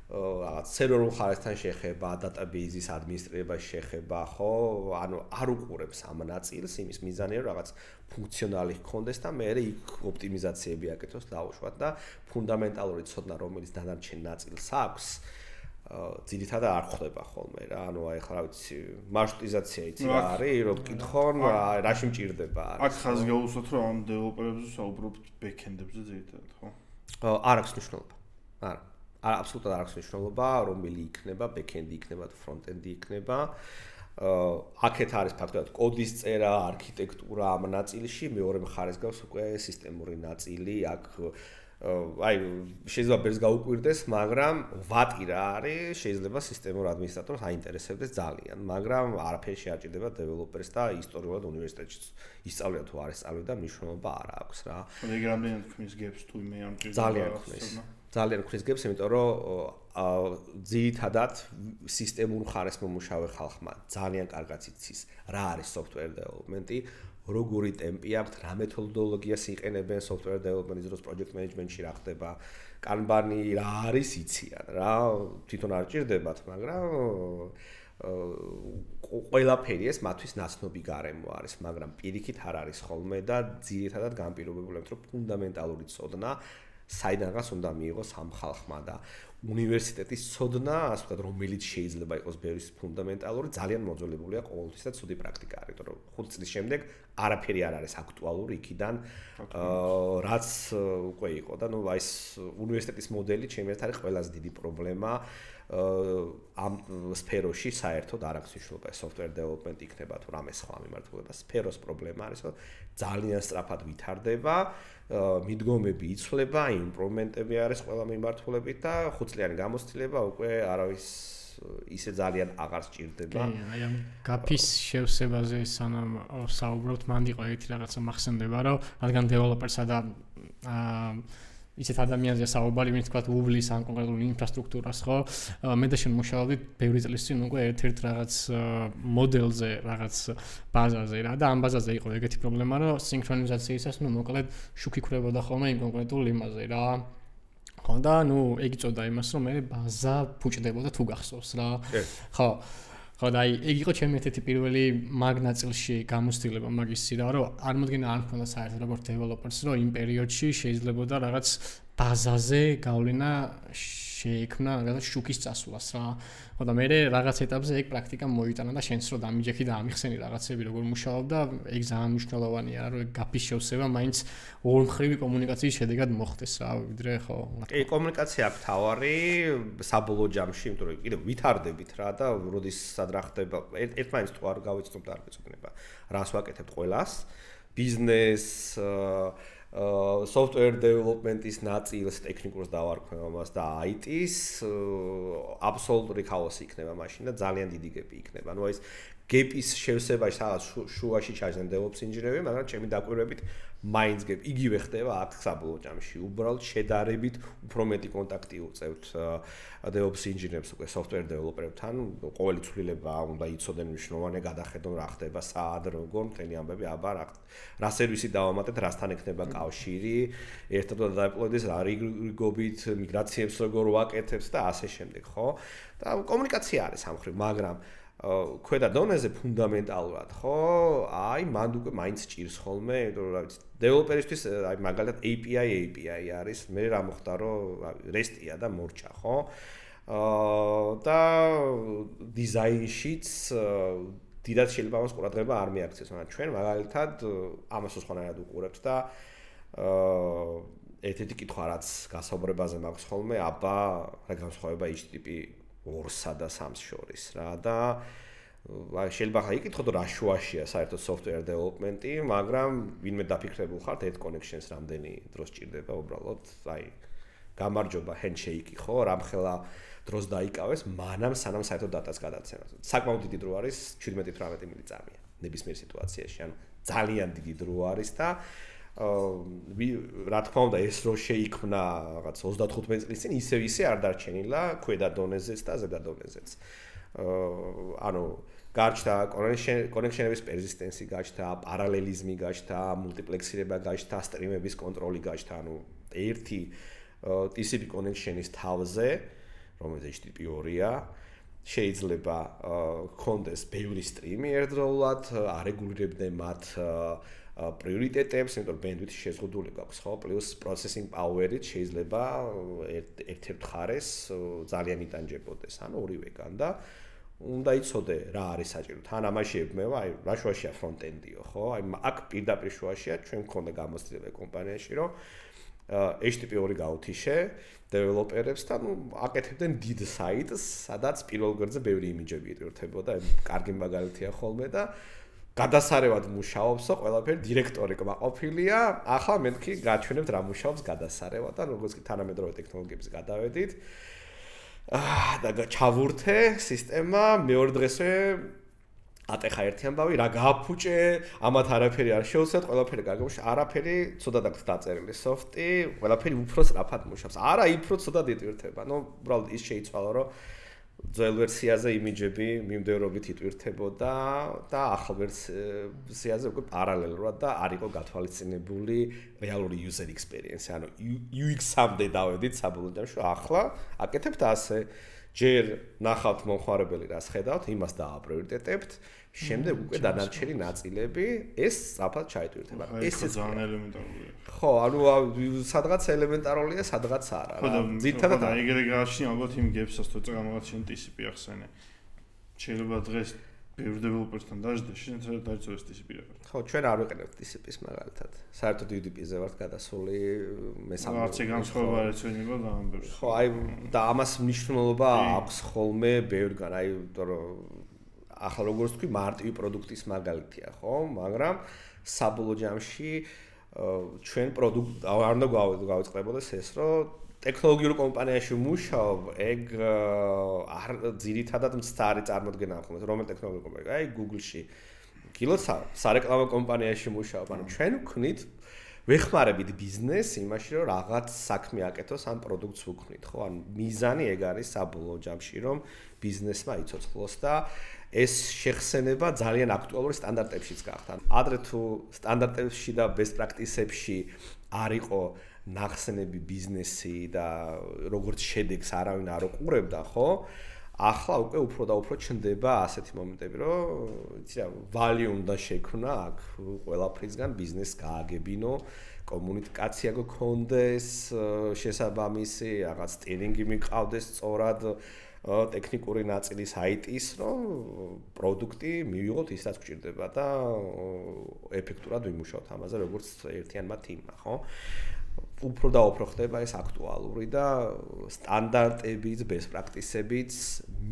რაღაც სერვერულ ხარისთან შეხება, database-ის ადმინისტრირებას შეხება, ხო? ანუ არ უყურებს ამ ნაწილს, იმის მიზანია რომ რაღაც ფუნქციონალი ჰქონდეს და მე იქ ოპტიმიზაციები აკეთოს დაუშვათ და ფუნდამენტალური ცოდნა რომელიც დანარჩენ ნაწილს აქვს ძირითადად არ ხდება ხოლმე რა. ანუ აი ხა რა ვიცი, მარშრუტიზაცია იცი რა არის, რომ გკითხონ, რაში მჭირდება არის. აქ ხაზს გაუსვათ რომ ამ დეველოპერებზე საუბრობთ ბექენდებზე ძირითადად, ხო? არ აქვს მნიშვნელობა. არა. აბსოლუტურად არ აქვს მნიშვნელობა, რომელი იქნება, ბექენდი იქნება თუ ფრონტენდი იქნება. აქეთ არის ფაქტობრივად კოდის წერა, არქიტექტურა ამ ნაწილში, მეორე მხარეს გავს უკვე სისტემური ნაწილი, აქ აი შეიძლება ბერს გაუკვირდეს, მაგრამ ვატი რა არის, შეიძლება სისტემურ ადმინისტრატორს აინტერესებდეს ძალიან, მაგრამ არაფერი შეაჭირდება დეველოპერს და ისტორიულად უნივერსიტეტში ისწავლია თუ არ ისწავლია და მნიშვნელობა არ აქვს რა. ეგ რამდენად ქმნის გებს თუ მე ამ ჭირდება. ძალიან ქმნის. ძალიან ქმნის გებს, იმიტომ რომ ძირითადად სისტემურ ხარეს მომუშავე ხალხმა ძალიან კარგად იცის რა არის software development-ი, როგორი ტემპი აქვს, რა მეთოდოლოგიას იყენებენ software development-ის დროს project management-ში რა ხდება, Kanban-ი რა არის იციან რა, თვითონ არ ჭირდებათ, მაგრამ ყველაფერი ეს მათთვის ნაცნობი გარემო არის, მაგრამ პირიქით არ არის ხოლმე და ძირითადად განპირობებული, რომ ფუნდამენტალური ცოდნა საიდანღაც უნდა მიიღოს ამ ხალხმა და უნივერსიტეტის ცოდნა, ასე ვთქვათ, რომელიც შეიძლება იყოს ბევრის ფუნდამენტალური, ძალიან მოძველებულია ყოველთვის და ცუდი პრაქტიკაა, იმიტომ რომ 5 წლის შემდეგ არაფერი არ არის აქტუალური იქიდან, რაც უკვე იყო და ნუ აი ეს უნივერსიტეტის მოდელი ჩემთვის არის ყველაზე დიდი პრობლემა ამ სფეროში საერთოდ არ აქვს მნიშვნელობა software development იქნება თუ რამე სხვა მიმართულება. სფეროს პრობლემა არის, რომ ძალიან სწრაფად ვითარდება, მიდგომები იცვლება, იმპროვემენტები არის ყველა მიმართულებით და 5 წლიანი გამოცდილება უკვე არავის ისე ძალიან აღარ სჭირდება. აი ამ გაფის შევსებაზე სანამ საუბრობთ, მანდ იყო ერთი რაღაცა მახსენდება, რომ რადგან დეველოპერსა და ისეთ ადამიანზეა საუბარი, ვინც თქვა უბლის ან კონკრეტულ ინფრასტრუქტურას, ხო? მე და შენ მუშაობდით ბევრი წლის წინ უკვე ერთ-ერთ რაღაც მოდელზე, რაღაც ბაზაზე რა და ამ ბაზაზე იყო ეგეთი პრობლემა, რომ სინქრონიზაციისას მოკლედ შუქი ქრებოდა ხოლმე იმ კონკრეტულ იმაზე რა. ხო და ეგ იწოდა იმას, რომ მე ბაზა ფუჭდებოდა თუ გახსოვს რა. ხო. ხო და ეგ იყო ჩემი ერთ-ერთი პირველი მაგ ნაწილში გამოცდილება მაგისი რა, რომ არ მოდგენა არ მქონდა საერთოდ როგორც დეველოპერს, რომ იმ პერიოდში შეიძლებოდა რაღაც ბაზაზე გავლენა შეექმნა რაღაც შუქის წასვლას რა. ხო და მე რაღაც ეტაპზე ეგ პრაქტიკა მოიტანა და შენც რო დამიჯექი და ამიხსენი რაღაცები როგორ მუშაობდა, ეგ ძალიან მნიშვნელოვანია, რომ ეგ გაფის შევსება მაინც ორმხრივი კომუნიკაციის შედეგად მოხდეს რა, ვიდრე ხო. კი, კომუნიკაცია აქვს თავარი საბოლოო ჯამში, იმიტომ რომ კიდევ ვითარდებით რა და როდის სად რა ხდება, ერთმანეთს თუ არ გავიცნობთ არ გეწოდება. რას ვაკეთებთ ყველას? ბიზნეს software development-ის ნაწილს, ტექნიკურს დავარქვევ ამას და IT-ს აბსოლუტური ქაოსი იქნება მაშინ და ძალიან დიდი გეპი იქნება. ანუ ეს გეპის შევსებაში რაღაც შუაში ჩაჯდენ DevOps ინჟინერები, მაგრამ ჩემი დაკვირვებით მაინც გეპ იგივე ხდება აქ საბოლოო ჯამში. უბრალოდ შედარებით უფრო მეტი კონტაქტი უწევთ DevOps ინჟინერებს უკვე software developer-ებთან, ყოველი ცვლილება უნდა იცოდნენ მნიშვნელოვანი გადახედონ რა ხდება, სად, როგორ, მთელი ამბები, აბა რა სერვისი დავამატეთ, რასთან ექნება კავშირი, ერთად დააპლოდეს რა რიგობით, მიგრაციებს როგორ ვაკეთებთ და ასე შემდეგ, ხო? და კომუნიკაცია არის ამ მხრივ, მაგრამ ქვედა დონეზე ფუნდამენტალურად, ხო? აი, მანდ უკვე მაინც ჭირს ხოლმე, იმიტომ რომ რა ვიცი, დეველოპერისთვის აი მაგალითად API არის, მე რა მოხდა, რომ REST-ია და მორჩა, ხო? და დიზაინშიც დიდად შეიძლება ამას ყურადღება არ მიაქცეს, მაგრამ ჩვენ მაგალითად ამას სხვანაირად უყურებთ და ერთ-ერთი კითხვა რაც გასაუბრებაზე მაქვს ხოლმე, აბა რა განსხვავება HTTP 2-სა და 3-ს შორის რა და შეიძლება ხა იკითხოთ რა შუაშია საერთოდ software development-ი, მაგრამ ვინმე დაფიქრებულ ხართ ერთ connection-ს რამდენი დროს ჭირდება უბრალოდ, აი გამარჯობა handshake-ი ხო, რამხელა დროს დაიკავეს, მანამ სანამ საერთოდ დატას გადაცემას. საკმაოდ დიდი დრო არის 17-18 მილიწამია ნებისმიერ სიტუაციაში, ანუ ძალიან დიდი დრო არის და რა თქმა უნდა ეს რო შეიქმნა რაღაც 35 წლის წინ ისე არ დარჩენილა ქვედა დონეზეც და ზედა დონეზეც. ანუ გაჩნდა კონექშენების პერსისტენსი გაჩნდა, პარალელიზმი გაჩნდა, მულტიპლექსირება გაჩნდა, სტრიმების კონტროლი გაჩნდა, ანუ ერთი TCP კონექშენის თავზე, რომელიც HTTP2-ია, შეიძლება გქონდეს ბევრი სტრიმი ერთდროულად, არეგულირებდნენ მათ პრიორიტეტებს, იმიტომ რომ ბენდვითი შეზღუდული გაქვს, ხო? პლუს პროცესინგ პაუერით შეიძლება ერთ-ერთ მხარეს ძალიან იტანჯებოდეს, ანუ ორივეგან და უნდა იცოდე რა არის საჭირო. თან ამაში ებმევა, აი რა შუაშია ფრონტენდიო, ხო? აი აქ პირდაპირ შუაშია ჩვენ მქონდა გამოცდილება კომპანიაში, რომ HTTP2 გაუთიშე დეველოპერებს და აკეთებდნენ დიდ საიტს, სადაც პირველ გვერდზე ბევრი იმიჯები იტვირთებოდა, კარგი მაგალითია ხოლმე და გადასარევად მუშაობსო, ყველაფერი დირექტორი კმაყოფილია, ახლა მეთქი გაჩვენებთ რა მუშაობს გადასარევად და როგორც კი თანამედროვე ტექნოლოგიებს გადავედით და ჩავურთე სისტემა, მეორე დღესვე ატეხა ერთი ამბავი, რა გააფუჭე, ამათ არაფერი არ შევცვლეთ, ყველაფერი გაგმუშა, არაფერი ცუდად აქვს დაწერილი სოფტი, ყველაფერი უფრო სწრაფად მუშაობს. არა, უფრო ცუდად იტვირთება. ნუ უბრალოდ ის შეიცვალა, რომ ძველ ვერსიაზე იმიჯები მიმდევრობით იტვირთებოდა და ახალ ვერსიაზე უკვე პარალელურად და არ იყო გათვალისწინებული რეალური user experience, ანუ UX-მდე დავედით საბოლოო ჯამში, ახლა აკეთებთ ასე ჯერ ნახავთ მომხმარებელი რას ხედავთ, იმას დააპრიორიტეტებთ, შემდეგ უკვე დანარჩენი ნაწილები ეს სწრაფად ჩაიტვირთება. ესეც ძალიან ელემენტარულია. ხო, ანუ სადღაც ელემენტარულია, სადღაც არა. ხო და ძირითადად ეგრე გააჩნია ალბათ იმ გებსას თუ წამოღაც შენ TCP ახსენე. შეიძლება დღეს ბევრ დეველოპერსთან დაждდა, შეიძლება დაიწყოს TCP რა. ხო, ჩვენ არ ვიყენებთ TCP-ს მაგალითად. საერთოდ UDP-ზე ვართ გადასული მესამე. არც ეგ განსხვავება არ ეცვენება და ამ ბევრს. ხო, აი და ამას მნიშვნელობა აქვს ხოლმე ბევრგან, აი იმიტომ რომ ახლა როგორც თქვი, მარტივი პროდუქტის მაგალითია, ხო? მაგრამ საბოლოო ჯამში ჩვენ პროდუქტ არ უნდა გავიწყებოდეს ეს, რომ ტექნოლოგიურ კომპანიაში მუშაობ, ეგ არ ძირითადად მცდარი წარმოდგენა აქვს, რომელ ტექნოლოგიურ კომპანიაში, აი Google-ში. კილოცა სარეკლამო კომპანიაში მუშაობ, ანუ ჩვენ ვქნით ვეხმარებით ბიზნესს იმაში, რომ რაღაც საქმე აკეთოს ამ პროდუქტს ვქნით, ხო? ანუ მიზანი ეგ არის საბოლოო ჯამში, რომ ბიზნესმა იცოცხლოს და ეს შეხსენება ძალიან აქტუალური სტანდარტებშიც გახდა. ადრე თუ სტანდარტებში და best practice-ებში არ იყო ნახსენები ბიზნესი და როგორც შედეგს არავინ არ უყურებდა, ხო? ახლა უკვე უფრო და უფრო ჩნდება ასეთი მომენტები, რომ იცი რა, value უნდა შექმნა აქ ყველაფრისგან ბიზნესს გააგებინო, კომუნიკაცია გქონდეს, შესაბამისი რაღაც ტრენინგი მიყავდეს სწორად ტექნიკური ნაწილის IT-ს, რომ პროდუქტი მივიღოთ ის რაც გვჭირდება და ეფექტურად ვიმუშაოთ ამაზე, როგორც ერთიანმა თიმმა, ხო? უფრო და უფრო ხდება ეს აქტუალური და სტანდარტებიც, best practice-ებიც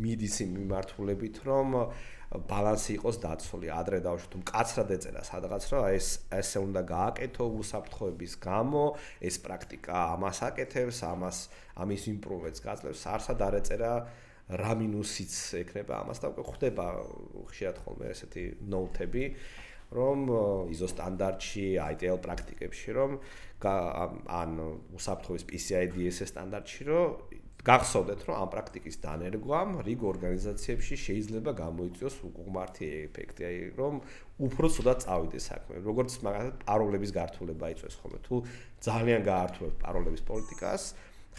მიდის იმ მიმართულებით, რომ ბალანსი იყოს დაცული. ადრე დავუშვით, თუ მკაცრად ეწერა სადღაც, რომ ესე უნდა გააკეთო უსაფრთხოების გამო, ეს პრაქტიკა ამას აკეთებს, ამის იმპროვებს გაძლევს, არსად არ ეწერა რა მინუსიც ექნება ამას და უკვე ხდება ხშირად ხოლმე ესეთი ნოუთები, რომ ISO სტანდარტში, ITL პრაქტიკებში, რომ ან უსაფრთხოების PCI DSS სტანდარტში, რომ გახსოვდეთ, რომ ამ პრაქტიკის დანერგვამ რიგ ორგანიზაციებში შეიძლება გამოიწვიოს უკუღმართი ეფექტი, აი რომ უფრო ცუდად წავიდეს საქმე. როგორც მაგალითად პაროლების გართულება იწვევს ხოლმე. თუ ძალიან გაართულებთ პაროლების პოლიტიკას,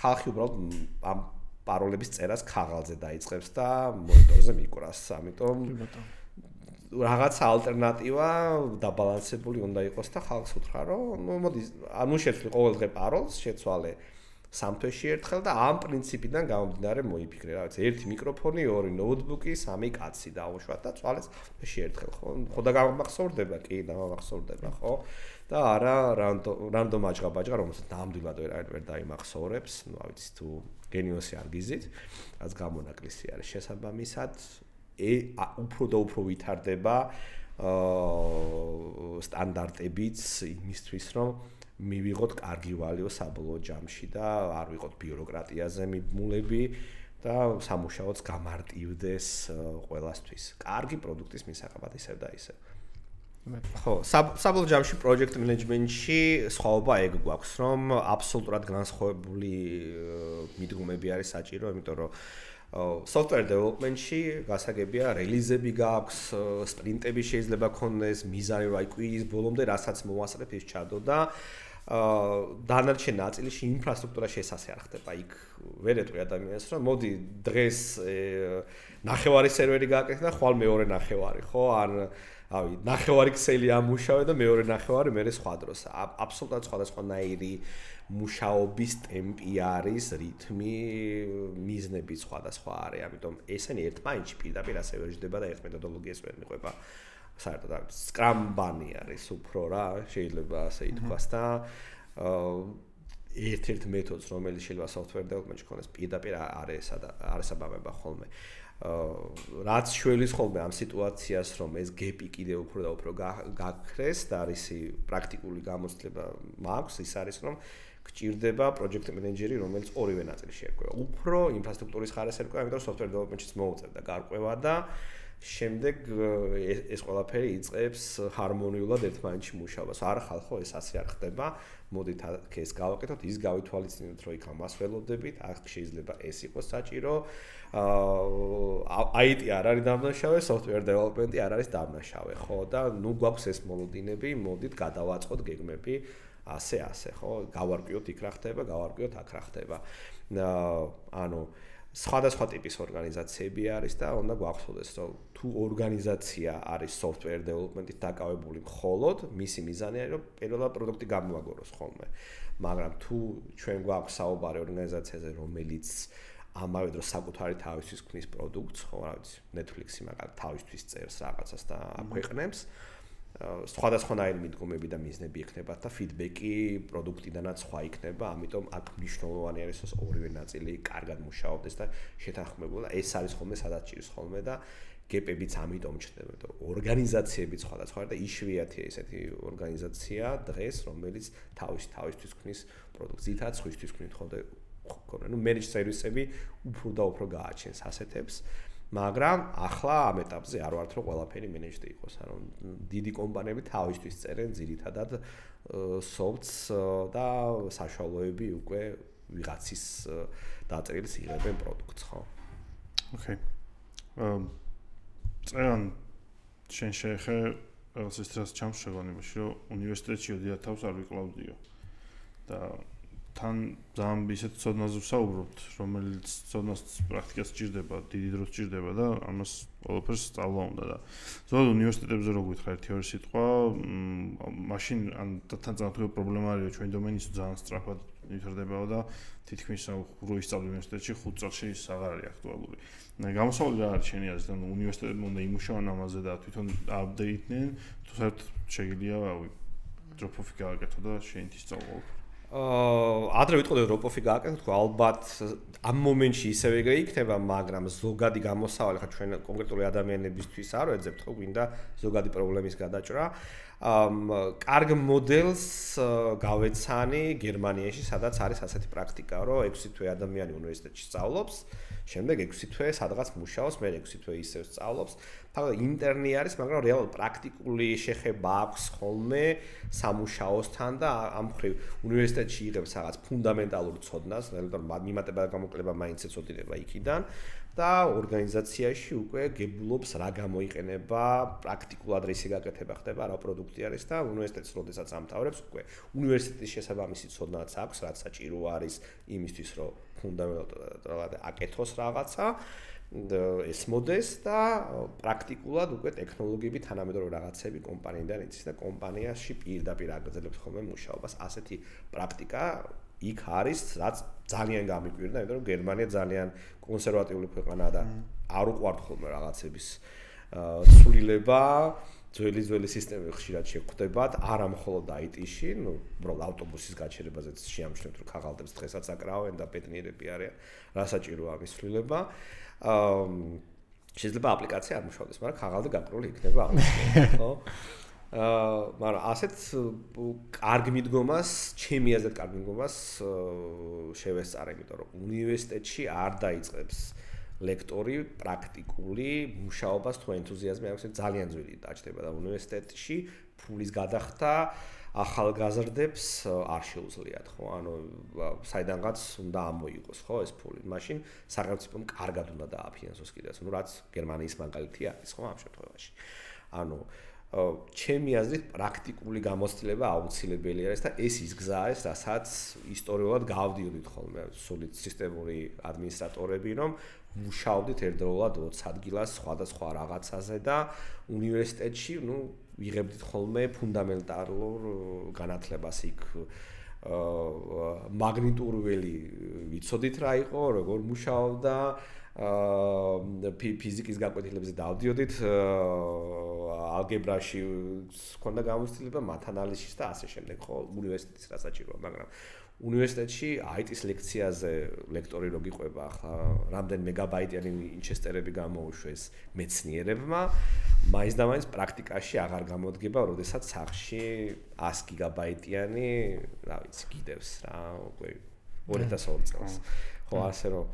ხალხი უბრალოდ ამ პაროლების წერას ქაღალდზე დაიწყებს და მონიტორზე მიკვრას. ამიტომ რაღაცა ალტერნატივა დაბალანსებული უნდა იყოს და ხალხს უთხრა, რომ ნუ მოდი, ანუ შეცვლი ყოველდღე პაროლს, შეცვალე 3 თვეში ერთხელ და ამ პრინციპიდან გამომდინარე მოიფიქრე, რა ვიცი, 1 მიკროფონი, 2 ნოუთბუკი, 3 კაცი დაუშვათ და წვალეს თვეში ერთხელ, ხო? ხოდა გამახსოვრდება, კი, დამახსოვრდება, ხო? და არა რანდომ აჯღაბაჯღა, რომელსაც ნამდვილად ვერ დაიმახსოვრებს, ნუ რა ვიცი, თუ გენიოსი არ გიზით, რაც გამონაკლისი არის შესაბამისად, უფრო და უფრო ვითარდება სტანდარტებიც იმისთვის, რომ მივიღოთ კარგი ვალიო საბოლოო ჯამში და არ ვიყოთ ბიუროკრატიაზე მიბმულები და სამუშაოც გამარტივდეს ყველასთვის. კარგი პროდუქტის მისაღებად ისევ და ისევ. ხო, საბოლოო ჯამში project management-ში სხვაობა ეგ გვაქვს, რომ აბსოლუტურად განსხვავებული მიდგომები არის საჭირო, იმიტომ რომ software development-ში გასაგებია რელიზები გაქვს, სპრინტები შეიძლება ქონდეს, მიზანი რა კვირის ბოლომდე რასაც მოვასწრებ ის ჩადო და დანარჩენ ნაწილში ინფრასტრუქტურა შესასე არ ხდება. იქ ვერ ეტყვი ადამიანს, რომ მოდი დღეს ნახევარი სერვერი გააკეთე და ხვალ მეორე ნახევარი, ხო? ან ავი, ნახევარი ქსელი ამუშავე და მეორე ნახევარი მერე სხვა დროს. აბსოლუტურად სხვადასხვანაირი მუშაობის ტემპი არის, რითმი, მიზნები სხვადასხვა არის. ამიტომ ესენი ერთმანეთში პირდაპირ ასე ვერ ჯდება და ერთ მეთოდოლოგიას ვერ მიყვება. საერთოდ Scrum ბანი არის უფრო რა, შეიძლება ასე ითქვას და ერთ-ერთ მეთოდს, რომელიც შეიძლება software development-ში ქონდეს, პირდაპირ არესაბამება ხოლმე. რაც შველის ხოლმე ამ სიტუაციას, რომ ეს გეპი კიდევ უფრო და უფრო გაქრეს და რისი პრაქტიკული გამოცდილება მაქვს, ის არის, რომ გჭირდება project manager-ი, რომელიც ორივე ნაწილში ერკვევა. უფრო ინფრასტრუქტურის ხარეს ერკვევა, იმიტომ რომ software development-ში მოუწევდა გარკვევა და შემდეგ ეს ყველაფერი იწყებს ჰარმონიულად ერთმანეთში მუშაობას. არა ხალხო, ეს ასე არ ხდება. მოდით ეს გავაკეთოთ, ის გავითვალისწინოთ, რომ იქ ამას ველოდებით, აქ შეიძლება ეს იყოს საჭირო. IT არ არის დამნაშავე, software development-ი არ არის დამნაშავე, ხო? და ნუ გვაქვს ეს მოლოდინები, მოდით გადავაწყოთ გეგმები, ასე, ხო? გავარკვიოთ იქ რა ხდება, გავარკვიოთ აქ რა ხდება. ანუ სხვადასხვა ტიპის ორგანიზაციები არის და უნდა გვახსოვდეს, რომ თუ ორგანიზაცია არის software development-ით დაკავებული მხოლოდ, მისი მიზანი არის, რომ პირველად პროდუქტი გამოვაგოროს ხოლმე. მაგრამ თუ ჩვენ გვაქვს საუბარი ორგანიზაციაზე, რომელიც ამავე დროს საკუთარი თავისთვის ქმნის პროდუქტს, ხო, რა ვიცი, Netflix-ი მაგალითად თავისთვის წერს რაღაცას და აქვეყნებს, სხვადასხვანაირი მიდგომები და მიზნები იქნება და ფიდბექი პროდუქტიდანაც სხვა იქნება, ამიტომ აქ მნიშვნელოვანი არის ეს ორივე ნაწილი კარგად მუშაობდეს და შეთანხმებულად. ეს არის ხოლმე სადაც ჭირს ხოლმე და გეპებიც ამიტომ ჩნდება, რომ ორგანიზაციებიც სხვადასხვა და იშვიათია ესეთი ორგანიზაცია დღეს, რომელიც თავისთვის ქმნის პროდუქტს, ითაც სხვისთვის ქმნის ხოლმე, ну managed service-ები უფრო და უფრო გააჩენს ასეთებს. მაგრამ ახლა ამ ეტაპზე არ ვართ რომ ყველაფერი მენეჯდი იყოს, ანუ დიდი კომპანიები თავისთვის წერენ ძირითადად software-ს და საშუალოები უკვე ვიღაცის დაწერილს იღებენ პროდუქტს, ხო? Okay. წერან შენ შეეხე რაღაც ის დროს ჩამს შეგონებაში, რომ უნივერსიტეტში ოდია თავს არ ვიკლავდიო. და თან ძალიან ისეთ ცოდნაზე ვსაუბრობთ, რომელიც ცოდნას პრაქტიკას სჭირდება, დიდი დრო სჭირდება და ამას ყველაფერს სწავლა უნდა და ზოგადად უნივერსიტეტებზე რო გითხრა ერთი-ორი სიტყვა, მაშინ ან თან ძალიან პრობლემა არის, ჩვენ დომენი ძალიან სწრაფად ვითარდებაო და თითქმის რო ისწავლე უნივერსიტეტში 5 წელში ის აღარ არის აქტუალური. გამოსავალი რა არის შენი აზრით, ანუ უნივერსიტეტები უნდა იმუშაონ ამაზე და თვითონ აპდეიტნენ, თუ საერთოდ შეიძლება დროპ-ოფი გააკეთო და შეინთის სწავლა. ადრე ვიტყოდი დროპ-ოფი გააკეთო, თქო, ალბათ ამ მომენტში ისევე იქნება, მაგრამ ზოგადი გამოსავალი ხა ჩვენ კონკრეტული ადამიანებისთვის არ ვეძებთ, ხო, გვინდა ზოგადი პრობლემის გადაჭრა. კარგ მოდელს გავეცანი გერმანიაში, სადაც არის ასეთი პრაქტიკა, რომ 6 თვე ადამიანი უნივერსიტეტში სწავლობს, შემდეგ 6 თვე სადღაც მუშაობს, მე 6 თვე ისევ სწავლობს. ფაქტობრივად ინტერნი არის, მაგრამ რეალურად პრაქტიკული შეხება აქვს ხოლმე სამუშაოსთან და ამ მხრივ უნივერსიტეტში იღებს რაღაც ფუნდამენტალურ ცოდნას, ნელ-ნელა მიმატება და გამოკლება მაინც ეწოდება იქიდან და ორგანიზაციაში უკვე გებულობს რა გამოიყენება, პრაქტიკულად რისი გაკეთება ხდება, რა პროდუქტი არის და უნივერსიტეტს როდესაც ამთავრებს, უკვე უნივერსიტეტის შესაბამისი ცოდნაც აქვს, რაც საჭირო არის იმისთვის, რომ ფუნდამენტალურად აკეთოს რაღაცა, ესმოდეს და პრაქტიკულად უკვე ტექნოლოგიები თანამედროვე რაღაცები კომპანიიდან იცის და კომპანიაში პირდაპირ აგრძელებთ ხოლმე მუშაობას. ასეთი პრაქტიკა იქ არის, რაც ძალიან გამიკვირდა, იმიტომ რომ გერმანია ძალიან კონსერვატიული ქვეყანაა და არ უყვართ ხოლმე რაღაცების ცვლილება, ძველი სისტემები ხშირად შეხვდებათ, არა მხოლოდ IT-ში, ну, უბრალოდ ავტობუსის გაჩერებაზეც შეამჩნევთ, რომ ქაღალდებს დღესაც აკრავენ და ბედნიერები არიან, რა საჭიროა ამის ცვლილება. შეიძლება აპლიკაცია არ მუშაობდეს, მაგრამ ქაღალდი გაკრული იქნება ამას, ხო? მაგრამ ასეთ კარგ მიდგომას, ჩემი აზრით კარგ მიდგომას შევესწარე, იმიტომ რომ უნივერსიტეტში არ დაიწყებს ლექტორი პრაქტიკული მუშაობას თუ ენთუზიაზმი აქვს, ძალიან ძვირი დაჭდება და უნივერსიტეტში ფულის გადახდა ახალგაზრდებს არ შეუძლიათ, ხო? ანუ საიდანღაც უნდა ამოიღოს, ხო, ეს ფული. მაშინ სახელმწიფომ კარგად უნდა დააფინანსოს კიდეც, ну, რაც გერმანიის მაგალითი არის, ხო, ამ შემთხვევაში. ანუ ჩემი აზრით პრაქტიკული გამოცდილება აუცილებელი არის და ეს ის გზა არის, რასაც ისტორიულად გავდიოდით ხოლმე სულით სისტემური ადმინისტრატორები, რომ მუშაობდით ერთდროულად 20 ადგილას სხვადასხვა რაღაცაზე და უნივერსიტეტში, ну, ვიღებდით ხოლმე ფუნდამენტალურ განათლებას იქ მაგნიტურველი ვიცოდით რა იყო, როგორ მუშაობდა ფიზიკის გაკვეთილებზე დავდიოდით, ალგებრაში ჰქონდა გამოცდილება, მათანალიზის და ასე შემდეგ, ხო, უნივერსიტეტის რა საჭიროა, მაგრამ უნივერსიტეტში IT-ის ლექციაზე ლექტორი რო გიყვება, ახლა რამდენ მეგაბაიტიანი ინჩესტერები გამოუშვეს მეცნიერებმა, მაინც და მაინც პრაქტიკაში აღარ გამოდგება, როდესაც სახში 100 გიგაბაიტიანი, რა ვიცი, გიდევს რა, უკვე 2002 წელს. ხო, ასე რომ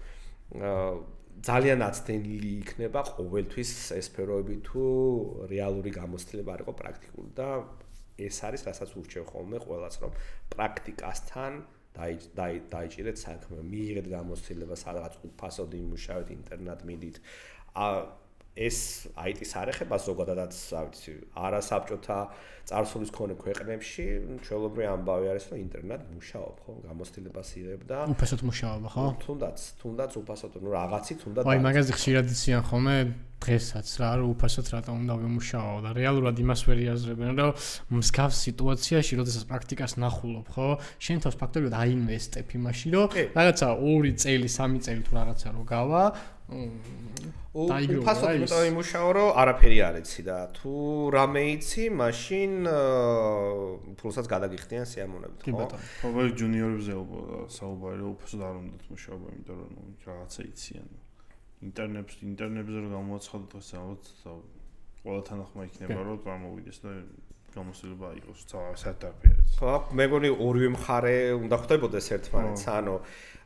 ძალიან აცდენილი იქნება ყოველთვის ეს სფეროები თუ რეალური გამოცდილება არ იყო პრაქტიკული და ეს არის რასაც ურჩევ ხოლმე ყველას რომ პრაქტიკასთან დაიჭირეთ საქმე, მიიღეთ გამოცდილება, სადღაც უფასოდ იმუშავეთ, ინტერნეტ მიდით. ეს IT-ს არ ეხება ზოგადადაც, რა ვიცი, არასაბჭოთა წარსულის მქონე ქვეყნებში ჩვეულებრივი ამბავი არის, რომ ინტერნეტ მუშაობ, ხო, გამოცდილებას იღებ და უფასოდ მუშაობა, ხო? თუნდაც უფასოდ, ну, რაღაცით უნდა აი, მაგაზე ხშირად იციან ხოლმე დღესაც რა, რომ უფასოდ რატომ უნდა ვიმუშაო და რეალურად იმას ვერ იაზრებენ, რომ მსგავს სიტუაციაში, როდესაც პრაქტიკას ნახულობ, ხო? შენ თავს ფაქტობრივად აინვესტებ იმაში, რომ რაღაცა 2 წელი, 3 წელი თუ რაღაცა რო გავა, უფასოდ უნდა ვიმუშაო, რომ არაფერი არ იცი და თუ რამე იცი, მაშინ ფულსაც გადაგიხდიან სიამოვნებით, ხო? ხო, ჯუნიორებზე საუბარი, რომ უფასოდ არ უნდათ მუშაობა, იმიტომ რომ რაღაცა იციან. ინტერნეტზე რომ გამოაცხადოთ დღეს ალბათ ყველა თანახმა იქნება, რომ გამოვიდეს და გამოსილება იყოს საერთოდ არის. ხო, მე მგონი ორივე მხარე უნდა ხვდებოდეს ერთმანეთს, ანუ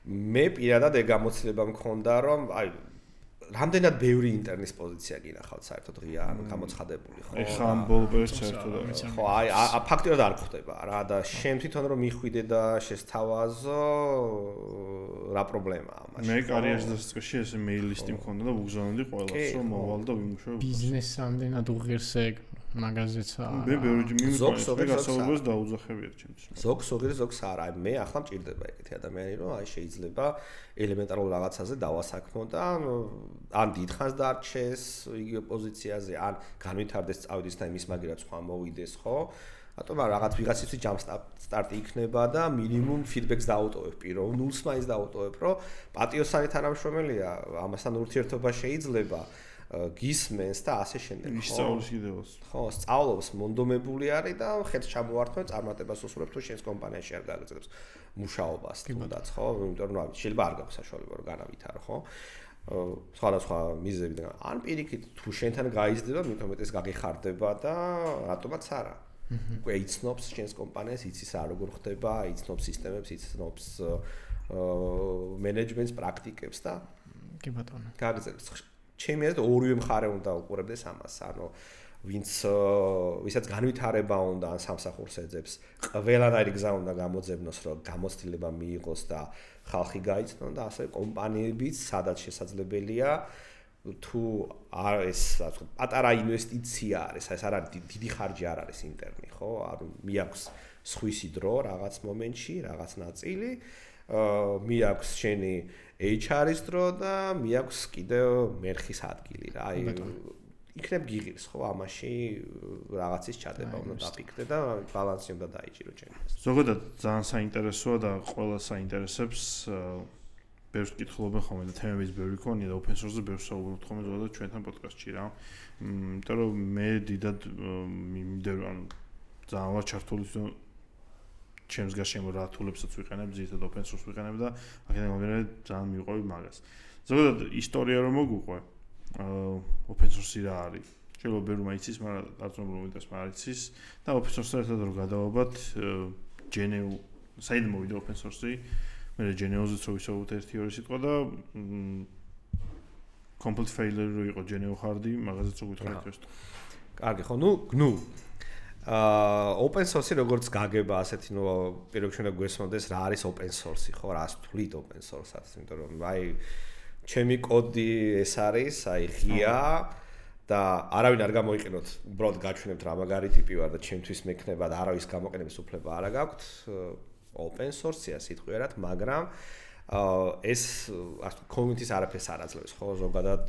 მე პირადად ეგ გამოცდილება მქონდა, რომ აი რამდენად ბევრი ინტერნის პოზიცია გინახავთ საერთოდ ღია, ანუ გამოცხადებული, ხო? ეხლა ამ ბოლო პერიოდში საერთოდ არის. ხო, აი ფაქტიურად არ ხვდება რა და შენ თვითონ რომ მიხვიდე და შესთავაზო რა პრობლემაა მაშინ. მე კარიერის დასაწყისში ესე მეილ ლისტი მქონდა და ვუგზავნოდი ყველას, რომ მოვალ და ვიმუშაო. ბიზნესს ამდენად უღირს ეგ მაგაზეცა. მე ბევრი მიმოყვანს, მე გასაუბრებს დაუძახებია ჩემთვის. ზოგს არა, მე ახლა მჭირდება ეგეთი ადამიანი, რომ აი შეიძლება ელემენტარულ რაღაცაზე დავასაქმო და ან დიდხანს დარჩეს იგივე პოზიციაზე, ან განვითარდეს წავიდეს და იმის მაგერად სხვა მოვიდეს, ხო? რატომ რაღაც ვიღაცისთვის ჯამ სტარტი იქნება და მინიმუმ ფიდბექს დაუტოვებ პირო, ნულს მაინც დაუტოვებ, რომ პატიოსანი თანამშრომელია, ამასთან ურთიერთობა შეიძლება გისმენს და ასე შემდეგ. ისწავლის კიდევაც. ხო, სწავლობს, მონდომებული არის და ხელს ჩამოართმევ წარმატებას უსურვებ თუ შენს კომპანიაში არ გაგრძელებს მუშაობას თუნდაც, ხო? იმიტომ რომ შეიძლება არ გაქვს საშუალება რომ განავითარო, ხო? სხვადასხვა მიზეზებიდან. ან პირიქით თუ შენთან გაიზრდება, მით უმეტეს გაგეხარდება და რატომაც არა. უკვე იცნობს შენს კომპანიას, იცის რა როგორ ხდება, იცნობს სისტემებს, იცნობს მენეჯმენტს პრაქტიკებს და კი ბატონო. გაგრძელებს. ჩემი აზრით ორივე მხარე უნდა უყურებდეს ამას, ანუ ვისაც განვითარება უნდა ან სამსახურს ეძებს, ყველანაირი გზა უნდა გამოძებნოს, რომ გამოცდილება მიიღოს და ხალხი გაიცნონ და ასე კომპანიებიც სადაც შესაძლებელია თუ ეს რა თქმა უნდა პატარა ინვესტიცია არის, ეს არ არის დიდი ხარჯი არ არის ინტერნი, ხო? ანუ მიაქვს სხვისი დრო რაღაც მომენტში, რაღაც ნაწილი, მიაქვს შენი HR-ის დრო და მიაქვს კიდევ მერხის ადგილი რა. აი იქნებ გიღირს ხო ამაში რაღაცის ჩადება უნდა დაფიქრდე და ბალანსი უნდა დაიჭირო ჩემთვის. ზოგადად ძალიან საინტერესოა და ყველა საინტერესებს ბევრს კითხულობენ ხოლმე და თემების ბევრი ქონია და open source-ზე ბევრს საუბრობთ ხოლმე ზოგადად ჩვენთან პოდკასტში რა. იმიტომ რომ მე დიდად მივდევრ ძალიან ვარ ჩართული ჩემს გარშემო რა თულებსაც ვიყენებ, ზოგადად open source ვიყენებ და აქედან გამომდინარე ძალიან მივყვები მაგას. ზოგადად ისტორია რომ მოგვიყვე open source რა არის? შეიძლება ბევრი მაიცის, მაგრამ არც რომ მომიტას მარიცის და open source-თან ერთად რომ გადავაბათ GNU, საერთოდ მოვიდა open source-ი, მე GNU-ზეც რო ვისაუბროთ 1-2 სიტყვა და complete failure რო იყო GNU hard-ი, მაგაზეც რო გითხრათ ეს. კარგი ხო, ნუ GNU open source როგორც გაგება ასეთი ნუ პირველ რიგში უნდა გვესმოდეს რა არის open source ხო რა თვლით open source-ად იმიტომ რომ აი ჩემი კოდი ეს არის აი ღია და არავინ არ გამოიყენოთ უბრალოდ გაჩვენებთ რა მაგარი ტიპი ვარ და ჩემთვის მექნება და არავის გამოყენების უფლება არ გაქვთ open source-ია სიტყვიერად მაგრამ ეს community-ს არაფერს არ აძლევს ხო ზოგადად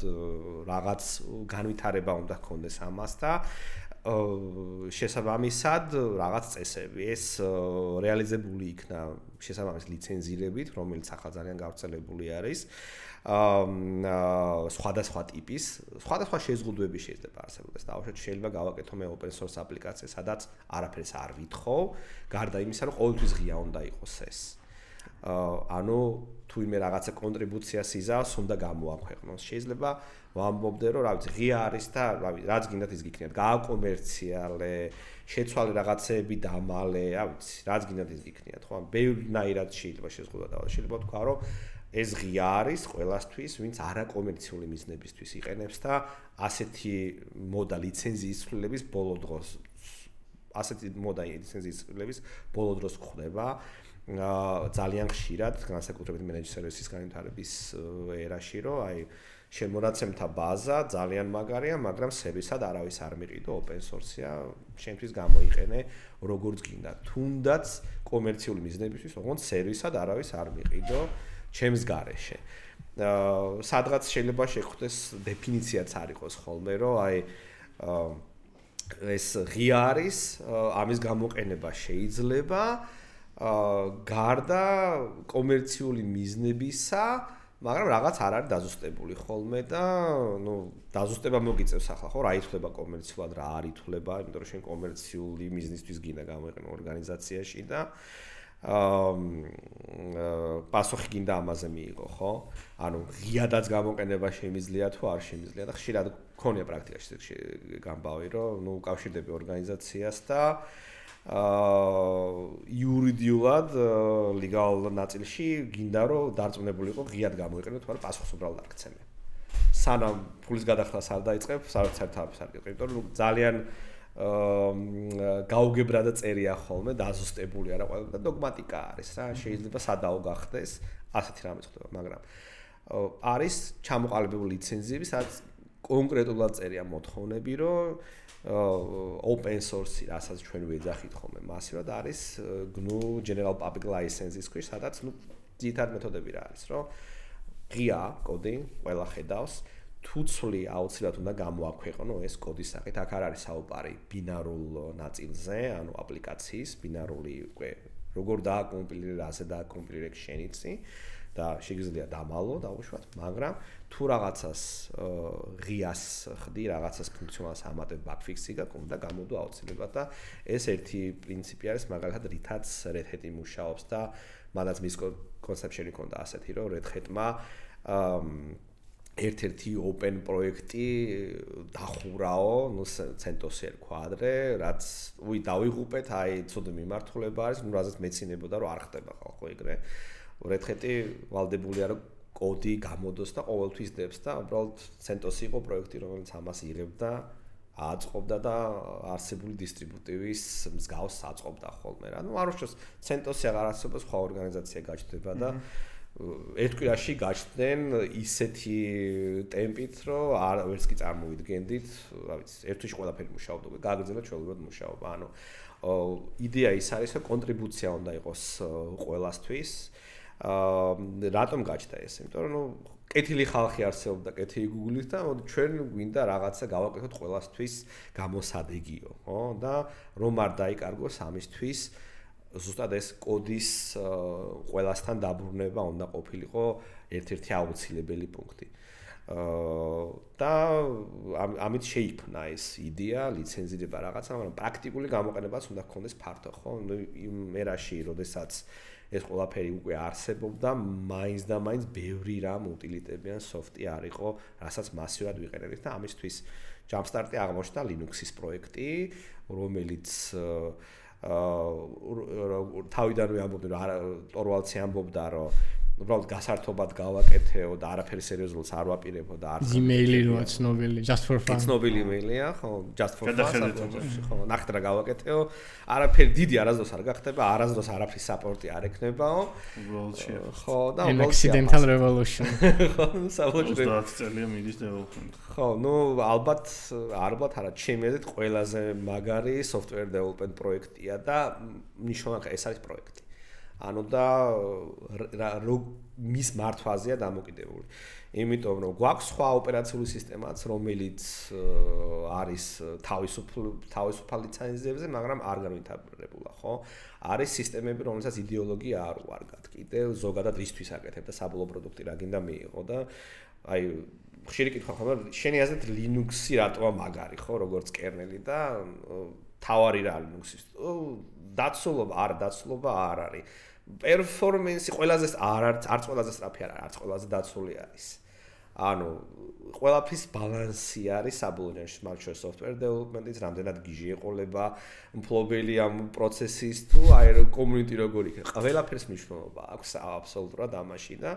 რაღაც განვითარება უნდა გქონდეს ამას და შესაბამისად რაღაც წესები ეს რეალიზებული იქნა შესაბამის ლიცენზირებით რომელიც ახლა ძალიან გავრცელებული არის სხვადასხვა ტიპის სხვადასხვა შეზღუდვები შეიძლება არსებობდეს დავუშვათ შეიძლება გავაკეთო მე open source აპლიკაცია სადაც არაფერს არ ვითხოვ გარდა იმისა რომ ყოველთვის ღია უნდა იყოს ეს ანუ თუ იმე რაღაცა კონტრიბუციას იზავს უნდა გამოაქვეყნოს შეიძლება ვამბობდე რომ რა ვიცი ღია არის და რა ვიცი რაც გინდათ ის გიქნიათ გააკომერციალე შეცვალე რაღაცეები დამალე რა ვიცი რაც გინდათ ის გიქნიათ ხო ბევრნაირად შეიძლება შეზღუდვა და შეიძლება თქვა რომ ეს ღია არის ყველასთვის ვინც არაკომერციული მიზნებისთვის იყენებს და ასეთი მოდა ლიცენზიის ცვლილების ბოლო დროს ასეთი მოდა ლიცენზიის ცვლილების ბოლო დროს ხდება ძალიან ხშირად განსაკუთრებით managed services განვითარების ერაში რომ აი შემონაცემთა ბაზა ძალიან მაგარია, მაგრამ სერვისად არავის არ მიყიდო, open source-ია, შენთვის გამოიყენე როგორც გინდა. თუნდაც კომერციული მიზნებისთვის, ოღონდ სერვისად არავის არ მიყიდო ჩემს გარეშე. სადღაც შეიძლება შეხვდეს დეფინიციაც არ იყოს ხოლმე, რომ აი ეს ღია არის, ამის გამოყენება შეიძლება გარდა კომერციული მიზნებისა, მაგრამ რაღაც არ არის დაზუსტებული ხოლმე და ნუ დაზუსტება მოგიწევს ახლა ხო რა ითვლება კომერციულად რა არ ითვლება, იმიტომ რომ შენ კომერციული მიზნისთვის გინდა გამოიყენო ორგანიზაციაში და პასუხი გინდა ამაზე მიიღო, ხო? ანუ ღიადაც გამოყენება შემიძლია თუ არ შემიძლია და ხშირად მქონია პრაქტიკაში გამბავი, რომ ნუ უკავშირდები ორგანიზაციას და იურიდიულად ლეგალ ნაწილში გინდა რომ დარწმუნებული იყო ღიად გამოიყენო თუ არა პასუხს უბრალოდ არ გცემენ. სანამ ფულის გადახდას არ დაიწყებ, საერთოდ არ გიყიდო, იმიტომ რომ ძალიან გაუგებრადა წერია ხოლმე, დაზუსტებული არა ყველა და დოგმატიკა არის რა, შეიძლება სადაო გახდეს, ასეთი რამე ხდება, მაგრამ არის ჩამოყალიბებული ლიცენზიები, სადაც კონკრეტულად წერია მოთხოვნები, რომ open source, რასაც ჩვენ ვეძახით ხოლმე მასიურად არის GNU General Public License-ის ქვეშ, სადაც ნუ ძირითადი მეთოდები რა არის, რომ ღია კოდი ყველა ხედავს თუ ცვლი აუცილებლად უნდა გამოაქვეყნო ეს კოდის სახით. აქ არ არის საუბარი ბინარულ ნაწილზე, ანუ აპლიკაციის ბინარული უკვე როგორ დააკომპილირე, ასე დააკომპილირე შენიცი და შეგიძლია დამალო დაუშვათ, მაგრამ თუ რაღაცას ღიას ხდი, რაღაცას ფუნქციონალს ამატებ ბაგფიქსი და გამოდო აუცილებლად და ეს ერთი პრინციპი არის, მაგალითად რითაც Red Hat-ი მუშაობს და მადაც მის კონცეფციონი ქონდა ასეთი, რომ Red Hat-მა ერთ-ერთი open პროექტი დახურაო, ნუ CentOS ერქვა ადრე, რაც დავიღუპეთ, აი ცოდე მიმართულება არის, ნუ რაზეც მეცინებოდა რომ არ ხდება ხალხო ეგრე. Red Hat-ი ვალდებულია რომ კოდი გამოდოს და ყოველთვის დებს და უბრალოდ CentOS იყო პროექტი, რომელიც ამას იღებდა, აწყობდა და არსებული დისტრიბუტივის მსგავს აწყობდა ხოლმე რა. ნუ არ უშავს CentOS-ი აღარ არსებობს, სხვა ორგანიზაცია გაჩნდება და ერთ კვირაში გაჩნდნენ ისეთი ტემპით, რომ ვერც კი წარმოვიდგენდით, რა ვიცი, ერთ თვეში ყველაფერი მუშაობდა, გააგრძელა ჩვეულებრივად მუშაობა. ანუ იდეა ის არის, რომ კონტრიბუცია უნდა იყოს ყველასთვის. რატომ გაჩნდა ეს? იმიტომ რომ კეთილი ხალხი არსებობდა, კეთილი Google-ის და ჩვენ გვინდა რაღაცა გავაკეთოთ ყველასთვის გამოსადეგიო, ხო? და რომ არ დაიკარგოს ამისთვის ზუსტად ეს კოდის ყველასთან დაბრუნება უნდა ყოფილიყო ერთ-ერთი აუცილებელი პუნქტი. და ამით შეიქმნა ეს იდეა, ლიცენზირება რაღაცა, მაგრამ პრაქტიკული გამოყენებაც უნდა გქონდეს ფართო, ხო? იმ ერაში, როდესაც ეს ყველაფერი უკვე არსებობდა, მაინც და მაინც ბევრი რამ უტილიტებიან სოფტი არ იყო, რასაც მასიურად ვიყენებთ და ამისთვის Jumpstart-ი აღმოჩნდა Linux-ის პროექტი, რომელიც თავიდანვე ამბობდნენ, რომ ტორვალდსი ამბობდა, რომ უბრალოდ გასართობად გავაკეთეო და არაფერი სერიოზულს არ ვაპირებო და არც იმეილი როა ცნობილი, just for fun. ცნობილი იმეილია, ხო, just for fun. ხო, ნახტრა გავაკეთეო. არაფერი დიდი არასდროს არ გახდება, არასდროს არაფრის საპორტი არ ექნებაო. უბრალოდ შეა. ხო, და An accidental revolution. ხო, საბოლოოდ 30 წელია მიდის development. ხო, ნუ ალბათ არა, ჩემი აზრით ყველაზე მაგარი software development პროექტია და ნიშნულად ეს არის პროექტი. ანუ და მის მართვაზეა დამოკიდებული. იმიტომ რომ გვაქვს სხვა ოპერაციული სისტემაც, რომელიც არის თავისუფალ ლიცენზიებზე, მაგრამ არ განვითარებულა, ხო? არის სისტემები, რომელსაც იდეოლოგია არ უარგათ. კიდევ ზოგადად ისთვის აკეთებ და საბოლოო პროდუქტი რა გინდა მიიღო და აი ხშირი კითხვა ხომ შენი აზრით Linux-ი რატოა მაგარი, ხო, როგორც კერნელი და თავარი რა Linux-ის? დაცულობა არ არის. Performance ყველაზე არც ყველაზე სწრაფი არ არის, არც ყველაზე დაცული არის. ანუ ყველაფრის ბალანსი არის საბოლოო smart software development-ის, რამდენად გიჟი ეყოლება მფლობელი ამ პროცესის თუ აი community როგორი იქნება. ყველაფერს მნიშვნელობა აქვს აბსოლუტურად ამაში და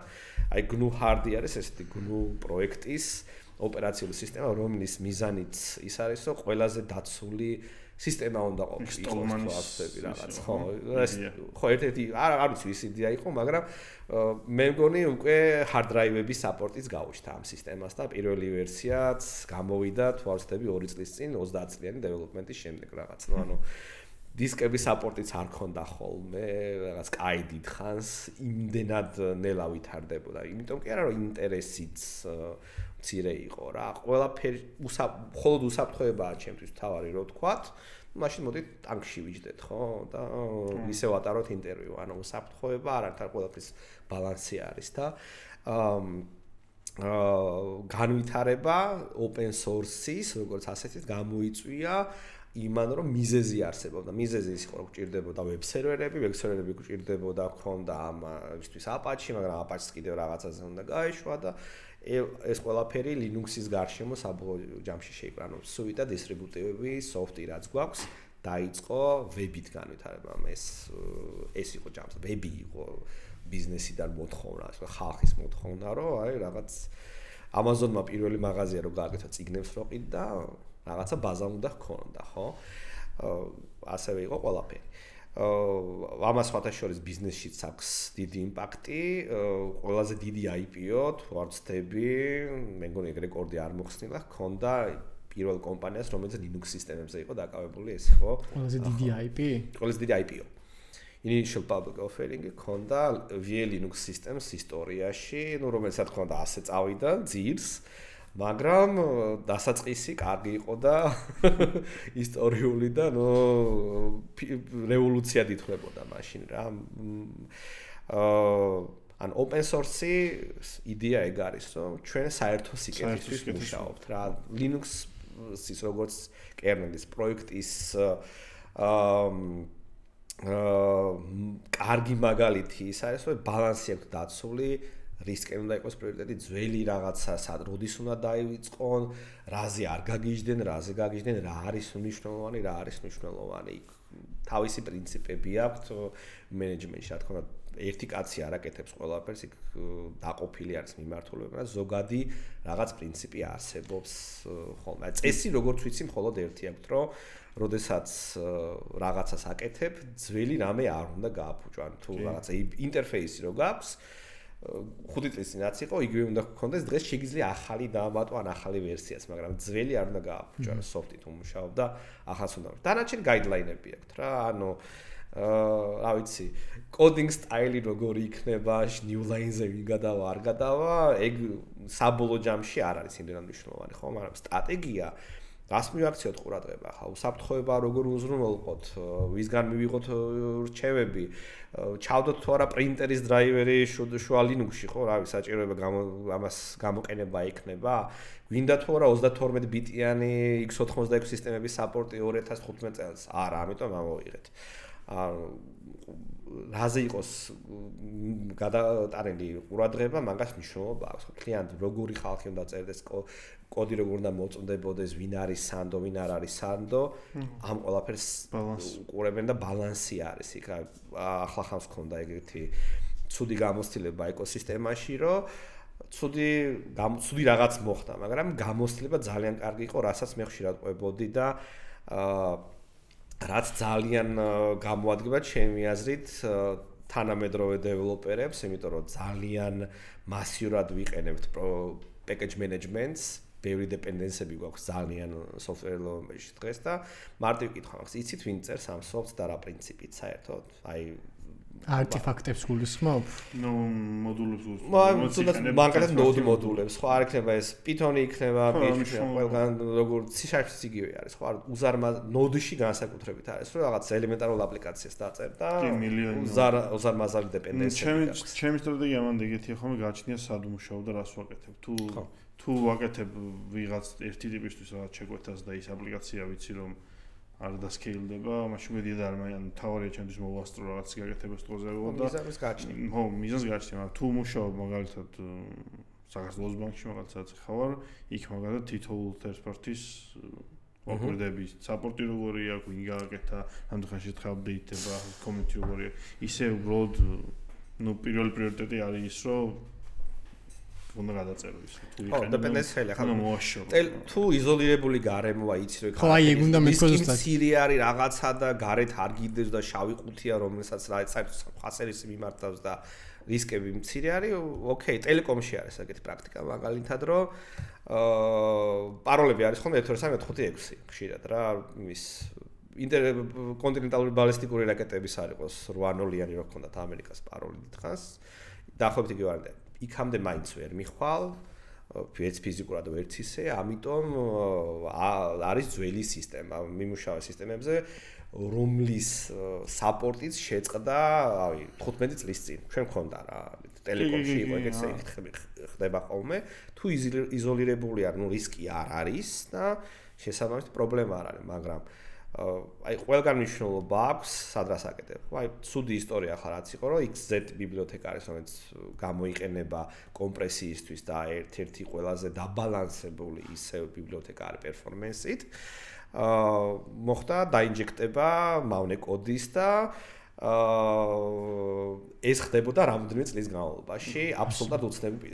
აი GNU Hard-ი არის ესეთი GNU პროექტის ოპერაციული სისტემა, რომლის მიზანიც ის არის, რომ ყველაზე დაცული სისტემა უნდა ყოფილიყოს რაღაც ხო ეს ხო ერთ-ერთი არ ვიცი ვის იდეა იყო მაგრამ მე მგონი უკვე hard drive-ების support-იც გაუჩნდა ამ სისტემას და პირველი ვერსიაც გამოვიდა თვალსწრაფი 2 წლის წინ 30 წლიანი დეველოპმენტის შემდეგ რაღაც ანუ დისკების support-იც არ ქონდა ხოლმე რაღაც კაი დიდხანს იმდენად ნელა ვითარდებოდა იმიტომ კი არა რომ ინტერესიც მცირე იყო რა ყველაფერი მხოლოდ უსაფრთხოებაა ჩემთვის თავარი რო ვთქვათ მაშინ მოდით ტანკში ვიჯდეთ ხო და ისე ვატაროთ ინტერვიუ ანუ უსაფრთხოება არანთარ ყველაფრის ბალანსი არის და განვითარება open source-ის როგორც ასეთით გამოიწვია იმან რომ მიზეზი არსებობდა მიზეზი ის იყო რომ გჭირდებოდა ვებ სერვერები გჭირდებოდა ქონდა ამისთვის Apache მაგრამ Apache-ს კიდევ რაღაცაზე უნდა გაეშვა და ეს ყველაფერი Linux-ის გარშემო საბოლოო ჯამში შეიყვანა. ანუ სუიტა დისტრიბუტივები, სოფტი რაც გვაქვს, დაიწყო ვებით განვითარება. ეს იყო ჯამს. ვები იყო ბიზნესიდან მოთხოვნა, ხალხის მოთხოვნა, რომ აი რაღაც Amazon-მა პირველი მაღაზია რო გააკეთა წიგნებს რო ყიდდა, რაღაცა ბაზა უნდა ჰქონდა, ხო? ასევე იყო ყველაფერი. ამას სხვათაშორის ბიზნესშიც აქვს დიდი იმპაქტი, ყველაზე დიდი IPO, ვარცდები, მე მგონი ეგ რეკორდი არ მოხსნილა, ჰქონდა პირველ კომპანიას, რომელიც Linux სისტემებზე იყო დაკავებული, ეს იყო ყველაზე დიდი IP? ყველაზე დიდი IPO. Initial public offering ჰქონდა VE Linux Systems ისტორიაში, ну, რომელსაც ჰქონდა ასე წავიდა ძირს, მაგრამ დასაწყისი კარგი იყო და ისტორიული და ნუ რევოლუცია დიდხლებოდა მაშინ რა. ან open source-ის იდეა ეგ არის, რომ ჩვენ საერთო სიკეთისთვის მუშაობთ რა. Linux-ის როგორც kernel-ის პროექტის კარგი მაგალითი ის არის, რომ ბალანსი აქვს დაცული რისკი უნდა იყოს პრიორიტეტი ძველი რაღაცა სად როდის უნდა დაივიწყონ, რაზე არ გაგიჟდნენ, რაზე გაგიჟდნენ, რა არის მნიშვნელოვანი, რა არის მნიშვნელოვანი. თავისი პრინციპები აქვს მენეჯმენტში, რა თქმა უნდა, ერთი კაცი არ აკეთებს ყველაფერს, იქ დაყოფილი არის მიმართულება და ზოგადი რაღაც პრინციპი არსებობს ხოლმე. წესი როგორც ვიცი, მხოლოდ ერთი აქვს, რომ როდესაც რაღაცას აკეთებ, ძველი რამე არ უნდა გააფუჭო. ან თუ რაღაცა ინტერფეისი რო გაქვს 5 წლის წინაც იყო, იგივე უნდა გქონდეს, დღეს შეგიძლია ახალი დაამატო ან ახალი ვერსიაც, მაგრამ ძველი არ უნდა გააფუჭო, რა სოფტი თუ მუშაობ და ახალს უნდა. დანარჩენი გაიდლაინები აქვს რა, ანუ რა ვიცი, coding style როგორი იქნება, new line-ზე ვინ გადავა, არ გადავა, ეგ საბოლოო ჯამში არ არის იმდენად მნიშვნელოვანი, ხო, მაგრამ სტრატეგია რას მივაქციოთ ყურადღება, ხა, უსაფრთხოება როგორ უზრუნველყოთ, ვისგან მივიღოთ რჩევები, ჩავდოთ თუ არა პრინტერის დრაივერი შუა Linux-ში, ხო, რა ვიცი, საჭიროება ამას გამოყენება იქნება. გვინდა თუ არა 32 ბიტიანი x86 სისტემების საპორტი 2015 წელს? არა, ამიტომ ამოვიღეთ. რაზე იყოს გადატანილი ყურადღება, მაგას მნიშვნელობა აქვს. კლიენტ როგორი ხალხი უნდა წერდეს კოდი როგორ უნდა მოწმდებოდეს, ვინ არის სანდო, ვინ არ არის სანდო, ამ ყველაფერს უყურებენ და ბალანსი არის იქ. ახლა ხანს ქონდა ეგეთი ცუდი გამოცდილება ეკოსისტემაში, რომ ცუდი რაღაც მოხდა, მაგრამ გამოცდილება ძალიან კარგი იყო, რასაც მე ხშირად ყვებოდი და რაც ძალიან გამოადგება ჩემი აზრით თანამედროვე დეველოპერებს, იმიტომ რომ ძალიან მასიურად ვიყენებთ package management-ს, ბევრი დეპენდენსები გვაქვს ძალიან software development-ში დღეს და მარტივი კითხვა მაქვს, იცით ვინ წერს ამ soft-ს და რა პრინციპით საერთოდ? აი არტეფაქტებს გულისხმობ? ნუ მოდულებს გულისხმობ. მაგალითად node მოდულებს, ხო, არ იქნება ეს Python-ი იქნება, ყველგან როგორ C#-ს იგივე არის, ხო, node-ში განსაკუთრებით არის, რომ რაღაც ელემენტარულ აპლიკაციას დაწერ და უზარმაზარი დეპენდენსები. ჩემი სტრატეგია მანდ ეგეთია ხოლმე გააჩნია სად ვმუშაობ და რას ვაკეთებ. თუ ვაკეთებ ვიღაც ერთი ტიპისთვის რაღაც შეკვეთას და ის აპლიკაცია ვიცი რომ არ დასკეილდება, მაშინ მედია და არ თავარია ჩემთვის მოვასწრო რაღაც გაკეთებას თხოვზეო და მიზანს გააჩნია. ხო, მიზანს გააჩნია, მაგრამ თუ მუშაობ მაგალითად საქართველოს ბანკში მაგალითად ხავარ, იქ მაგალითად თითოეულ third party-ს ვაკვირდები, საპორტი როგორია, ვინ გააკეთა, ამდღან შეთხა აპდეიტება, კომენტი როგორია. ისე უბრალოდ პირველი პრიორიტეტი არის ის, რომ უნდა გადაწერო ის თუ ხო დეპენდენცი ხელი ახლა მოაშორო თუ იზოლირებული გარემოა იცი რომ ხო აი ეგ უნდა მეთქოს მცირე არის რაღაცა და გარეთ არ გიდეს და შავი ყუთია რომელსაც საერთოდ ხასერისი მიმართავს და რისკები მცირე არის ოკეი ტელეკომში არის ეგეთი პრაქტიკა მაგალითად რომ პაროლები არის ხოლმე 12356 ხშირად რა ის კონტინენტალური ბალისტიკური რაკეტების არ იყოს 8-0-იანი რო ქონდათ ამერიკას პაროლი დიდხანს დაახლოებით იგივე არის იქამდე მაინც ვერ მიხვალ ვერც ფიზიკურად ვერც ისე ამიტომ არის ძველი სისტემა მიმუშავე სისტემებზე რომლის საპორტიც შეწყდა აი 15 წლის წინ ჩვენ მქონდა რა ტელეკომში იყო ეგეც ხდება ხოლმე თუ იზოლირებულია ნუ რისკი არ არის და შესაბამისად პრობლემა არ არის მაგრამ აი ყველგან მნიშვნელობა აქვს სადრას აკეთებ. აი ცუდი ისტორია ხარ რაც იყო რომ XZ ბიბლიოთეკა არის რომელიც გამოიყენება კომპრესიისთვის და ერთ-ერთი ყველაზე დაბალანსებული ისე ბიბლიოთეკა არის პერფორმენსით. მოხდა დაინჯექტება მავნე კოდის და ეს ხდებოდა რამდენიმე წლის განმავლობაში, აბსოლუტურად უცნები,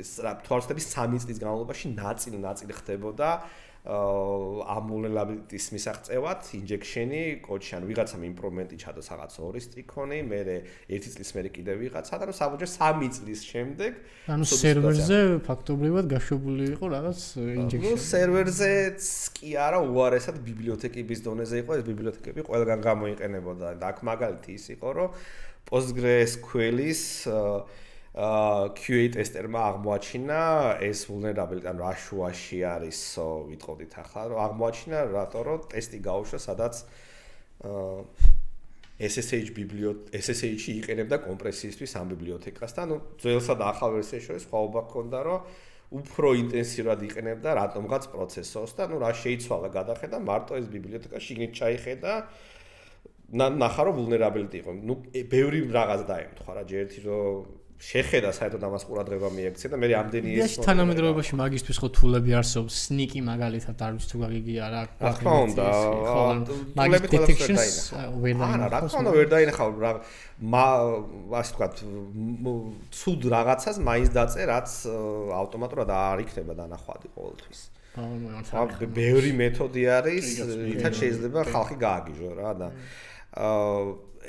თვალსაჩინო 3 წლის განმავლობაში ნაწილი ხდებოდა ამულელაბიტის მისაღწევად ინჯექშენი კოდში ან ვიღაცამ იმპროვმენტი ჩადოს რაღაც 2 სტრიქონი, მე 1 წლის მერე კიდე ვიღაცა და საბუჯე 3 წლის შემდეგ ანუ სერვერზე ფაქტობრივად გაშვებული იყო რაღაც ინჯექშენი. ნუ სერვერზეც კი არა, უარესად ბიბლიოთეკების დონეზე იყო, ეს ბიბლიოთეკები ყველგან გამოიყენებოდა და აქ მაგალითი ის იყო, რომ PostgreSQL-ის QA ტესტერმა აღმოაჩინა ეს vulnerability ან რა შუაში არისო ვიტყოდით ახლა რომ აღმოაჩინა რატო რომ ტესტი გაუშვა სადაც SSH-ში იყენებდა კომპრესიისთვის ამ ბიბლიოთეკას და ნუ ძველსა და ახალ ვერსიას შორის სხვაობა ჰქონდა რომ უფრო ინტენსიურად იყენებდა რატომღაც პროცესორს და ნუ რა შეიცვალა გადახედა მარტო ეს ბიბლიოთეკა შიგნით ჩაიხედა ნახა რომ vulnerability იყო ნუ ბევრი რაღაც დაემთხვა რა ჯერ ერთი რომ შეხედა საერთოდ ამას ყურადღება მიექცია და მე ამდენი ეს თანამედროვეობაში მაგისტვის ხო თულები არსებობს სნიკი მაგალითად არ ვიცი თუ გაგიგია რა რა თქმა უნდა მაგისტ დეტექშენს ვერ არა რა თქმა უნდა ვერ დაინახავ რა ასე ვთქვათ ცუდ რაღაცას მაინც დაწე რაც ავტომატურად არ იქნება დანახვადი ყოველთვის ბევრი მეთოდი არის ითაც შეიძლება ხალხი გააგიჟო რა და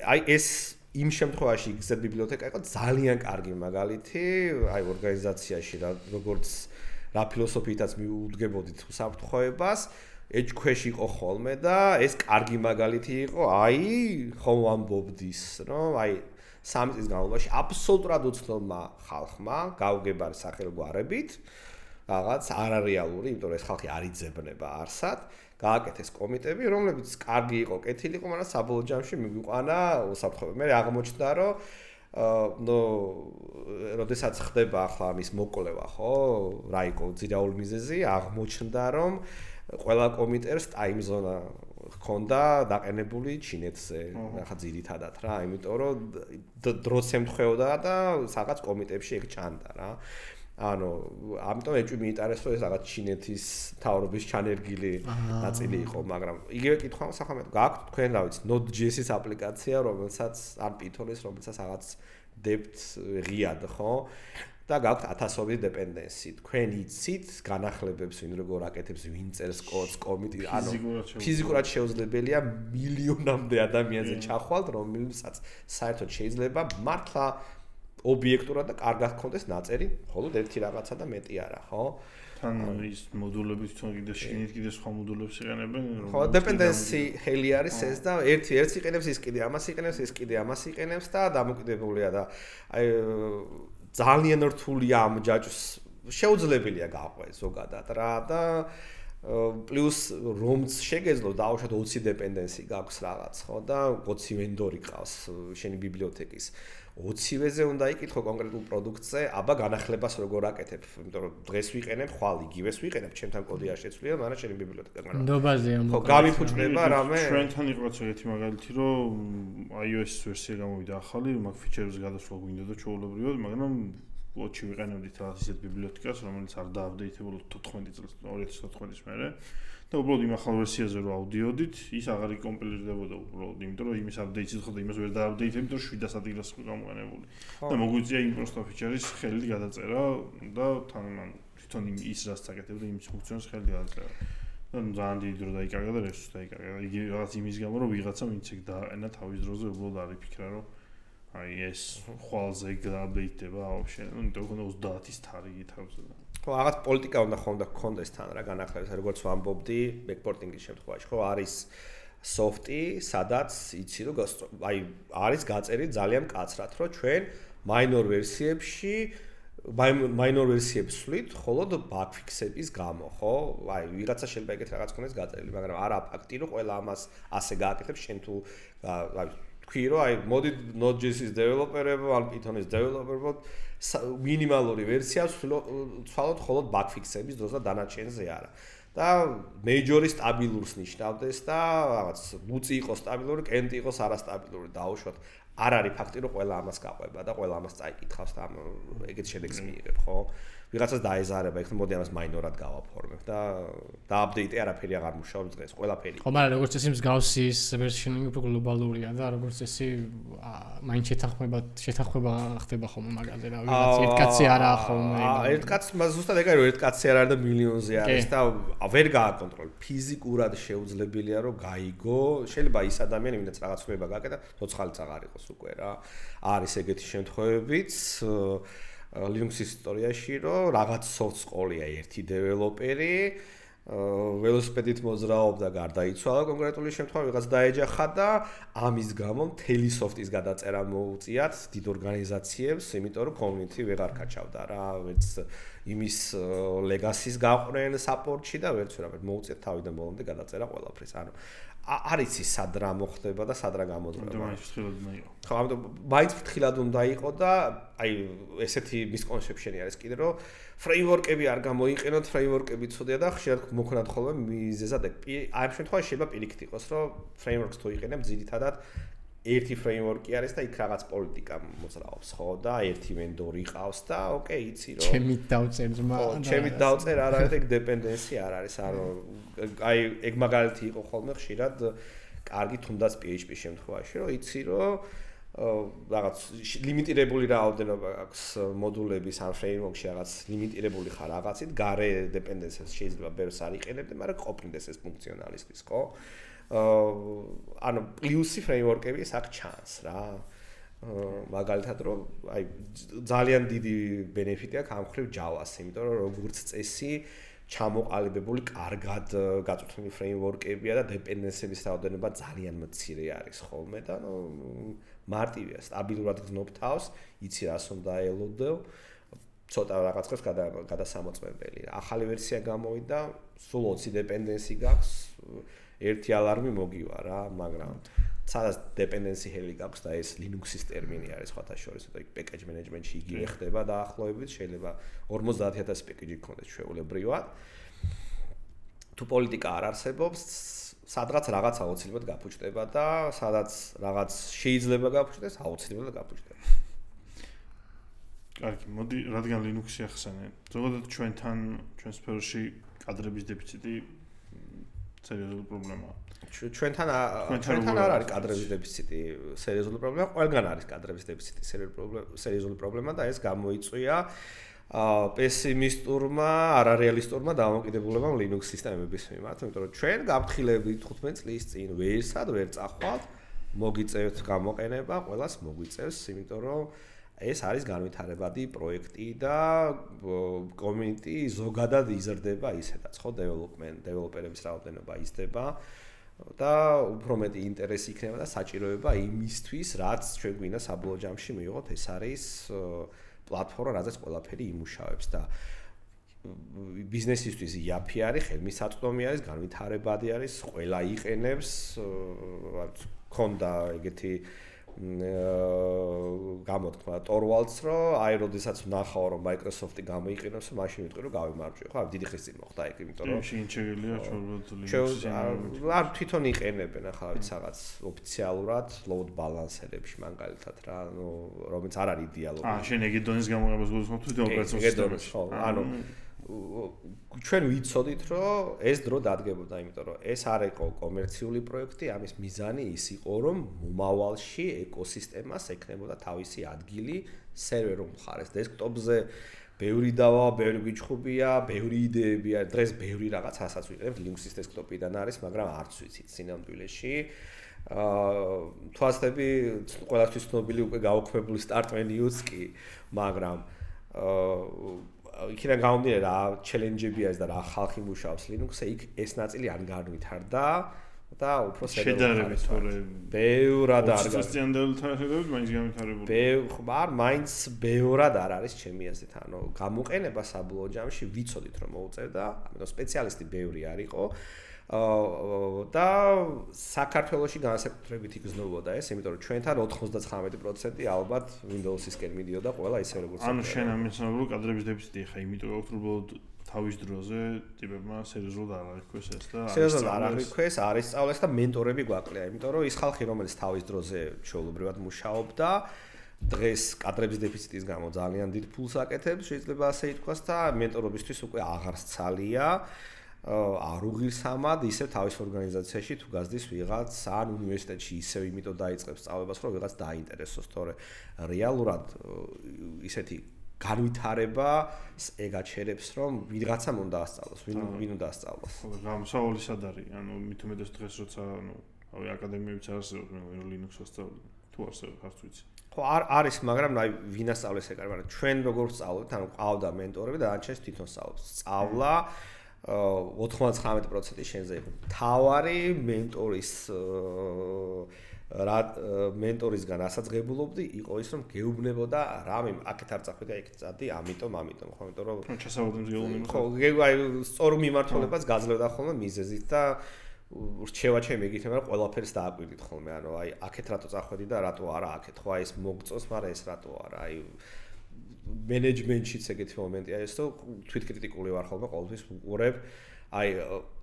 აი ეს იმ შემთხვევაში XZ ბიბლიოთეკა იყო ძალიან კარგი მაგალითი, აი ორგანიზაციაში როგორც რა ფილოსოფიითაც მიუდგებოდით უსაფრთხოებას, ეჭქვეშ იყო ხოლმე და ეს კარგი მაგალითი იყო, აი ხომ ამბობდის, რომ აი 3 წლის განმავლობაში აბსოლუტურად უცნობმა ხალხმა გაუგებარი სახელგვარებით რაღაც არარეალური, იმიტომ რომ ეს ხალხი არ იძებნება არსად გააკეთეს კომიტები, რომლებიც კარგი იყო, კეთილი იყო, მაგრამ საბოლოო ჯამში მიგვიყვანა უსაფრთხოება. მე აღმოჩნდა, რომ ნუ როდესაც ხდება ახლა ამის მოკვლევა, ხო? რა იყო ძირაული მიზეზი? აღმოჩნდა, რომ ყველა კომიტერს time zone ჰქონდა დაყენებული ჩინეთზე, ახლა ძირითადად რა, იმიტომ რომ დროც ემთხვეოდა და რაღაც კომიტებში ეგ ჩანდა რა. ანუ ამიტომ ეჭვი მიიტარეს რომ ეს რაღაც ჩინეთის მთავრობის ჩანერგილი ნაწილი იყო, მაგრამ იგივე კითხვა სახამეთ გაქვთ თქვენ რა ვიცი Node.js-ის აპლიკაცია, რომელსაც ან Python-ის, რომელსაც რაღაც depth ღიად, ხო? და გაქვთ ათასობით დეპენდენსი. თქვენ იცით განახლებებს ვინ როგორ აკეთებს, ვინ წერს კოდს, კომიტი, ანუ ფიზიკურად შეუძლებელია მილიონამდე ადამიანზე ჩახვალთ, რომელსაც საერთოდ შეიძლება მართლა ობიექტურად და კარგად გქონდეს ნაწერი, მხოლოდ ერთი რაღაცა და მეტი არა, ხო? თან ის მოდულები თვითონ კიდე სხვა მოდულებს იყენებენ, ხო, დეპენდენსი ჰელი არის ეს და ერთს იყენებს, ის კიდე ამას იყენებს, ეს კიდე ამას იყენებს და დამოკიდებულია და აი ძალიან რთულია ამ ჯაჭვს შეუძლებელია გაყვეს ზოგადად რა და პლუს რომც შეგეძლო დაუშვათ 20 დეპენდენსი გაქვს რაღაც, ხო და 20 ვენდორი ყავს შენი ბიბლიოთეკის 20-ვეზე უნდა იყითხო კონკრეტულ პროდუქტზე, აბა განახლებას როგორ აკეთებ, იმიტომ რომ დღეს ვიყენებ, ხვალ იგივეს ვიყენებ, ჩემთან კოდი არ შეცვლია, მაგრამ შენი ბიბლიოთეკა მაგრამ ნდობაზეა ხო, გამიფუჭდება რამე. ჩვენთან იყო ერთი მაგალითი, რომ iOS ვერსია გამოვიდა ახალი, მაგ ფიჩერებს გადასვლა გვინდა და ჩვეულებრივად, მაგრამ პლოტში ვიყენებდით რაღაც ისეთ ბიბლიოთეკას, რომელიც არ დააპდეითებულა 14 წელს, 2014-ის მერე. და უბრალოდ იმ ახალ ვერსიაზე რო ავდიოდით, ის აღარ იკომპილირდებოდა უბრალოდ, იმიტომ რომ იმის აპდეიტიც ხოდა იმას ვერ დააპდეითებ, იმიტომ რომ 700 ადგილას გამოყენებული. და მოგვიწია იმ პროსტო ფიჩერის ხელით გადაწერა და თან თვითონ ის რაც წაკეთებდა იმის ფუნქციონს ხელით გადაწერა. და ძალიან დიდი დრო დაიკარგა და რესურსი დაიკარგა. იგი რაღაც იმის გამო რომ ვიღაცამ ვინც ეგ დააყენა თავის დროზე უბრალოდ არ იფიქრა რომ აი ეს ხვალზე გააპდეიტდება ვაფშე. ნუ იმიტომ რომ 30-ის თარიღი თავზე და ხო, რაღაც პოლიტიკა უნდა გქონდეს თან რა განახლების, როგორც ვამბობდი, ბექპორტინგის შემთხვევაში, ხო, არის სოფტი, სადაც იცი რომ აი არის გაწერილი ძალიან მკაცრად, რომ ჩვენ მაინორ ვერსიებს ვსვლით, ხოლოდ ბაგ ფიქსების გამო, ხო? აი ვიღაცა შეიძლება ეგეთ რაღაც ქონდეს გაწერილი, მაგრამ არა ფაქტი რომ ყველა ამას ასე გააკეთებს, შენ თუ აი თქვი რომ აი მოდი Node.js-ის დეველოპერებო, ან Python-ის დეველოპერებო მინიმალური ვერსია ვცვალოთ ხოლოდ ბაგ ფიქსების დროს და დანარჩენზე არა. და მეიჯორი სტაბილურს ნიშნავდეს და რაღაც ლუცი იყოს სტაბილური, კენტი იყოს არასტაბილური დაუშვათ. არ არის ფაქტი რომ ყველა ამას გაყვება და ყველა ამას წაიკითხავს და ეგეთ შედეგს მიიღებ, ხო? ვიღაცას დაეზარება, ეხლა მოდი ამას მაინორად გავაფორმებ და დააპდეიტე არაფერი აღარ მუშაობს დღეს, ყველაფერი. ხო, მაგრამ როგორც წესი მსგავსი versioning უფრო გლობალურია და როგორც წესი მაინც შეთანხმება ხდება ხოლმე მაგაზე რა, ვიღაც ერთ კაცი არაა ხოლმე. ერთ კაცს ზუსტად ეგ არის, რომ ერთ კაცი არ არის და მილიონზე არის და ვერ გააკონტროლ. ფიზიკურად შეუძლებელია რომ გაიგო, შეიძლება ის ადამიანი, ვინც რაღაც ხდება გააკეთა, ცოცხალიც აღარ იყოს უკვე რა. არის ეგეთი შემთხვევებიც Linux-ის ისტორიაში, რომ რაღაც soft ყოლია ერთი დეველოპერი, ველოსიპედით მოძრაობდა, გარდაიცვალა კონკრეტული შემთხვევა, ვიღაც დაეჯახა და ამის გამო მთელი soft-ის გადაწერა მოუწიათ დიდ ორგანიზაციებს, იმიტომ რომ community ვეღარ კაჩავდა რა, ვერც იმის legacy-ს გაყრენ support-ში და ვერც ვერაფერ მოუწიათ თავიდან ბოლომდე გადაწერა ყველაფრის. ანუ არის ის სად რა მოხდება და სად რა გამოძრაობა. მაინც ფრთხილად უნდა იყო. ხო, ამიტომ მაინც ფრთხილად უნდა იყო და აი ესეთი misconception-ი არის კიდე რომ framework-ები არ გამოიყენოთ, framework-ები ცუდია და ხშირად მოქნათ ხოლმე მიზეზად აი ამ შემთხვევაში შეიძლება პირიქით იყოს რომ frameworks თუ იყენებ ძირითადად ერთი framework-ი არის და იქ რაღაც პოლიტიკა მოძრაობს, ხო და ერთი vendor-ი ყავს და ოკეი, იცი რომ ჩემით დავწერ ძმა. ხო, ჩემით დავწერ არ არის ეგ dependency არ არის, ანუ აი ეგ მაგალითი იყო ხოლმე ხშირად კარგი თუნდაც PHP-ის შემთხვევაში, რომ იცი რომ რაღაც ლიმიტირებული რაოდენობა აქვს მოდულების ან framework-ში რაღაც ლიმიტირებული ხარ რაღაცით, გარე dependencies შეიძლება ბევრს არ იყენებდე, მაგრამ ყოფნიდეს ეს ფუნქციონალისტის, ხო? ანუ პლუსი framework-ები აქ ჩანს რა. მაგალითად რომ აი ძალიან დიდი benefit-ი აქვს ამ ხრივ Java-ს, იმიტომ რომ როგორც წესი ჩამოყალიბებული კარგად გაწვრთნილი framework-ებია და dependency-ების რაოდენობა ძალიან მცირე არის ხოლმე და მარტივია, სტაბილურად გზნობ თავს, იცი რას უნდა ელოდო, ცოტა რაღაცას გადასამოწმებელი. ახალი ვერსია გამოვიდა, სულ 20 dependency გაქვს, ერთი ალარმი მოგივა რა, მაგრამ სადაც dependency hell გაქვს და ეს Linux-ის ტერმინი არის სხვათა შორის, და იქ package management-ში იგივე ხდება დაახლოებით, შეიძლება 50000 package-ი გქონდეს ჩვეულებრივად. თუ პოლიტიკა არ არსებობს, სადღაც რაღაც აუცილებლად გაფუჭდება და სადაც რაღაც შეიძლება გაფუჭდეს, აუცილებლად გაფუჭდება. კარგი, მოდი, რადგან Linux-ი ახსენე, ზოგადად ჩვენთან ჩვენ სფეროში კადრების დეფიციტი სერიოზული პრობლემაა. ჩვენთან არ არის კადრების დეფიციტი სერიოზული პრობლემა, ყველგან არის კადრების დეფიციტი სერიოზული პრობლემა და ეს გამოიწვია პესიმისტურმა, არარეალისტურმა დამოკიდებულებამ Linux სისტემების მიმართ, იმიტომ რომ ჩვენ გავთხილებით 15 წლის წინ ვერსად ვერ წახვალთ, მოგიწევთ გამოყენება, ყველას მოგვიწევს, იმიტომ რომ ეს არის განვითარებადი პროექტი და community ზოგადად იზრდება ისედაც, ხო, დეველოპერების რაოდენობა იზრდება და უფრო მეტი ინტერესი იქნება და საჭიროება იმისთვის, რაც ჩვენ გვინდა საბოლოო ჯამში მივიღოთ, ეს არის პლატფორმა, რაც ყველაფერი იმუშავებს და ბიზნესისთვის იაფი არის, ხელმისაწვდომი არის, განვითარებადი არის, ყველა იყენებს, რაც ქონდა ეგეთი გამოთქმა Torvalds, რომ აი როდესაც ვნახავ რომ Microsoft-ი გამოიყენებს, მაშინ ვიტყვი რომ გავიმარჯვე. ხო, დიდი ხნის წინ მოხდა ეგ, იმიტომ რომ შეიძლება ჩვეულებრივ არ თვითონ იყენებენ ახლა ვიცი რაღაც ოფიციალურად load balancer-ებში მაგალითად რა, ну, რომელიც არ არის იდეალური. შენ ეგ დონის გამოყენებას გულისხმობ თვითონ ოპერაციულ სისტემაში. ხო, ანუ ჩვენ ვიცოდით, რომ ეს დრო დადგებოდა, იმიტომ რომ ეს არ იყო კომერციული პროექტი, ამის მიზანი ის იყო, რომ მომავალში ეკოსისტემას ექნებოდა თავისი ადგილი სერვერულ მხარეს. დესკტოპზე ბევრი დავა, ბევრი გიჩხუბია, ბევრი იდეებია, დღეს ბევრი რაღაცასაც ვიყენებთ Linux-ის დესკტოპიდან არის, მაგრამ არც ვიცით სინამდვილეში. თვალსები ყველასთვის ცნობილი უკვე გაუქმებული start menu-ც კი, მაგრამ იქიდან გამომდინარე რა ჩელენჯებია ეს და რა ხალხი მუშაობს Linux-ზე, იქ ეს ნაწილი არ განვითარდა და უფრო შედარებით თორე ბევრად არ განვითარდა. მაინც განვითარებული. არ მაინც ბევრად არ არის ჩემი აზრით, ანუ გამოყენება საბოლოო ჯამში ვიცოდით რომ მოუწევდა, ამიტომ სპეციალისტი ბევრი არ იყო. და საქართველოში განსაკუთრებით იგრძნობოდა ეს, იმიტომ რომ ჩვენთან 99% ალბათ Windows-ისკენ მიდიოდა ყველა ისე როგორც ანუ შენ ამისაუბრე კადრების დეფიციტი ხა, იმიტომ რომ უბრალოდ თავის დროზე ტიპებმა სერიოზულად არ აღიქვეს ეს და სერიოზულად არ აღიქვეს, არ ისწავლეს და მენტორები გვაკლია, იმიტომ რომ ის ხალხი რომელიც თავის დროზე ჩვეულებრივად მუშაობდა დღეს კადრების დეფიციტის გამო ძალიან დიდ ფულს აკეთებს, შეიძლება ასე ითქვას და მენტორობისთვის უკვე აღარ სცალია. არ უღირსამად ისე თავის ორგანიზაციაში თუ გაზდის ვიღაც ან უნივერსიტეტში ისევ იმიტომ დაიწყებს სწავლებას რომ ვიღაც დაინტერესოს, თორე რეალურად ისეთი განვითარება ეგაჩერებს რომ ვიღაცამ უნდა ასწავლოს, ვინ უნდა ასწავლოს. გამოსავალი სად არის? ანუ მით უმეტეს დღეს როცა რავი აკადემიებიც არსებობს, Linux-ს ასწავლენ, თუ არსებობს, არც ვიცი. ხო, არის, მაგრამ აი ვინ ასწავლეს ეგ არის, მაგრამ ჩვენ როგორ ვსწავლობთ, ანუ ყავდა მენტორები და ანჩეს თვითონ სწავლობთ. სწავლა 99% შენზე იყო. თავარი მენტორისგან ასაძღებულობდი იყო ის რომ გეუბნებოდა რამე აქეთ არ წახვიდე, აქეთ წადი, ამიტომ, ხო, იმიტომ რომ ჩასავოდნენ ზეულნი. ხო, აი სწორ მიმართულებას გაძლევდა ხოლმე მიზეზით და რჩევა ჩემი ეკითხება რომ ყველაფერს დააკვირდით ხოლმე, ანუ აი აქეთ რატო წახვედი და რატო არა აქეთ, ხო, აი ეს მოგწოს, მაგრამ ეს რატო არა, აი მენეჯმენტშიც ეგეთი მომენტია ეს, რომ თვითკრიტიკული ვარ ხოლმე ყოველთვის ვუყურებ. აი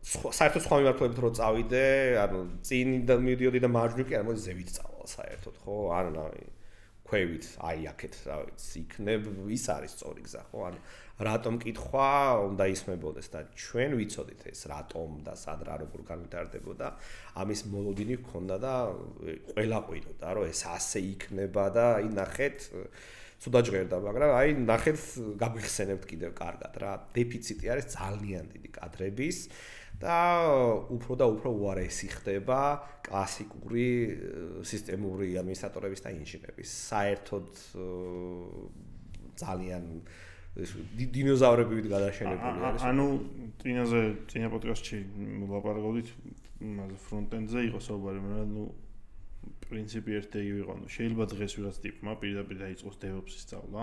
საერთოდ სხვა მიმართულებით რო წავიდე, ანუ წინ და მივიდიოდი და მარჯვნივ კი არ მოდი ზევით წავალ საერთოდ, ხო? ან ქვევით, აი აქეთ, რა ვიცი, იქნებ ის არის სწორი გზა, ხო? ანუ რატომ კითხვა უნდა ისმებოდეს და ჩვენ ვიცოდით ეს რატომ და სად რა როგორ განვითარდებოდა, ამის მოლოდინი ჰქონდა და ყველა ყვინოდა, რომ ეს ასე იქნება და აი ნახეთ სუდა ჟღერდა, მაგრამ აი ნახეთ გაგვიხსენებთ კიდევ კარგად რა. დეფიციტი არის ძალიან დიდი კადრების და უფრო უარესი ხდება კლასიკური სისტემური ადმინისტრატორების და ინჟინერების. საერთოდ ძალიან დინოზავრები გადაშენებული არის. ანუ წინა პოდკასტში ვლაპარაკობდით იმაზე ფრონტენდზე იყო საუბარი, მაგრამ პრინციპი ერთ-ერთი იყო, შეიძლება დღეს ვიღაც ტიპმა პირდაპირ დაიწყოს DevOps-ის სწავლა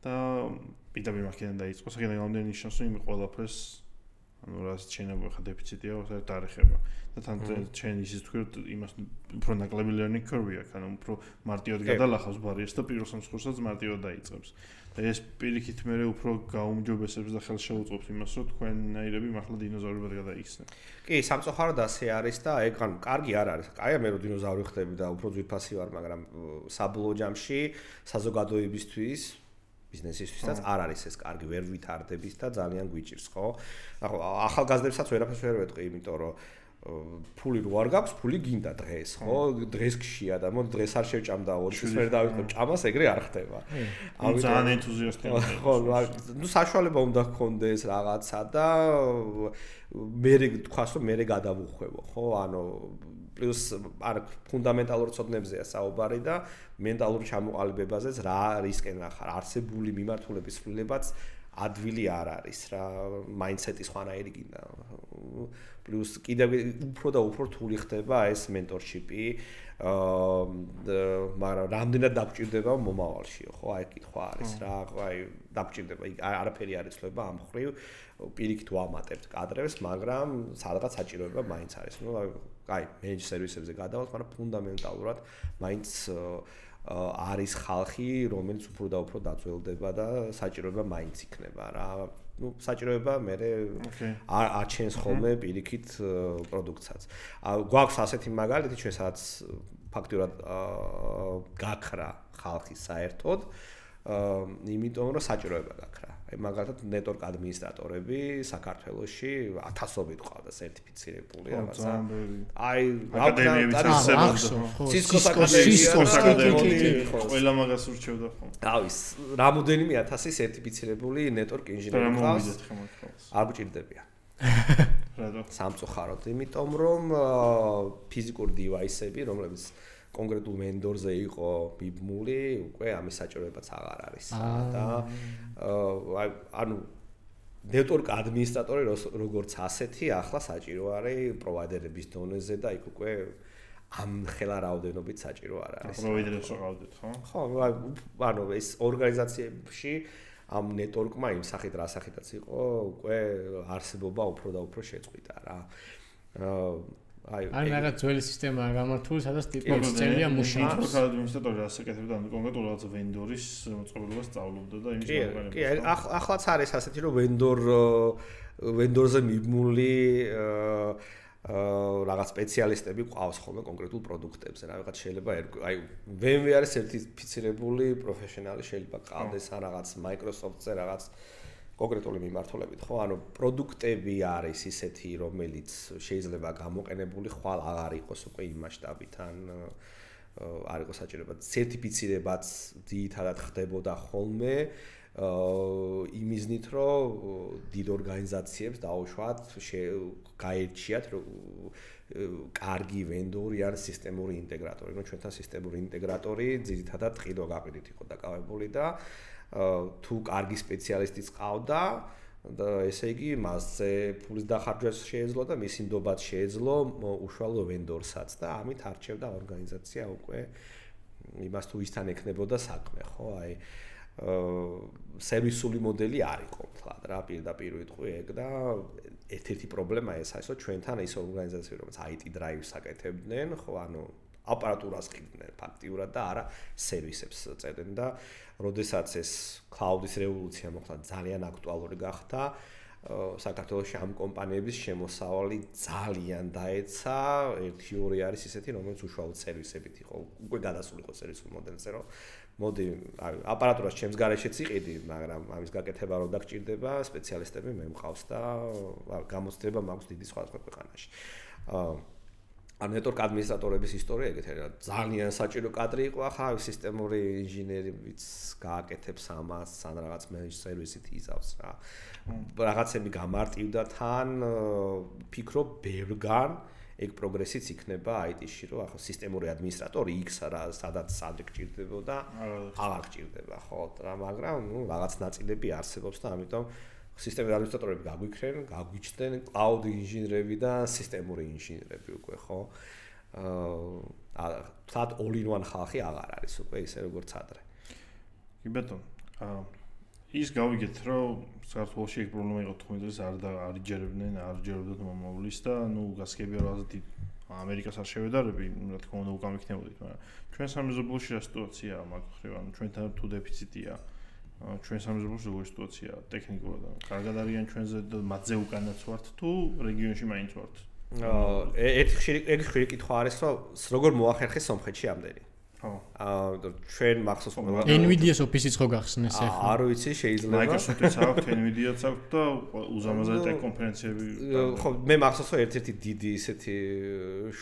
და პირდაპირ მაქედან დაიწყოს, აქედან გამომდინარე ნიშნავს, რომ იმ ყველაფერს ანუ რაც შეიძლება ხა დეფიციტია, საერთოდ არ ეხება. და თან ჩვენ ისიც თქვი, რომ იმას უფრო ნაკლები learning curve აქვს, ანუ უფრო მარტივად გადალახავს ბარიერს და პირველ სამსხურსაც მარტივად დაიწყებს. და ეს პირიქით მე უფრო გაუმჯობესებს და ხელს შეუწყობს იმას, რომ თქვენნაირები მართლა დინოზავრებად გადაიქცნენ. კი, სამწუხაროდ ასე არის და ეგ ანუ კარგი არ არის. კაია მე რო დინოზავრი ხდები და უფრო ძვირფასი ვარ, მაგრამ საბოლოო ჯამში საზოგადოებისთვის ბიზნესისთვისაც არ არის ეს კარგი, ვერ ვითარდების და ძალიან გვიჭირს, ხო? ახალგაზრდებსაც ვერაფერს ვერ ვეტყვი, იმიტომ რომ ფული რო არ გაქვს, ფული გინდა დღეს, ხო? დღეს გშია და მოდი დღეს არ შევჭამდა 2 თვის ვერ დავიწყებ ჭამას, ეგრე არ ხდება. ამიტომ ძალიან ენთუზიასტია. ხო, ნუ საშუალება უნდა გქონდეს რაღაცა და მე თქვას რომ მე გადავუხვევო, ხო? ანუ პლუს არ ფუნდამენტალურ ცოდნებზეა საუბარი და მენტალურ ჩამოყალიბებაზეც რა რისკენ ახარ არსებული მიმართულების ცვლილებაც ადვილი არ არის რა, მაინდსეტი სხვანაირი გინდა. პლუს კიდევ უფრო და უფრო რთული ხდება ეს მენტორშიპი, მაგრამ რამდენად დაგჭირდება მომავალში, ხო? აი კითხვა არის რა, აი დაგჭირდება, არაფერი არ იცლება ამ ხრივ, პირიქით ვამატებთ კადრებს, მაგრამ სადღაც საჭიროება მაინც არის. ნუ აი, managed service-ებზე გადავალთ, მაგრამ ფუნდამენტალურად მაინც არის ხალხი, რომელიც უფრო და უფრო დაძველდება და საჭიროება მაინც იქნება რა. ну საჭიროება მე აჩენს ხოლმე პირიქით პროდუქტსაც. გვაქვს ასეთი მაგალითი, ჩვენ სადაც ფაქტურად გაქრა ხალხი საერთოდ, იმიტომ რომ საჭიროება გაქრა. აი მაგალითად ნეტვორკ ადმინისტრატორები საქართველოში 1000-ობით ყავდა სერტიფიცირებული რაღაცა. აი Cisco აკადემია ყველა მაგას ურჩევდა ხოლმე. თავის რამოდენიმე 1000 სერტიფიცირებული ნეტვორკ ინჟინერი ყავს. არ გჭირდებიან. რატო? სამწუხაროდ, იმიტომ რომ ფიზიკური დივაისები, რომლებიც კონკრეტულ ვენდორზე იყო მიბმული, უკვე ამის საჭიროებაც აღარ არის. და ანუ ნეტვორკ ადმინისტრატორი როგორც ასეთი ახლა საჭირო არის პროვაიდერების დონეზე და იქ უკვე ამ ხელა რაოდენობით საჭირო არ არის. პროვაიდერებს ვიყავდეთ, ხო? ხო, ანუ ეს ორგანიზაციებში ამ ნეტვორკმა იმ სახით რა სახითაც იყო, უკვე არსებობა უფრო და უფრო შეწყვიტა რა. აი რაღაც ძველი სისტემა გამართული, სადაც ტიპებს წერია მუშაობს. ნეტვორკ ადმინისტრატორი ასაკეთებდა ამ კონკრეტულ რაღაც ვენდორის მოწყობილობას სწავლობდა და იმის მაგალითად. კი, ახლაც არის ასეთი რომ ვენდორზე მიბმული რაღაც სპეციალისტები ყავს ხოლმე კონკრეტულ პროდუქტებზე. რაღაც შეიძლება აი BMW არის სერტიფიცირებული პროფესიონალი, შეიძლება ყავდეს ან რაღაც Microsoft-ზე რაღაც კონკრეტული მიმართულებით, ხო? ანუ პროდუქტები არის ისეთი, რომელიც შეიძლება გამოყენებული ხვალ აღარ იყოს უკვე იმ მასშტაბით, ან არ იყოს საჭიროება. სერტიფიცირებაც ძირითადად ხდებოდა ხოლმე იმიზნით, რომ დიდ ორგანიზაციებს დაუშვათ, გაერჩიათ კარგი ვენდორი ან სისტემური ინტეგრატორი. ნუ ჩვენთან სისტემური ინტეგრატორი ძირითადად ყიდვა-გაყიდვით იყო დაკავებული და თუ კარგი სპეციალისტიც ყავდა და ესე იგი მასზე ფულის დახარჯვას შეეძლო და მისი ნდობაც შეეძლო უშუალო ვენდორსაც და ამით არჩევდა ორგანიზაცია უკვე იმას თუ ისთან ექნებოდა საქმე, ხო? აი სერვისული მოდელი არ იყო მთლად რა, პირდაპირ ვიტყვი ეგ და ერთ-ერთი პრობლემა ეს არის, რომ ჩვენთან ის ორგანიზაციები, რომელიც IT drive-ს აკეთებდნენ, ხო, ანუ აპარატურას ყიდნენ ფაქტიურად და არა სერვისებს წერდნენ და როდესაც ეს cloud-ის რევოლუცია მოხდა ძალიან აქტუალური გახდა საქართველოში ამ კომპანიების შემოსავალი ძალიან დაეცა 1-2 არის ისეთი რომელიც უშუალოდ სერვისებით იყო უკვე გადასული იყო სერვისულ მოდელზე რომ მოდი აპარატურას ჩემს გარეშეც იყიდი მაგრამ ამის გაკეთება რო დაგჭირდება სპეციალისტები მე მყავს და გამოცდილება მაქვს დიდი სხვადასხვა ქვეყანაში ან ნეტვორკ ადმინისტრატორების ისტორია ეგეთი რა ძალიან საჭირო კადრი იყო ახლა სისტემური ინჟინერიც გააკეთებს ამას ან რაღაც managed service-ით იზავს რა რაღაცები გამარტივდა თან ფიქრობ ბევრგან ეგ პროგრესიც იქნება IT-ში რომ ახლა სისტემური ადმინისტრატორი X რა სადაც სადრე გჭირდებოდა აღარ გჭირდება ხო რა მაგრამ ნუ რაღაც ნაწილები არსებობს და ამიტომ სისტემური ადმინისტრატორები გაგვიჩნდნენ cloud ინჟინერები და სისტემური ინჟინერები უკვე ხო თათ all-in-one ხალხი აღარ არის უკვე ისე როგორც ადრე კი ბატონო ის გავიგეთ რომ საქართველოში ეგ პრობლემა იყო 15 წელს არ იჯერებდათ მომავლის და ნუ გასაგებია რომ ასეთი ამერიკას არ შევედარები რა თქმა უნდა უკან იქნებოდით მაგრამ ჩვენ სამეზობლოში რა სიტუაციაა მაგ ხრივ ანუ ჩვენთან თუ დეფიციტია ჩვენ სამეზობლოში როგორი სიტუაციაა ტექნიკურად კარგად არიან ჩვენზე და მათზე უკანაც ვართ თუ რეგიონში მაინც ვართ ერთი ხშირი კითხვა არის რომ როგორ მოახერხეს სომხეთში ამდენი ხო ჩვენ მახსოვს ყველა Nvidia-ს ოფისიც ხო გახსნეს ახლა არ ვიცი შეიძლება Microsoft-იც აქვს Nvidia-ც აქვს და უზარმაზარი ტექ კონფერენციები ხო მე მახსოვს რომ ერთ-ერთი დიდი ისეთი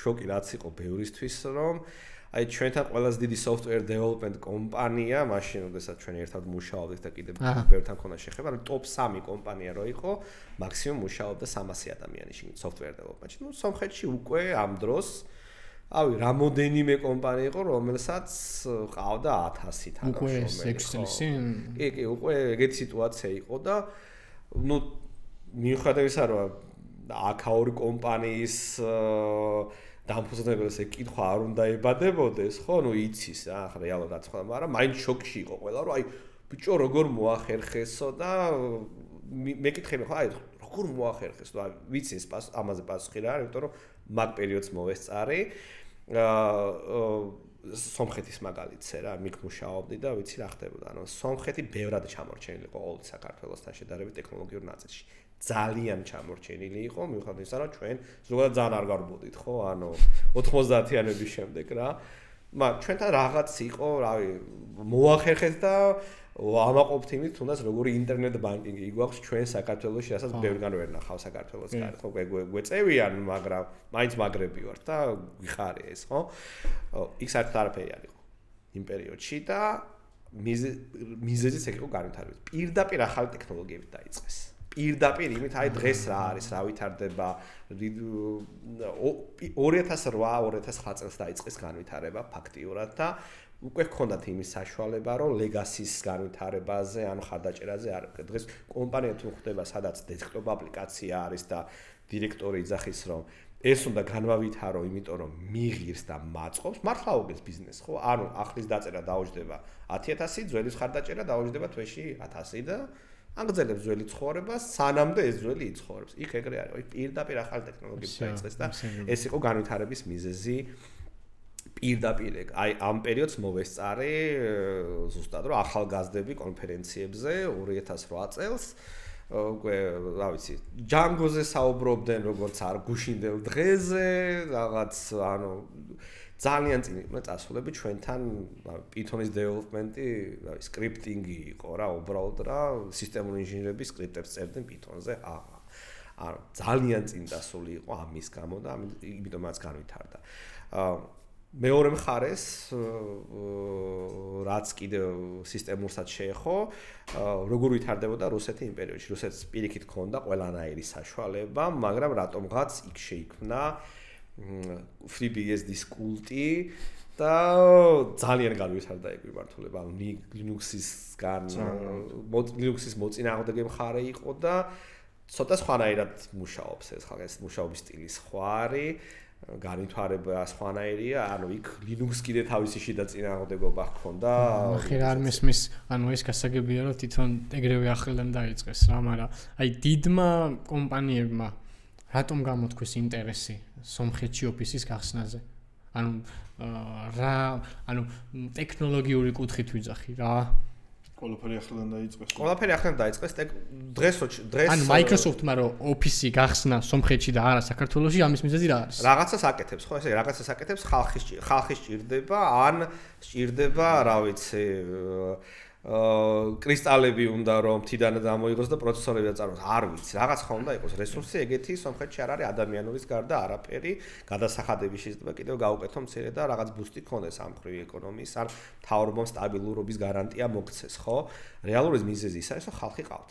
შოკი რაც იყო ბევრისთვის რომ აი ჩვენთან ყველაზე დიდი software development კომპანია მაშინ როდესაც ჩვენ ერთად მუშაობდით და კიდევ ბევრთან ქონდა შეხება რომ top 3 კომპანია რო იყო მაქსიმუმ მუშაობდა 300 ადამიანის software development-ში ნუ სომხეთში უკვე ამ დროს ავი რამოდენიმე კომპანია იყო რომელსაც ყავდა 1000 თანამშრომელი კი უკვე ეგეთი სიტუაცია იყო და ნუ მიუხედავად ისა რომ აქაური კომპანიის დამფუძნებელს ეგ კითხვა არ უნდა ებადებოდეს ხო ნუ იცის რა ახლა რეალურად სხვა მაგრამ მაინც შოკში იყო ყველა რომ აი ბიჭო როგორ მოახერხესო და მე კითხები ხო აი როგორ მოახერხეს და ვიცის ამაზე პასუხი რა არის იმიტომ რომ მაგ პერიოდს მოვესწარი. სომხეთის მაგალითზე რა, მიქ მუშაობდი და ვიცი რა ხდებოდა. ანუ სომხეთი ბევრად ჩამორჩენილი იყო ყოველ საქართველოსთან შედარებით ტექნოლოგიურ ნაწილში. ძალიან ჩამორჩენილი იყო, მიუხედავად იმისა, რომ ჩვენ ზოგადად ძალიან არ გარბოდით, ხო? ანუ 90-იანების შემდეგ რა. ჩვენთან რაღაც იყო, რავი, მოახერხეთ და ამაყობთ იმით, თუნდაც როგორი ინტერნეტ ბანკინგი გვაქვს ჩვენ საქართველოში, რასაც ბევრგან ვერ ნახავ საქართველოს კარგ, ხო, გვეწევიან, მაგრამ მაინც მაგრები ვართ და გიხარი ეს, ხო? იქ საერთოდ არაფერი არ იყო იმ პერიოდში და მიზეზიც ეგ იყო განვითარების. პირდაპირ ახალი ტექნოლოგიებით დაიწყეს. პირდაპირ იმით, აი დღეს რა არის, რა ვითარდება 2008-2009 წელს დაიწყეს განვითარება ფაქტიურად და უკვე ჰქონდათ იმის საშუალება, რომ ლეგასის განვითარებაზე, ანუ ხარდაჭერაზე არ დღეს კომპანია თუ ხდება, სადაც დესკტოპ აპლიკაცია არის და დირექტორი იძახის, რომ ეს უნდა განვავითარო, იმიტომ რომ მიღირს და მაწყობს, მართლა უგეს ბიზნესს, ხო? ანუ ახლის დაწერა დაუჯდება 10,000, ძვლის ხარდაჭერა დაუჯდება თვეში 1000 და აგრძელებს ძველი ცხოვრება, სანამდე ეს ძველი იცხოვრებს. იქ ეგრე არის, პირდაპირ ახალი ტექნოლოგიები დაიწყეს და ეს იყო განვითარების მიზეზი. პირდაპირ აი ამ პერიოდს მოვესწარი ზუსტად რომ ახალგაზრდები კონფერენციებზე 2008 წელს უკვე რა ვიცი ჯანგოზე საუბრობდნენ როგორც არ გუშინდელ დღეზე რაღაც ანუ ძალიან წინ იყვნენ წასულები ჩვენთან Python-ის development-ი რა ვიცი scripting-ი იყო რა უბრალოდ რა სისტემური ინჟინერების script-ებს წერდნენ Python-ზე ანუ ძალიან წინ დასული იყო ამის გამო და იმიტომაც განვითარდა მეორე მხარეს რაც კიდევ სისტემურსაც შეეხო როგორ ვითარდებოდა რუსეთი იმ პერიოდში რუსეთს პირიქით ჰქონდა ყველანაირი საშუალება მაგრამ რატომღაც იქ შეიქმნა FreeBSD-ის კულტი და ძალიან განვითარდა ეგ მიმართულება ანუ Linux-ის მოწინააღმდეგე მხარე იყო და ცოტა სხვანაირად მუშაობს ეს ხალხი ეს მუშაობის სტილი სხვა არის განვითარება სხვანაირია, ანუ იქ Linux კიდე თავისი შიდა წინააღმდეგობა ჰქონდა. ხერ არ მესმის, ანუ ეს გასაგებია, რომ თვითონ ეგრევე ახლიდან დაიწყეს რა, მაგრამ აი დიდმა კომპანიებმა რატომ გამოთქვეს ინტერესი სომხეთში ოფისის გახსნაზე? ანუ ტექნოლოგიური კუთხით ვიძახი რა. ყველაფერი ახლიდან დაიწყეს. ყველაფერი ახლიდან დაიწყეს. დღეს ანუ Microsoft-მა რომ ოფისი გახსნა სომხეთში და არა საქართველოში, ამის მიზეზი რა არის? რაღაცას აკეთებს, ხო, ესე რაღაცას აკეთებს, ხალხი სჭირდება, ან სჭირდება, რა ვიცი, კრისტალები უნდა რომ თიდანაც ამოიღოს და პროცესორები დაწარმოოს. არ ვიცი, რაღაც ხომ უნდა იყოს რესურსი ეგეთი სომხეთში არ არის ადამიანურის გარდა არაფერი, გადასახადები შეიძლება კიდევ გაუკეთო მცირე და რაღაც ბუსტი ქონდეს ამ ხრივი ეკონომიის, ან მთავრობამ სტაბილურობის გარანტია მოგცეს, ხო? რეალური მიზეზი ის არის, რომ ხალხი ყავთ.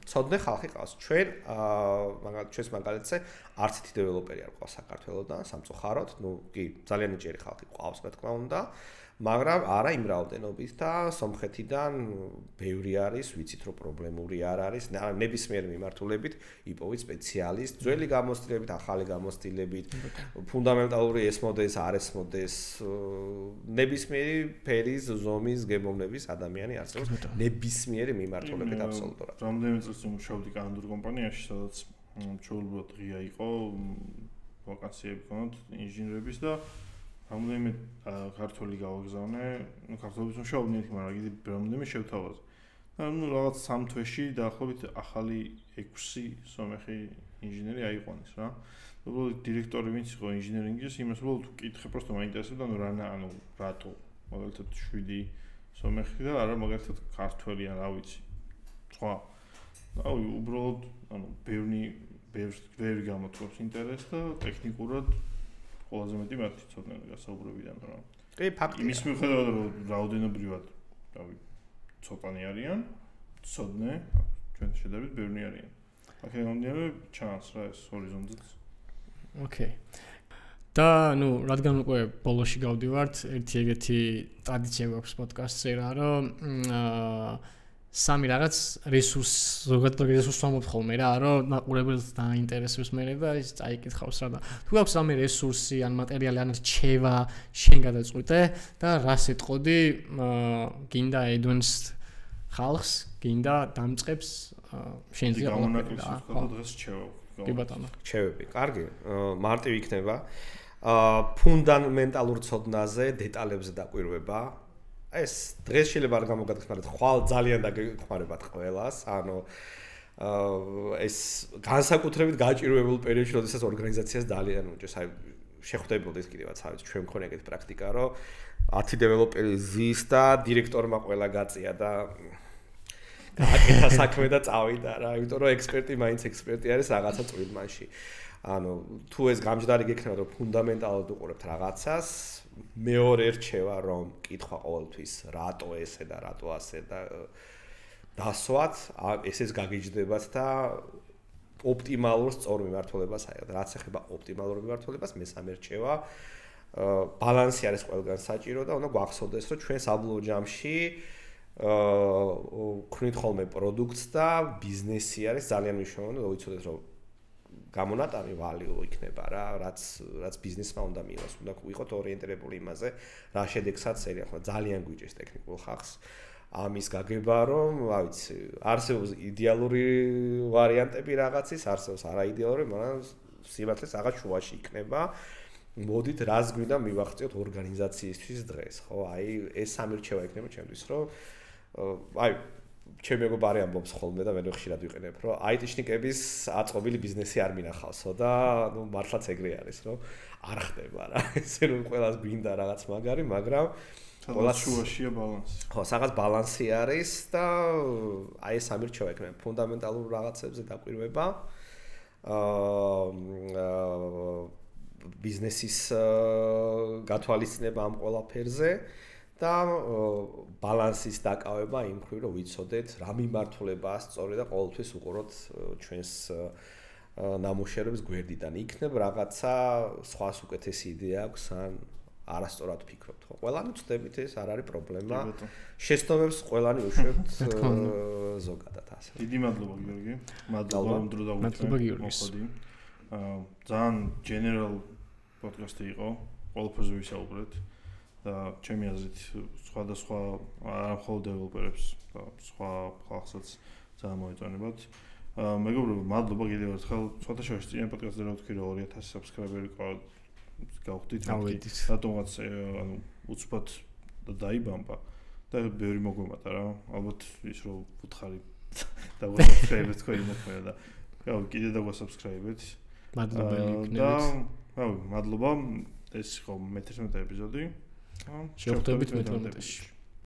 ცოდნე ხალხი ყავს. ჩვენ ჩვენს მაგალითზე არც ერთი დეველოპერი არ ყავს საქართველოსთან, სამწუხაროდ, კი, ძალიან ნიჭიერი ხალხი ყავს, რა თქმა უნდა. მაგრამ არა იმ რაოდენობით და სომხეთიდან ბევრი არის, ვიცით რომ პრობლემური არ არის, ნებისმიერ მიმართულებით იპოვით სპეციალისტ, ძველი გამოცდილებით, ახალი გამოცდილებით, ფუნდამენტალური ეს მოდელის, არ ეს მოდელის, ნებისმიერი ფერის, ზომის, გემოვნების ადამიანი არსებობს, ნებისმიერი მიმართულებით აბსოლუტურად. რამდენიმე წელს მუშაობდი კანადურ კომპანიაში, სადაც ჩვეულებრივად ღია იყო, ვაკანსიები ჰქონდათ ინჟინერების და რამდენიმე ქართველი გავაგზავნე, ქართველებს მუშაობდნენ იქ, მაგრამ კიდე რამდენიმე შევთავაზე. და რაღაც 3 თვეში დაახლოებით ახალი 6 სომეხი ინჟინერი აიყვანეს რა. უბრალოდ დირექტორი ვინც იყო ინჟინერინგის, იმას უბრალოდ ვკითხე, просто მაინტერესებდა, რატო, მაგალითად 7 სომეხი და არა მაგალითად ქართველი ან რა ვიცი. სხვა. უბრალოდ ბევრი გამოთქვამს ინტერესს და ტექნიკურად ყველაზე მეტი მათი ცოდნა გასაუბრებიდან რა. კი, ფაქტია. იმის მიუხედავად რომ რაოდენობრივად, რავი, ცოტანი არიან, ცოდნე, ჩვენ შედარებით ბევრი არიან. აქედან გამომდინარე ჩანს რა ეს ჰორიზონტიც. ოკეი. და რადგან უკვე ბოლოში გავდივართ, ერთი ეგეთი ტრადიცია გვაქვს პოდკასტზე რა, რომ სამი რაღაც ზოგადად რესურს ვამობთ ხოლმე რა, რომ მაყურებელს დაინტერესებს მე და ის წაიკითხავს რა და თუ გაქვს სამი რესურსი ან მატერიალი ან რჩევა შენ გადაწყვიტე და რას ეტყოდი გინდა advanced ხალხს, გინდა დამწყებს შენ ზია გამონაკლისს ვთქვა დღეს რჩევა. კი ბატონო. რჩევები. კარგი. მარტივი იქნება. ფუნდამენტალურ ცოდნაზე, დეტალებზე დაკვირვება. ეს დღეს შეიძლება არ გამოგაგხსნათ, ხვალ ძალიან დაგეხმარებათ ყველას. ანუ ეს განსაკუთრებით გაჭირვებულ პერიოდში, როდესაც ორგანიზაციას ძალიან უჭირს, აი შეხვდებოდეთ კიდევაც, ავიც ჩვენ მქონია ეგეთი პრაქტიკა, რომ 10 დეველოპერი ზის და დირექტორმა ყველა გაწია და აკეთა საქმე და წავიდა რა, იმიტომ რომ ექსპერტი მაინც ექსპერტი არის რაღაცა წვრილმანში. ანუ თუ ეს გამჯდარი გექნება, რომ ფუნდამენტალურად უყურებთ რაღაცას, მეორე რჩევა რომ კითხვა ყოველთვის რატო ესე და რატო ასე და დასვათ, ესეც გაგიჯდებათ და ოპტიმალურ სწორ მიმართულებას აიღოთ. რაც ეხება ოპტიმალურ მიმართულებას, მესამე რჩევა ბალანსი არის ყველგან საჭირო და უნდა გვახსოვდეს, რომ ჩვენ საბოლოო ჯამში ვქნით ხოლმე პროდუქტს და ბიზნესი არის ძალიან მნიშვნელოვანი, რომ ვიცოდეთ, რომ გამონატანი value იქნება რა, რაც ბიზნესმა უნდა მიიღოს, უნდა ვიყოთ ორიენტირებული იმაზე, რა შედეგსაც წერია, ხო, ძალიან გვიჭირს ტექნიკურ ხალხს. ამის გაგება, რომ, რა ვიცი, არსებობს იდეალური ვარიანტები რაღაცის, არსებობს არაიდეალური, მაგრამ სიმართლეს რაღაც შუაში იქნება. მოდით რას გვინდა მივახციოთ ორგანიზაციისთვის დღეს, ხო? აი, ეს სამი რჩევა იქნება ჩემთვის, რომ აი ჩემი მეგობარი ამბობს ხოლმე და მე ხშირად ვიყენებ, რომ IT-შნიკების აწყობილი ბიზნესი არ მინახავსო და ნუ მართლაც ეგრე არის, რომ არ ხდება რა. ესე რომ ყველას გვინდა რაღაც მაგარი, მაგრამ ყველას შუაშია ბალანსი. ხო, რაღაც ბალანსი არის და აი ეს სამი რჩევა იქნება ფუნდამენტალურ რაღაცებზე დაკვირვება. ბიზნესის გათვალისწინება ამ ყველაფერზე და ბალანსის დაკავება იმ მხრივ, რომ ვიცოდეთ რა მიმართულებაა სწორი და ყოველთვის უყუროთ ჩვენს ნამუშევრებს გვერდიდან. იქნებ რაღაცა სხვას უკეთესი იდეა აქვს ან არასწორად ფიქრობთ, ხო? ყველანი ვწდებით, ეს არ არის პრობლემა. შეცდომებს ყველანი უშვებთ ზოგადად ასე. დიდი მადლობა გიორგი. მადლობა რომ დრო დაგვიწყეთ. მადლობა გიორგის. ძალიან general პოდკასტი იყო, ყველაფერზე ვისაუბრეთ და ჩემი აზრით სხვადასხვა არა მხოლოდ დეველოპერებს და სხვა ხალხსაც ძალიან მოეწონებათ. მეგობრებო, მადლობა კიდევ ერთხელ. სხვათა შორის წინა პოდკასტზე რა ვთქვი, რომ 2000 subscriber-ი გავხდით, რატომღაც ანუ უცბად დაიბამბა და ბევრი მოგვემატა რა. ალბათ ის რომ ვუთხარი დავასაბსკრაიბეთ თქვენი მოქმედა და გავი კიდე დავასაბსკრაიბეთ. მადლობელი იქნებით. და მადლობა. ეს იყო მე-11 ეპიზოდი. შევხვდებით მე-12-ში.